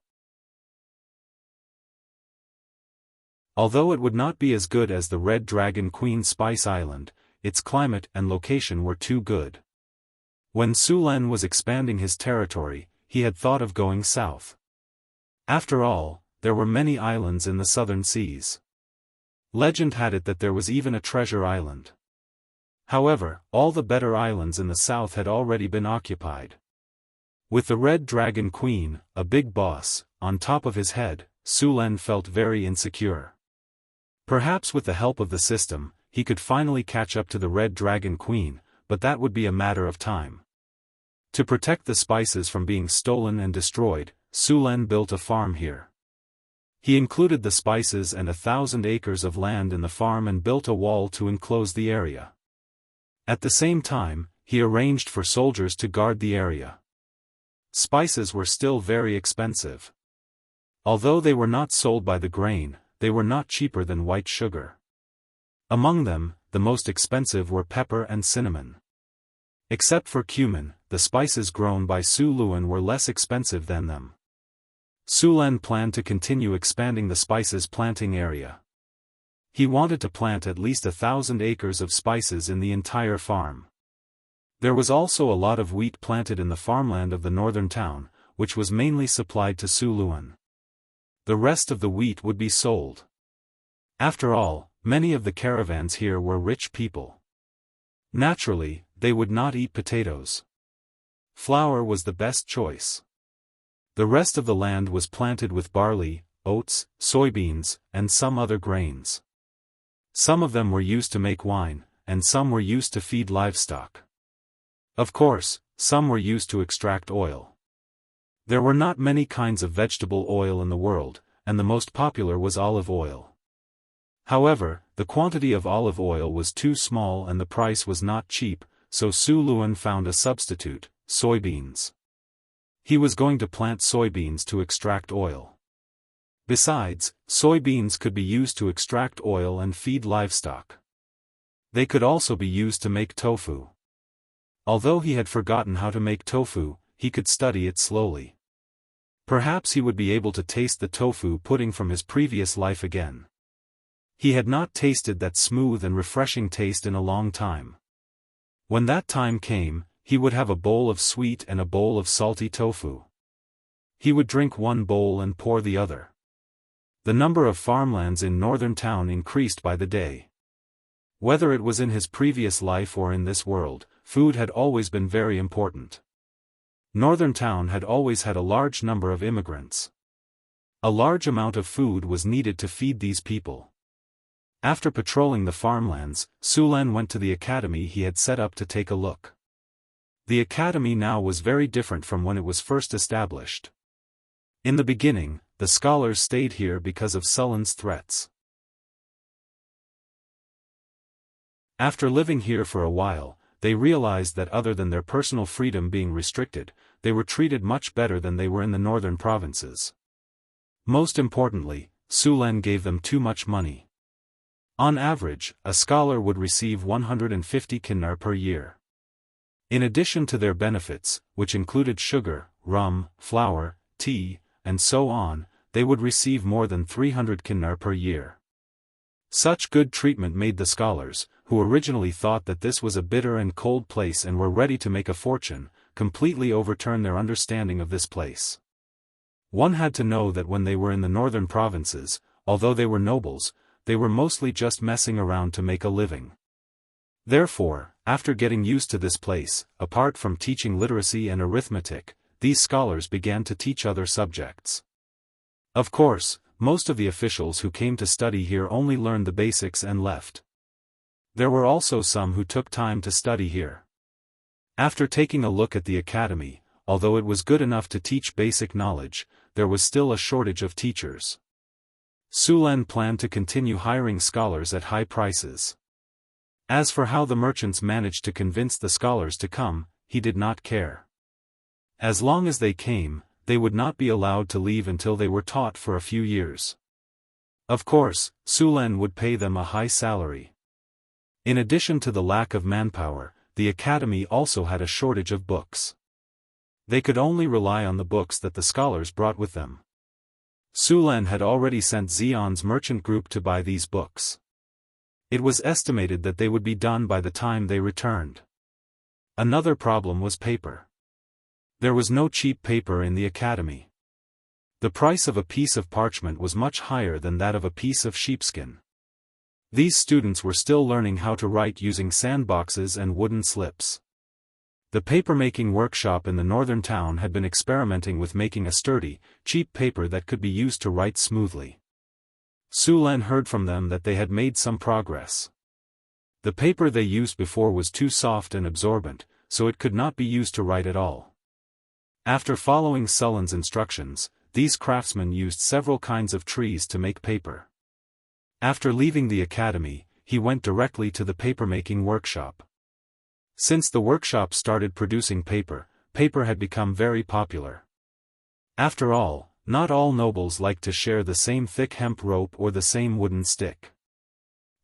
Although it would not be as good as the Red Dragon Queen Spice Island, its climate and location were too good. When Sulen was expanding his territory, he had thought of going south. After all, there were many islands in the southern seas. Legend had it that there was even a treasure island. However, all the better islands in the south had already been occupied. With the Red Dragon Queen, a big boss, on top of his head, Sulen felt very insecure. Perhaps with the help of the system, he could finally catch up to the Red Dragon Queen, but that would be a matter of time. To protect the spices from being stolen and destroyed, Sulen built a farm here. He included the spices and 1,000 acres of land in the farm and built a wall to enclose the area. At the same time, he arranged for soldiers to guard the area. Spices were still very expensive. Although they were not sold by the grain, they were not cheaper than white sugar. Among them, the most expensive were pepper and cinnamon. Except for cumin, the spices grown by Sulen were less expensive than them. Sulen planned to continue expanding the spices planting area. He wanted to plant at least 1,000 acres of spices in the entire farm. There was also a lot of wheat planted in the farmland of the northern town, which was mainly supplied to Sulen. The rest of the wheat would be sold. After all, many of the caravans here were rich people. Naturally, they would not eat potatoes. Flour was the best choice. The rest of the land was planted with barley, oats, soybeans, and some other grains. Some of them were used to make wine, and some were used to feed livestock. Of course, some were used to extract oil. There were not many kinds of vegetable oil in the world, and the most popular was olive oil. However, the quantity of olive oil was too small and the price was not cheap, so Sulen found a substitute, soybeans. He was going to plant soybeans to extract oil. Besides, soybeans could be used to extract oil and feed livestock. They could also be used to make tofu. Although he had forgotten how to make tofu, he could study it slowly. Perhaps he would be able to taste the tofu pudding from his previous life again. He had not tasted that smooth and refreshing taste in a long time. When that time came, he would have a bowl of sweet and a bowl of salty tofu. He would drink one bowl and pour the other. The number of farmlands in northern town increased by the day. Whether it was in his previous life or in this world, food had always been very important. Northern town had always had a large number of immigrants. A large amount of food was needed to feed these people. After patrolling the farmlands, Sulan went to the academy he had set up to take a look. The academy now was very different from when it was first established. In the beginning, the scholars stayed here because of Sullen's threats. After living here for a while, they realized that other than their personal freedom being restricted, they were treated much better than they were in the northern provinces. Most importantly, Sulan gave them too much money. On average, a scholar would receive 150 kinar per year. In addition to their benefits, which included sugar, rum, flour, tea, and so on, they would receive more than 300 kinar per year. Such good treatment made the scholars, who originally thought that this was a bitter and cold place and were ready to make a fortune, completely overturn their understanding of this place. One had to know that when they were in the northern provinces, although they were nobles, they were mostly just messing around to make a living. Therefore, after getting used to this place, apart from teaching literacy and arithmetic, these scholars began to teach other subjects. Of course, most of the officials who came to study here only learned the basics and left. There were also some who took time to study here. After taking a look at the academy, although it was good enough to teach basic knowledge, there was still a shortage of teachers. Sulan planned to continue hiring scholars at high prices. As for how the merchants managed to convince the scholars to come, he did not care. As long as they came, they would not be allowed to leave until they were taught for a few years. Of course, Sulan would pay them a high salary. In addition to the lack of manpower, the academy also had a shortage of books. They could only rely on the books that the scholars brought with them. Sulan had already sent Xion's merchant group to buy these books. It was estimated that they would be done by the time they returned. Another problem was paper. There was no cheap paper in the academy. The price of a piece of parchment was much higher than that of a piece of sheepskin. These students were still learning how to write using sandboxes and wooden slips. The paper-making workshop in the northern town had been experimenting with making a sturdy, cheap paper that could be used to write smoothly. Sulan heard from them that they had made some progress. The paper they used before was too soft and absorbent, so it could not be used to write at all. After following Sullen's instructions, these craftsmen used several kinds of trees to make paper. After leaving the academy, he went directly to the paper-making workshop. Since the workshop started producing paper, paper had become very popular. After all, not all nobles liked to share the same thick hemp rope or the same wooden stick.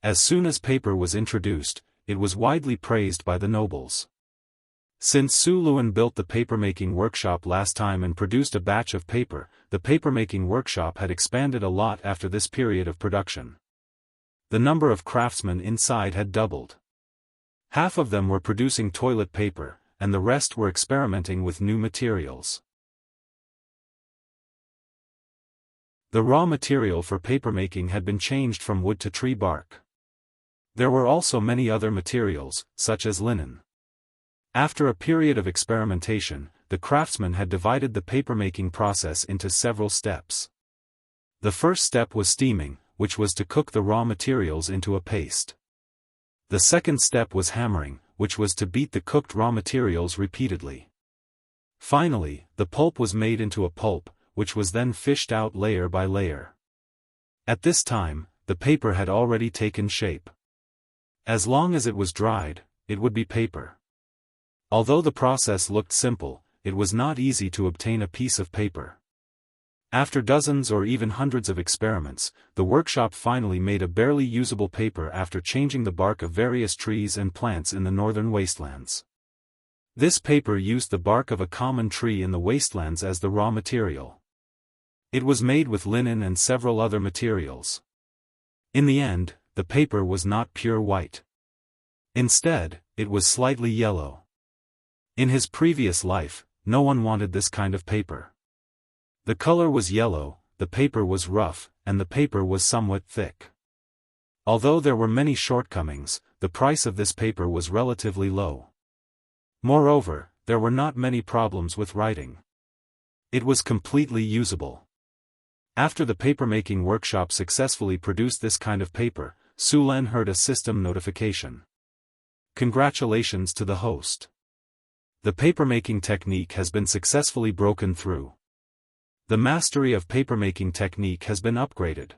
As soon as paper was introduced, it was widely praised by the nobles. Since Su Luan built the paper-making workshop last time and produced a batch of paper, the paper-making workshop had expanded a lot after this period of production. The number of craftsmen inside had doubled. Half of them were producing toilet paper, and the rest were experimenting with new materials. The raw material for papermaking had been changed from wood to tree bark. There were also many other materials, such as linen. After a period of experimentation, the craftsmen had divided the papermaking process into several steps. The first step was steaming, which was to cook the raw materials into a paste. The second step was hammering, which was to beat the cooked raw materials repeatedly. Finally, the pulp was made into a pulp, which was then fished out layer by layer. At this time, the paper had already taken shape. As long as it was dried, it would be paper. Although the process looked simple, it was not easy to obtain a piece of paper. After dozens or even hundreds of experiments, the workshop finally made a barely usable paper after changing the bark of various trees and plants in the northern wastelands. This paper used the bark of a common tree in the wastelands as the raw material. It was made with linen and several other materials. In the end, the paper was not pure white. Instead, it was slightly yellow. In his previous life, no one wanted this kind of paper. The color was yellow, the paper was rough, and the paper was somewhat thick. Although there were many shortcomings, the price of this paper was relatively low. Moreover, there were not many problems with writing. It was completely usable. After the papermaking workshop successfully produced this kind of paper, Su Len heard a system notification. Congratulations to the host. The papermaking technique has been successfully broken through. The mastery of papermaking technique has been upgraded.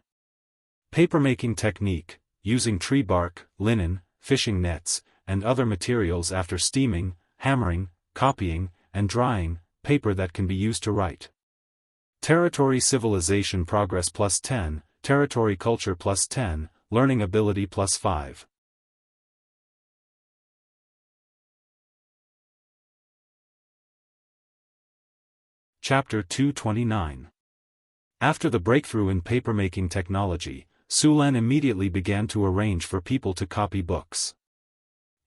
Papermaking technique, using tree bark, linen, fishing nets, and other materials after steaming, hammering, copying, and drying, paper that can be used to write. Territory civilization progress +10, territory culture +10, learning ability +5. Chapter 229. After the breakthrough in papermaking technology, Su Len immediately began to arrange for people to copy books.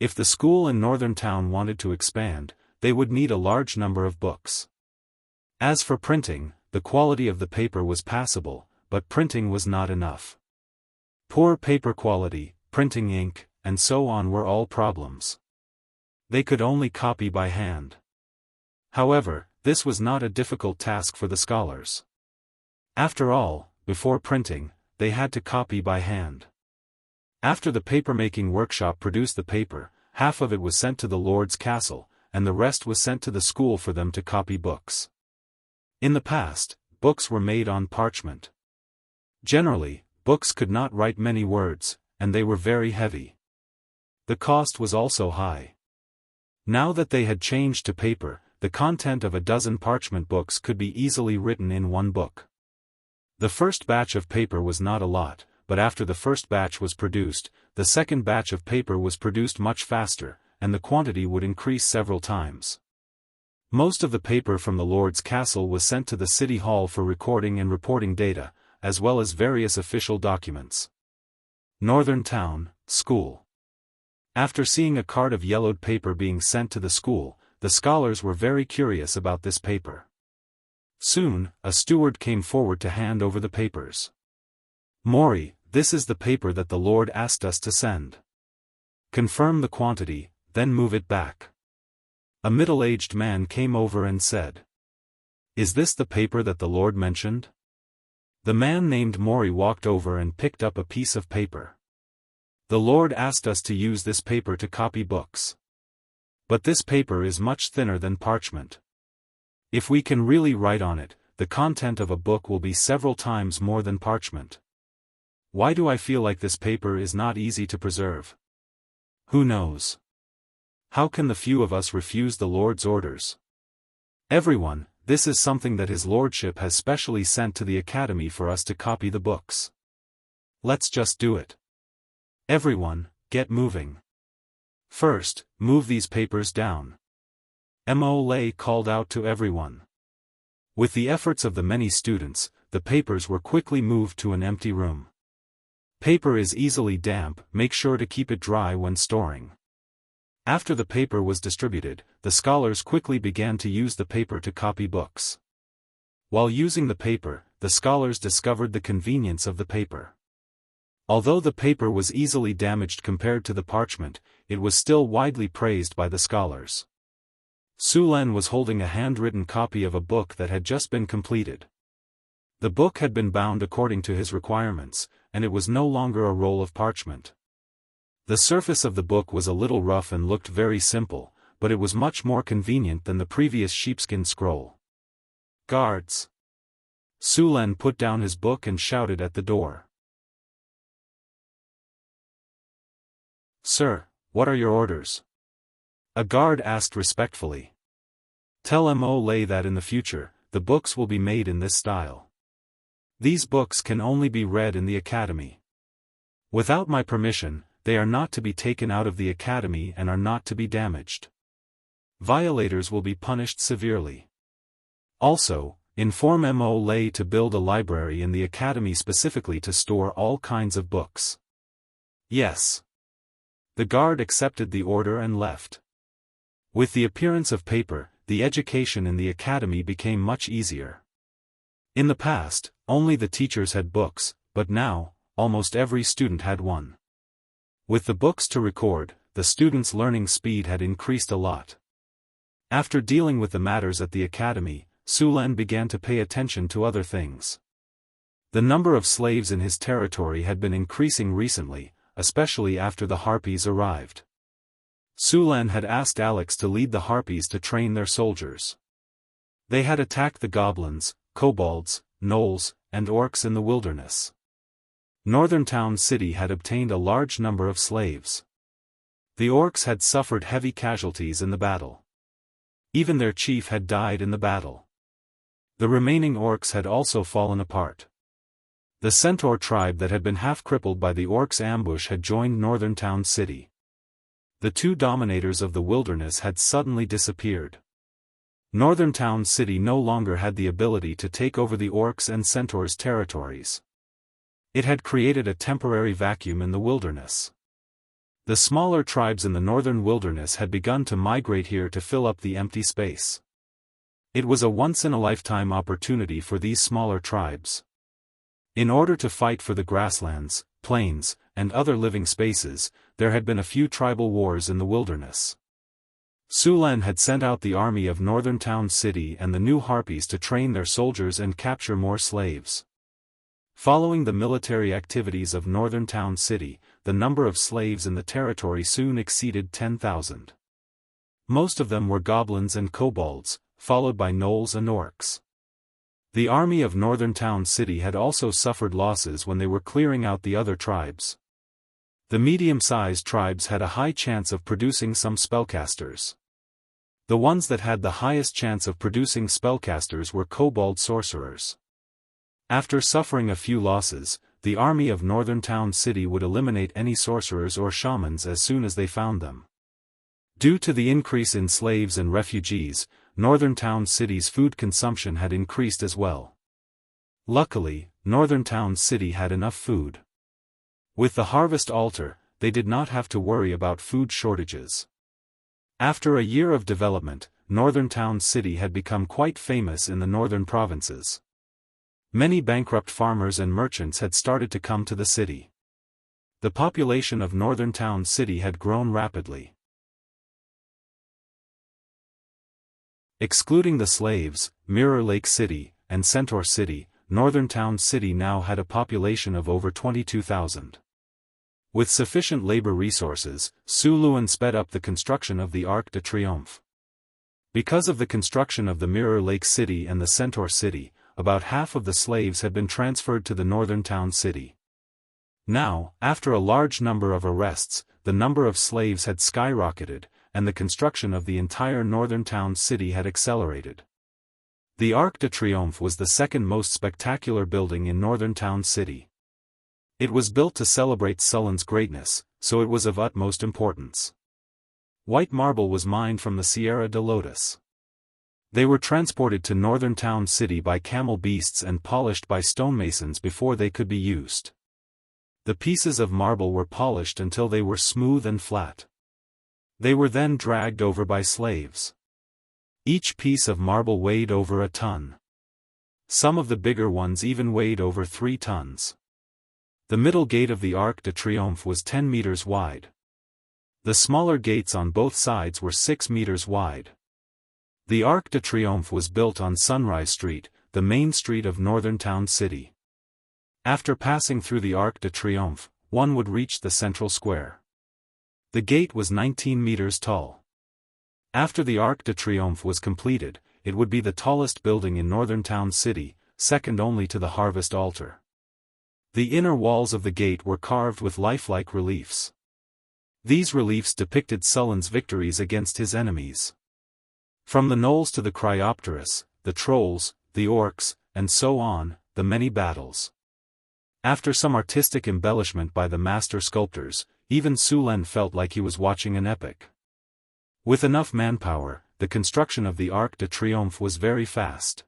If the school in northern town wanted to expand, they would need a large number of books. As for printing, the quality of the paper was passable, but printing was not enough. Poor paper quality, printing ink, and so on were all problems. They could only copy by hand. However, this was not a difficult task for the scholars. After all, before printing, they had to copy by hand. After the papermaking workshop produced the paper, half of it was sent to the Lord's castle, and the rest was sent to the school for them to copy books. In the past, books were made on parchment. Generally, books could not write many words, and they were very heavy. The cost was also high. Now that they had changed to paper, the content of a dozen parchment books could be easily written in one book. The first batch of paper was not a lot, but after the first batch was produced, the second batch of paper was produced much faster, and the quantity would increase several times. Most of the paper from the Lord's castle was sent to the city hall for recording and reporting data, as well as various official documents. Northern Town, School. After seeing a card of yellowed paper being sent to the school, the scholars were very curious about this paper. Soon, a steward came forward to hand over the papers. "Mori, this is the paper that the Lord asked us to send. Confirm the quantity, then move it back." A middle-aged man came over and said, "Is this the paper that the Lord mentioned?" The man named Mori walked over and picked up a piece of paper. "The Lord asked us to use this paper to copy books. But this paper is much thinner than parchment. If we can really write on it, the content of a book will be several times more than parchment. Why do I feel like this paper is not easy to preserve? Who knows? How can the few of us refuse the Lord's orders? Everyone, this is something that His Lordship has specially sent to the Academy for us to copy the books. Let's just do it. Everyone, get moving. First, move these papers down." Mo Lei called out to everyone. With the efforts of the many students, the papers were quickly moved to an empty room. Paper is easily damp, make sure to keep it dry when storing. After the paper was distributed, the scholars quickly began to use the paper to copy books. While using the paper, the scholars discovered the convenience of the paper. Although the paper was easily damaged compared to the parchment, it was still widely praised by the scholars. Su Len was holding a handwritten copy of a book that had just been completed. The book had been bound according to his requirements, and it was no longer a roll of parchment. The surface of the book was a little rough and looked very simple, but it was much more convenient than the previous sheepskin scroll. "Guards!" Su Len put down his book and shouted at the door. "Sir, what are your orders?" A guard asked respectfully. "Tell Mo Lei that in the future, the books will be made in this style." These books can only be read in the academy. Without my permission, they are not to be taken out of the academy and are not to be damaged. Violators will be punished severely. Also, inform Mo Lei to build a library in the academy specifically to store all kinds of books. Yes. The guard accepted the order and left. With the appearance of paper, the education in the academy became much easier. In the past, only the teachers had books, but now, almost every student had one. With the books to record, the students' learning speed had increased a lot. After dealing with the matters at the academy, Su Len began to pay attention to other things. The number of slaves in his territory had been increasing recently, especially after the Harpies arrived. Su Len had asked Alex to lead the Harpies to train their soldiers. They had attacked the goblins, kobolds, gnolls, and orcs in the wilderness. Northern Town City had obtained a large number of slaves. The orcs had suffered heavy casualties in the battle. Even their chief had died in the battle. The remaining orcs had also fallen apart. The centaur tribe that had been half-crippled by the orcs' ambush had joined Northern Town City. The two dominators of the wilderness had suddenly disappeared. Northern Town City no longer had the ability to take over the orcs and centaurs' territories. It had created a temporary vacuum in the wilderness. The smaller tribes in the northern wilderness had begun to migrate here to fill up the empty space. It was a once-in-a-lifetime opportunity for these smaller tribes. In order to fight for the grasslands, plains, and other living spaces, there had been a few tribal wars in the wilderness. Su Len had sent out the army of Northern Town City and the new Harpies to train their soldiers and capture more slaves. Following the military activities of Northern Town City, the number of slaves in the territory soon exceeded 10,000. Most of them were goblins and kobolds, followed by gnolls and orcs. The army of Northern Town City had also suffered losses when they were clearing out the other tribes. The medium-sized tribes had a high chance of producing some spellcasters. The ones that had the highest chance of producing spellcasters were kobold sorcerers. After suffering a few losses, the army of Northern Town City would eliminate any sorcerers or shamans as soon as they found them. Due to the increase in slaves and refugees, Northern Town City's food consumption had increased as well. Luckily, Northern Town City had enough food. With the harvest altar, they did not have to worry about food shortages. After a year of development, Northern Town City had become quite famous in the northern provinces. Many bankrupt farmers and merchants had started to come to the city. The population of Northern Town City had grown rapidly. Excluding the slaves, Mirror Lake City, and Centaur City, Northern Town City now had a population of over 22,000. With sufficient labor resources, Su Luen sped up the construction of the Arc de Triomphe. Because of the construction of the Mirror Lake City and the Centaur City, about half of the slaves had been transferred to the Northern Town City. Now, after a large number of arrests, the number of slaves had skyrocketed, and the construction of the entire Northern Town City had accelerated. The Arc de Triomphe was the second most spectacular building in Northern Town City. It was built to celebrate Sullen's greatness, so it was of utmost importance. White marble was mined from the Sierra de Lotus. They were transported to Northern Town City by camel beasts and polished by stonemasons before they could be used. The pieces of marble were polished until they were smooth and flat. They were then dragged over by slaves. Each piece of marble weighed over a ton. Some of the bigger ones even weighed over 3 tons. The middle gate of the Arc de Triomphe was 10 meters wide. The smaller gates on both sides were 6 meters wide. The Arc de Triomphe was built on Sunrise Street, the main street of Northern Town City. After passing through the Arc de Triomphe, one would reach the central square. The gate was 19 meters tall. After the Arc de Triomphe was completed, it would be the tallest building in Northern Town City, second only to the Harvest Altar. The inner walls of the gate were carved with lifelike reliefs. These reliefs depicted Sullen's victories against his enemies. From the gnolls to the Cryopterus, the trolls, the orcs, and so on, the many battles. After some artistic embellishment by the master sculptors, even Su Len felt like he was watching an epic. With enough manpower, the construction of the Arc de Triomphe was very fast.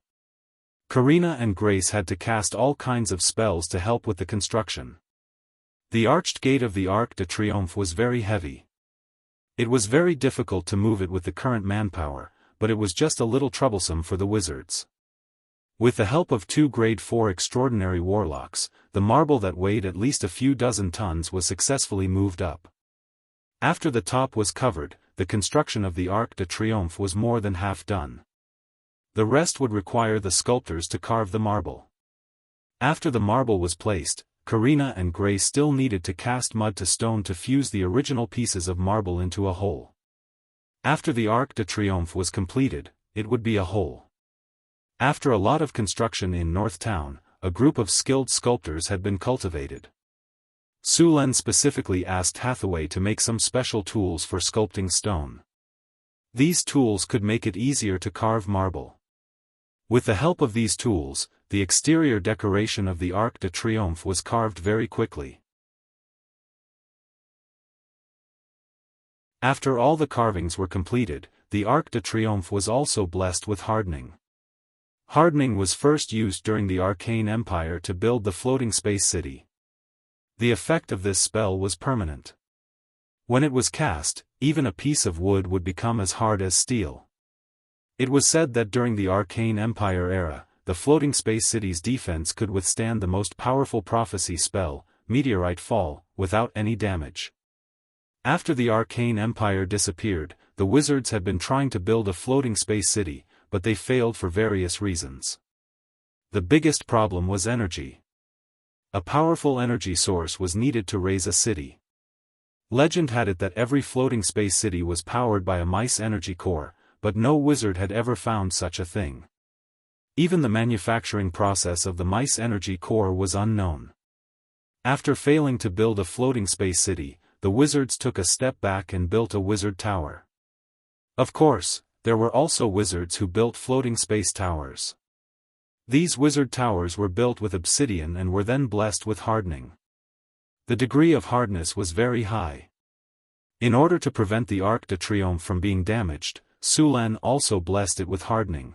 Karina and Grace had to cast all kinds of spells to help with the construction. The arched gate of the Arc de Triomphe was very heavy. It was very difficult to move it with the current manpower, but it was just a little troublesome for the wizards. With the help of 2 Grade 4 extraordinary warlocks, the marble that weighed at least a few dozen tons was successfully moved up. After the top was covered, the construction of the Arc de Triomphe was more than half done. The rest would require the sculptors to carve the marble. After the marble was placed, Karina and Grace still needed to cast mud to stone to fuse the original pieces of marble into a whole. After the Arc de Triomphe was completed, it would be a whole. After a lot of construction in North Town, a group of skilled sculptors had been cultivated. Su Len specifically asked Hathaway to make some special tools for sculpting stone. These tools could make it easier to carve marble. With the help of these tools, the exterior decoration of the Arc de Triomphe was carved very quickly. After all the carvings were completed, the Arc de Triomphe was also blessed with hardening. Hardening was first used during the Arcane Empire to build the floating space city. The effect of this spell was permanent. When it was cast, even a piece of wood would become as hard as steel. It was said that during the Arcane Empire era, the floating space city's defense could withstand the most powerful prophecy spell, Meteorite Fall, without any damage. After the Arcane Empire disappeared, the wizards had been trying to build a floating space city, but they failed for various reasons. The biggest problem was energy. A powerful energy source was needed to raise a city. Legend had it that every floating space city was powered by a mice energy core, but no wizard had ever found such a thing. Even the manufacturing process of the mice energy core was unknown. After failing to build a floating space city, the wizards took a step back and built a wizard tower. Of course, there were also wizards who built floating space towers. These wizard towers were built with obsidian and were then blessed with hardening. The degree of hardness was very high. In order to prevent the Arc de Triomphe from being damaged, Su Len also blessed it with hardening.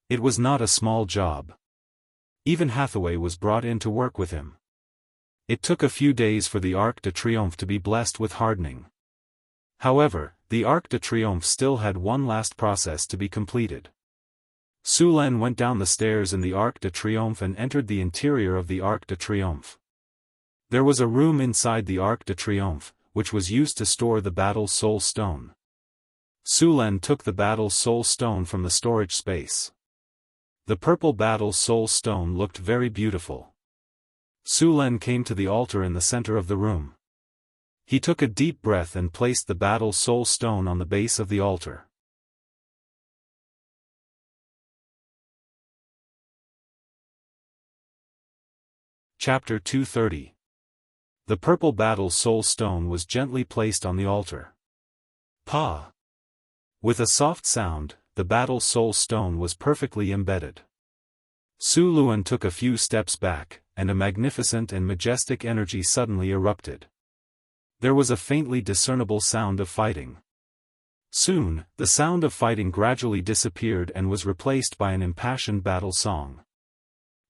It was not a small job. Even Hathaway was brought in to work with him. It took a few days for the Arc de Triomphe to be blessed with hardening. However, the Arc de Triomphe still had one last process to be completed. Su Len went down the stairs in the Arc de Triomphe and entered the interior of the Arc de Triomphe. There was a room inside the Arc de Triomphe, which was used to store the Battle Soul Stone. Su Len took the Battle Soul Stone from the storage space. The purple Battle Soul Stone looked very beautiful. Su Len came to the altar in the center of the room. He took a deep breath and placed the Battle Soul Stone on the base of the altar. Chapter 230. The purple Battle Soul Stone was gently placed on the altar. Pa! With a soft sound, the Battle Soul Stone was perfectly embedded. Su Luen took a few steps back, and a magnificent and majestic energy suddenly erupted. There was a faintly discernible sound of fighting. Soon, the sound of fighting gradually disappeared and was replaced by an impassioned battle song.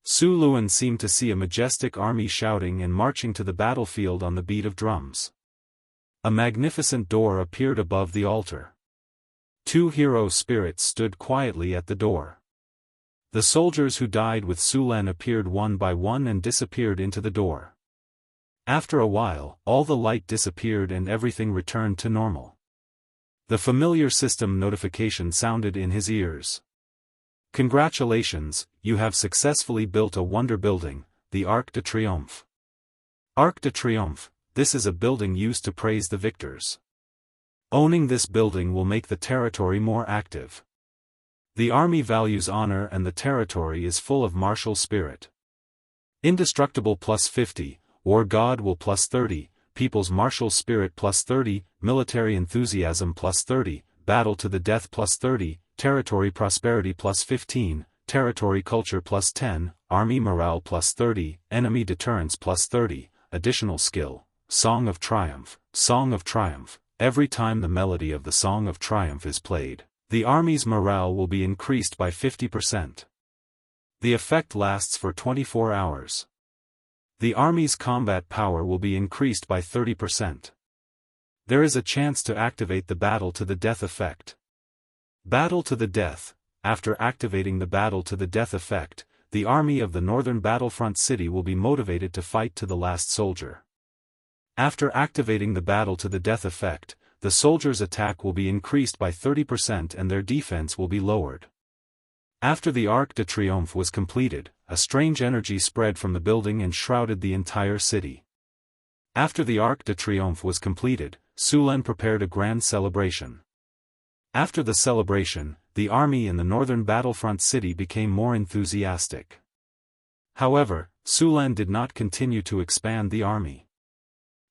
Su Luen seemed to see a majestic army shouting and marching to the battlefield on the beat of drums. A magnificent door appeared above the altar. 2 hero spirits stood quietly at the door. The soldiers who died with Su Len appeared one by one and disappeared into the door. After a while, all the light disappeared and everything returned to normal. The familiar system notification sounded in his ears. Congratulations, you have successfully built a wonder building, the Arc de Triomphe. Arc de Triomphe, this is a building used to praise the victors. Owning this building will make the territory more active. The army values honor and the territory is full of martial spirit. Indestructible +50, War God will +30, People's martial spirit +30, Military enthusiasm +30, Battle to the death +30, Territory prosperity +15, Territory culture +10, army morale plus 30, enemy deterrence plus 30, additional skill, Song of Triumph, Song of Triumph. Every time the melody of the Song of Triumph is played, the army's morale will be increased by 50%. The effect lasts for 24 hours. The army's combat power will be increased by 30%. There is a chance to activate the Battle to the Death effect. Battle to the Death. After activating the Battle to the Death effect, the army of the northern battlefront city will be motivated to fight to the last soldier. After activating the Battle to the Death effect, the soldiers' attack will be increased by 30% and their defense will be lowered. After the Arc de Triomphe was completed, a strange energy spread from the building and shrouded the entire city. After the Arc de Triomphe was completed, Sulen prepared a grand celebration. After the celebration, the army in the northern battlefront city became more enthusiastic. However, Sulen did not continue to expand the army.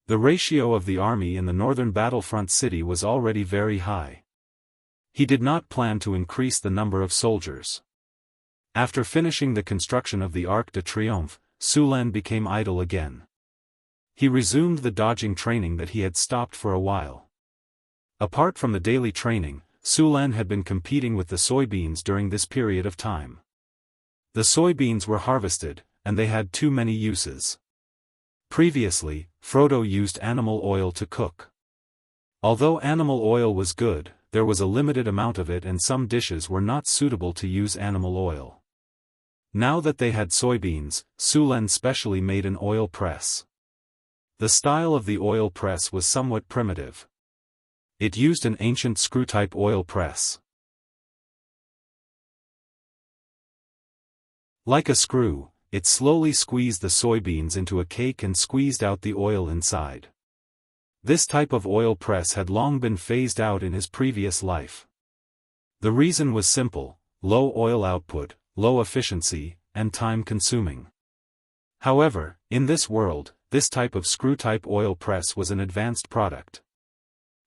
The ratio of the army in the northern battlefront city was already very high. He did not plan to increase the number of soldiers. After finishing the construction of the Arc de Triomphe, Sulen became idle again. He resumed the dodging training that he had stopped for a while. Apart from the daily training, Sulen had been competing with the soybeans during this period of time. The soybeans were harvested, and they had too many uses. Previously, Frodo used animal oil to cook. Although animal oil was good, there was a limited amount of it and some dishes were not suitable to use animal oil. Now that they had soybeans, Sulen specially made an oil press. The style of the oil press was somewhat primitive. It used an ancient screw-type oil press. Like a screw, it slowly squeezed the soybeans into a cake and squeezed out the oil inside. This type of oil press had long been phased out in his previous life. The reason was simple: low oil output, low efficiency, and time-consuming. However, in this world, this type of screw-type oil press was an advanced product.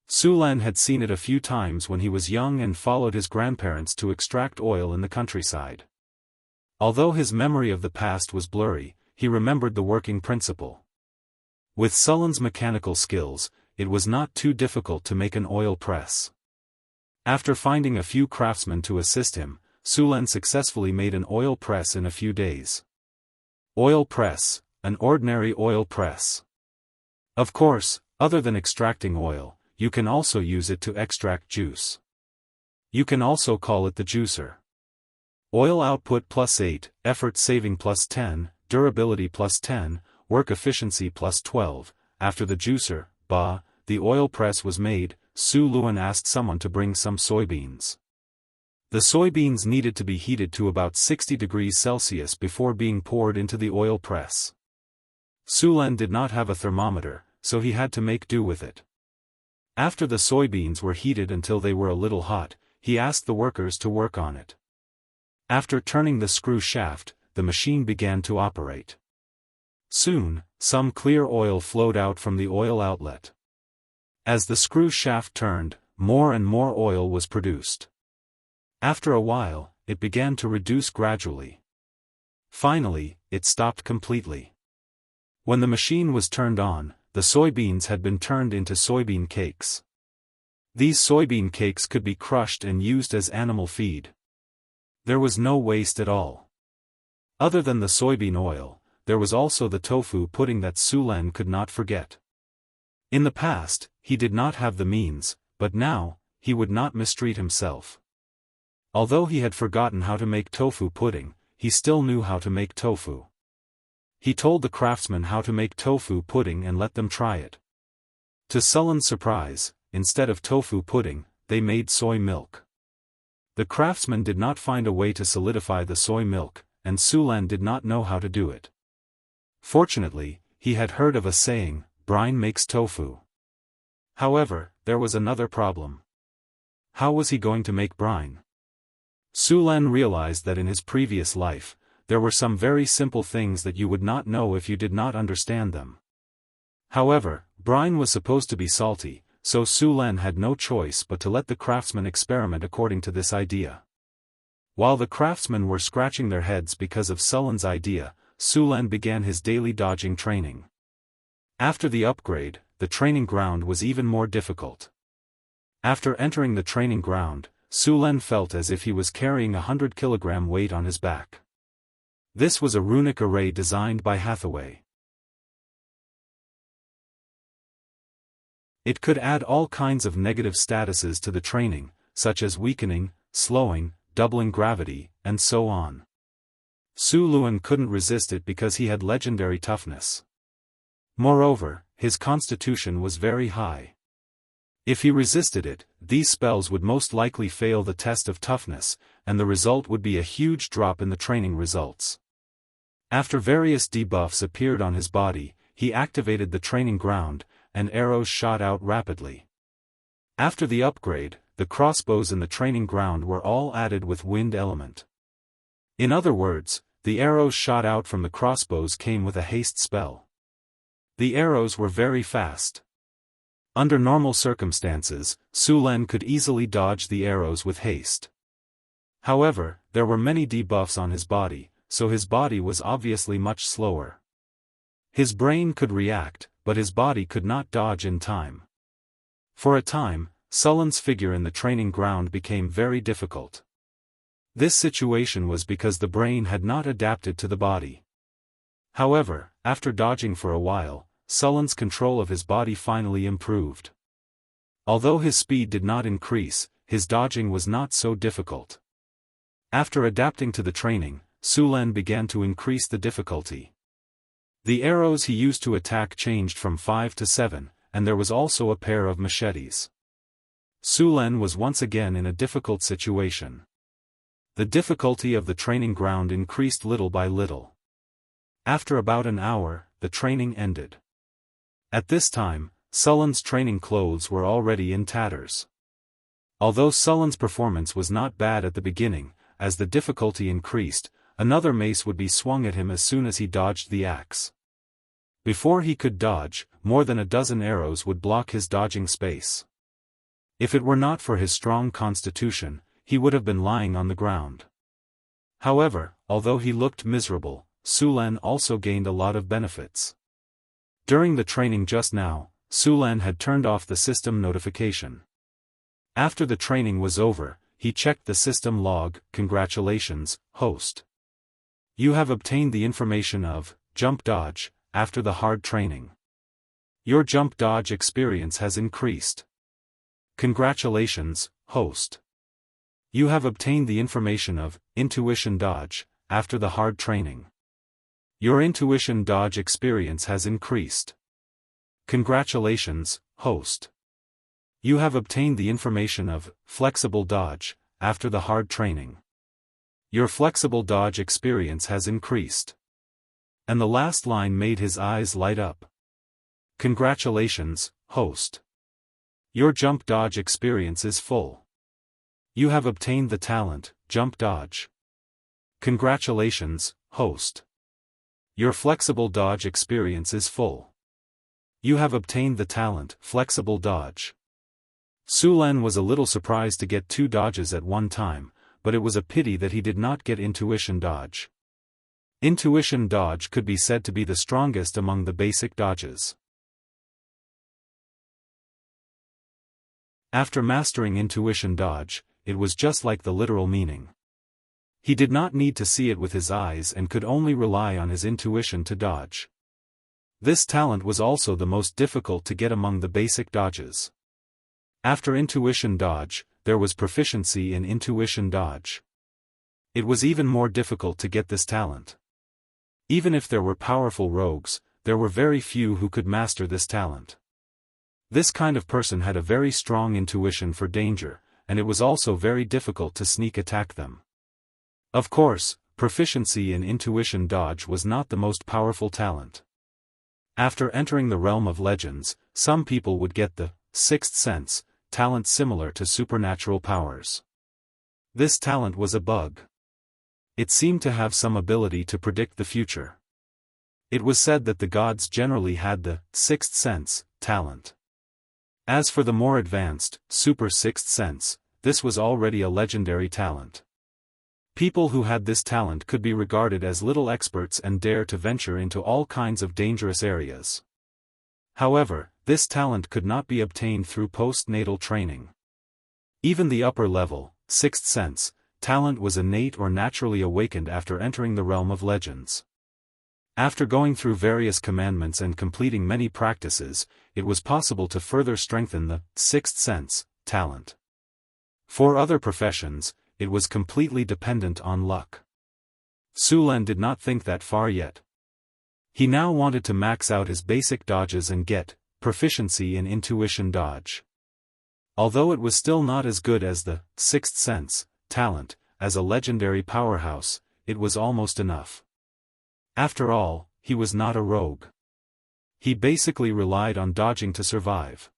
Sulen had seen it a few times when he was young and followed his grandparents to extract oil in the countryside. Although his memory of the past was blurry, he remembered the working principle. With Sulen's mechanical skills, it was not too difficult to make an oil press. After finding a few craftsmen to assist him, Sulen successfully made an oil press in a few days. Oil press, an ordinary oil press. Of course, other than extracting oil, you can also use it to extract juice. You can also call it the juicer. Oil output plus 8, effort saving plus 10, durability plus 10, work efficiency plus 12. After the juicer, the oil press was made, Su Luan asked someone to bring some soybeans. The soybeans needed to be heated to about 60 degrees Celsius before being poured into the oil press. Sulen did not have a thermometer, so he had to make do with it. After the soybeans were heated until they were a little hot, he asked the workers to work on it. After turning the screw shaft, the machine began to operate. Soon, some clear oil flowed out from the oil outlet. As the screw shaft turned, more and more oil was produced. After a while, it began to reduce gradually. Finally, it stopped completely. When the machine was turned on, the soybeans had been turned into soybean cakes. These soybean cakes could be crushed and used as animal feed. There was no waste at all. Other than the soybean oil, there was also the tofu pudding that Sulen could not forget. In the past, he did not have the means, but now, he would not mistreat himself. Although he had forgotten how to make tofu pudding, he still knew how to make tofu. He told the craftsmen how to make tofu pudding and let them try it. To Sulen's surprise, instead of tofu pudding, they made soy milk. The craftsman did not find a way to solidify the soy milk, and Sulen did not know how to do it. Fortunately, he had heard of a saying, "Brine makes tofu." However, there was another problem. How was he going to make brine? Sulen realized that in his previous life, there were some very simple things that you would not know if you did not understand them. However, brine was supposed to be salty, so Sulen had no choice but to let the craftsman experiment according to this idea. While the craftsmen were scratching their heads because of Sullen's idea, Su Lan began his daily dodging training. After the upgrade, the training ground was even more difficult. After entering the training ground, Su Lan felt as if he was carrying 100-kilogram weight on his back. This was a runic array designed by Hathaway. It could add all kinds of negative statuses to the training, such as weakening, slowing, doubling gravity, and so on. Su Luan couldn't resist it because he had legendary toughness. Moreover, his constitution was very high. If he resisted it, these spells would most likely fail the test of toughness, and the result would be a huge drop in the training results. After various debuffs appeared on his body, he activated the training ground, and arrows shot out rapidly. After the upgrade, the crossbows in the training ground were all added with wind element. In other words, the arrows shot out from the crossbows came with a haste spell. The arrows were very fast. Under normal circumstances, Su Lan could easily dodge the arrows with haste. However, there were many debuffs on his body, so his body was obviously much slower. His brain could react, but his body could not dodge in time. For a time, Sullen's figure in the training ground became very difficult. This situation was because the brain had not adapted to the body. However, after dodging for a while, Sullen's control of his body finally improved. Although his speed did not increase, his dodging was not so difficult. After adapting to the training, Su Lan began to increase the difficulty. The arrows he used to attack changed from 5 to 7, and there was also a pair of machetes. Su Lan was once again in a difficult situation. The difficulty of the training ground increased little by little. After about an hour, the training ended. At this time, Sullen's training clothes were already in tatters. Although Sullen's performance was not bad at the beginning, as the difficulty increased, another mace would be swung at him as soon as he dodged the axe. Before he could dodge, more than a dozen arrows would block his dodging space. If it were not for his strong constitution, he would have been lying on the ground. However, although he looked miserable, Su Lan also gained a lot of benefits. During the training just now, Su Lan had turned off the system notification. After the training was over, he checked the system log. Congratulations, host. You have obtained the information of jump dodge after the hard training. Your jump dodge experience has increased. Congratulations, host. You have obtained the information of intuition dodge after the hard training. Your intuition dodge experience has increased. Congratulations, host. You have obtained the information of flexible dodge after the hard training. Your flexible dodge experience has increased. And the last line made his eyes light up. Congratulations, host. Your jump dodge experience is full. You have obtained the talent, jump dodge. Congratulations, host. Your flexible dodge experience is full. You have obtained the talent, flexible dodge. Su Lan was a little surprised to get 2 dodges at one time, but it was a pity that he did not get intuition dodge. Intuition dodge could be said to be the strongest among the basic dodges. After mastering intuition dodge, it was just like the literal meaning. He did not need to see it with his eyes and could only rely on his intuition to dodge. This talent was also the most difficult to get among the basic dodges. After intuition dodge, there was proficiency in intuition dodge. It was even more difficult to get this talent. Even if there were powerful rogues, there were very few who could master this talent. This kind of person had a very strong intuition for danger, and it was also very difficult to sneak attack them. Of course, proficiency in intuition dodge was not the most powerful talent. After entering the realm of legends, some people would get the sixth sense talent similar to supernatural powers. This talent was a bug. It seemed to have some ability to predict the future. It was said that the gods generally had the sixth sense talent. As for the more advanced, super sixth sense, this was already a legendary talent. People who had this talent could be regarded as little experts and dare to venture into all kinds of dangerous areas. However, this talent could not be obtained through postnatal training. Even the upper level, sixth sense, talent was innate or naturally awakened after entering the realm of legends. After going through various commandments and completing many practices, it was possible to further strengthen the sixth sense talent. For other professions, it was completely dependent on luck. Sulan did not think that far yet. He now wanted to max out his basic dodges and get proficiency in intuition dodge. Although it was still not as good as the sixth sense talent, as a legendary powerhouse, it was almost enough. After all, he was not a rogue. He basically relied on dodging to survive.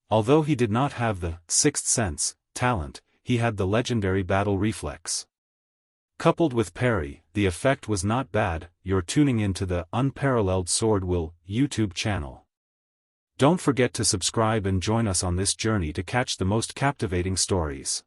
Although he did not have the sixth sense talent, he had the legendary battle reflex. Coupled with parry, the effect was not bad. You're tuning into the Unparalleled SwordWill YouTube channel. Don't forget to subscribe and join us on this journey to catch the most captivating stories.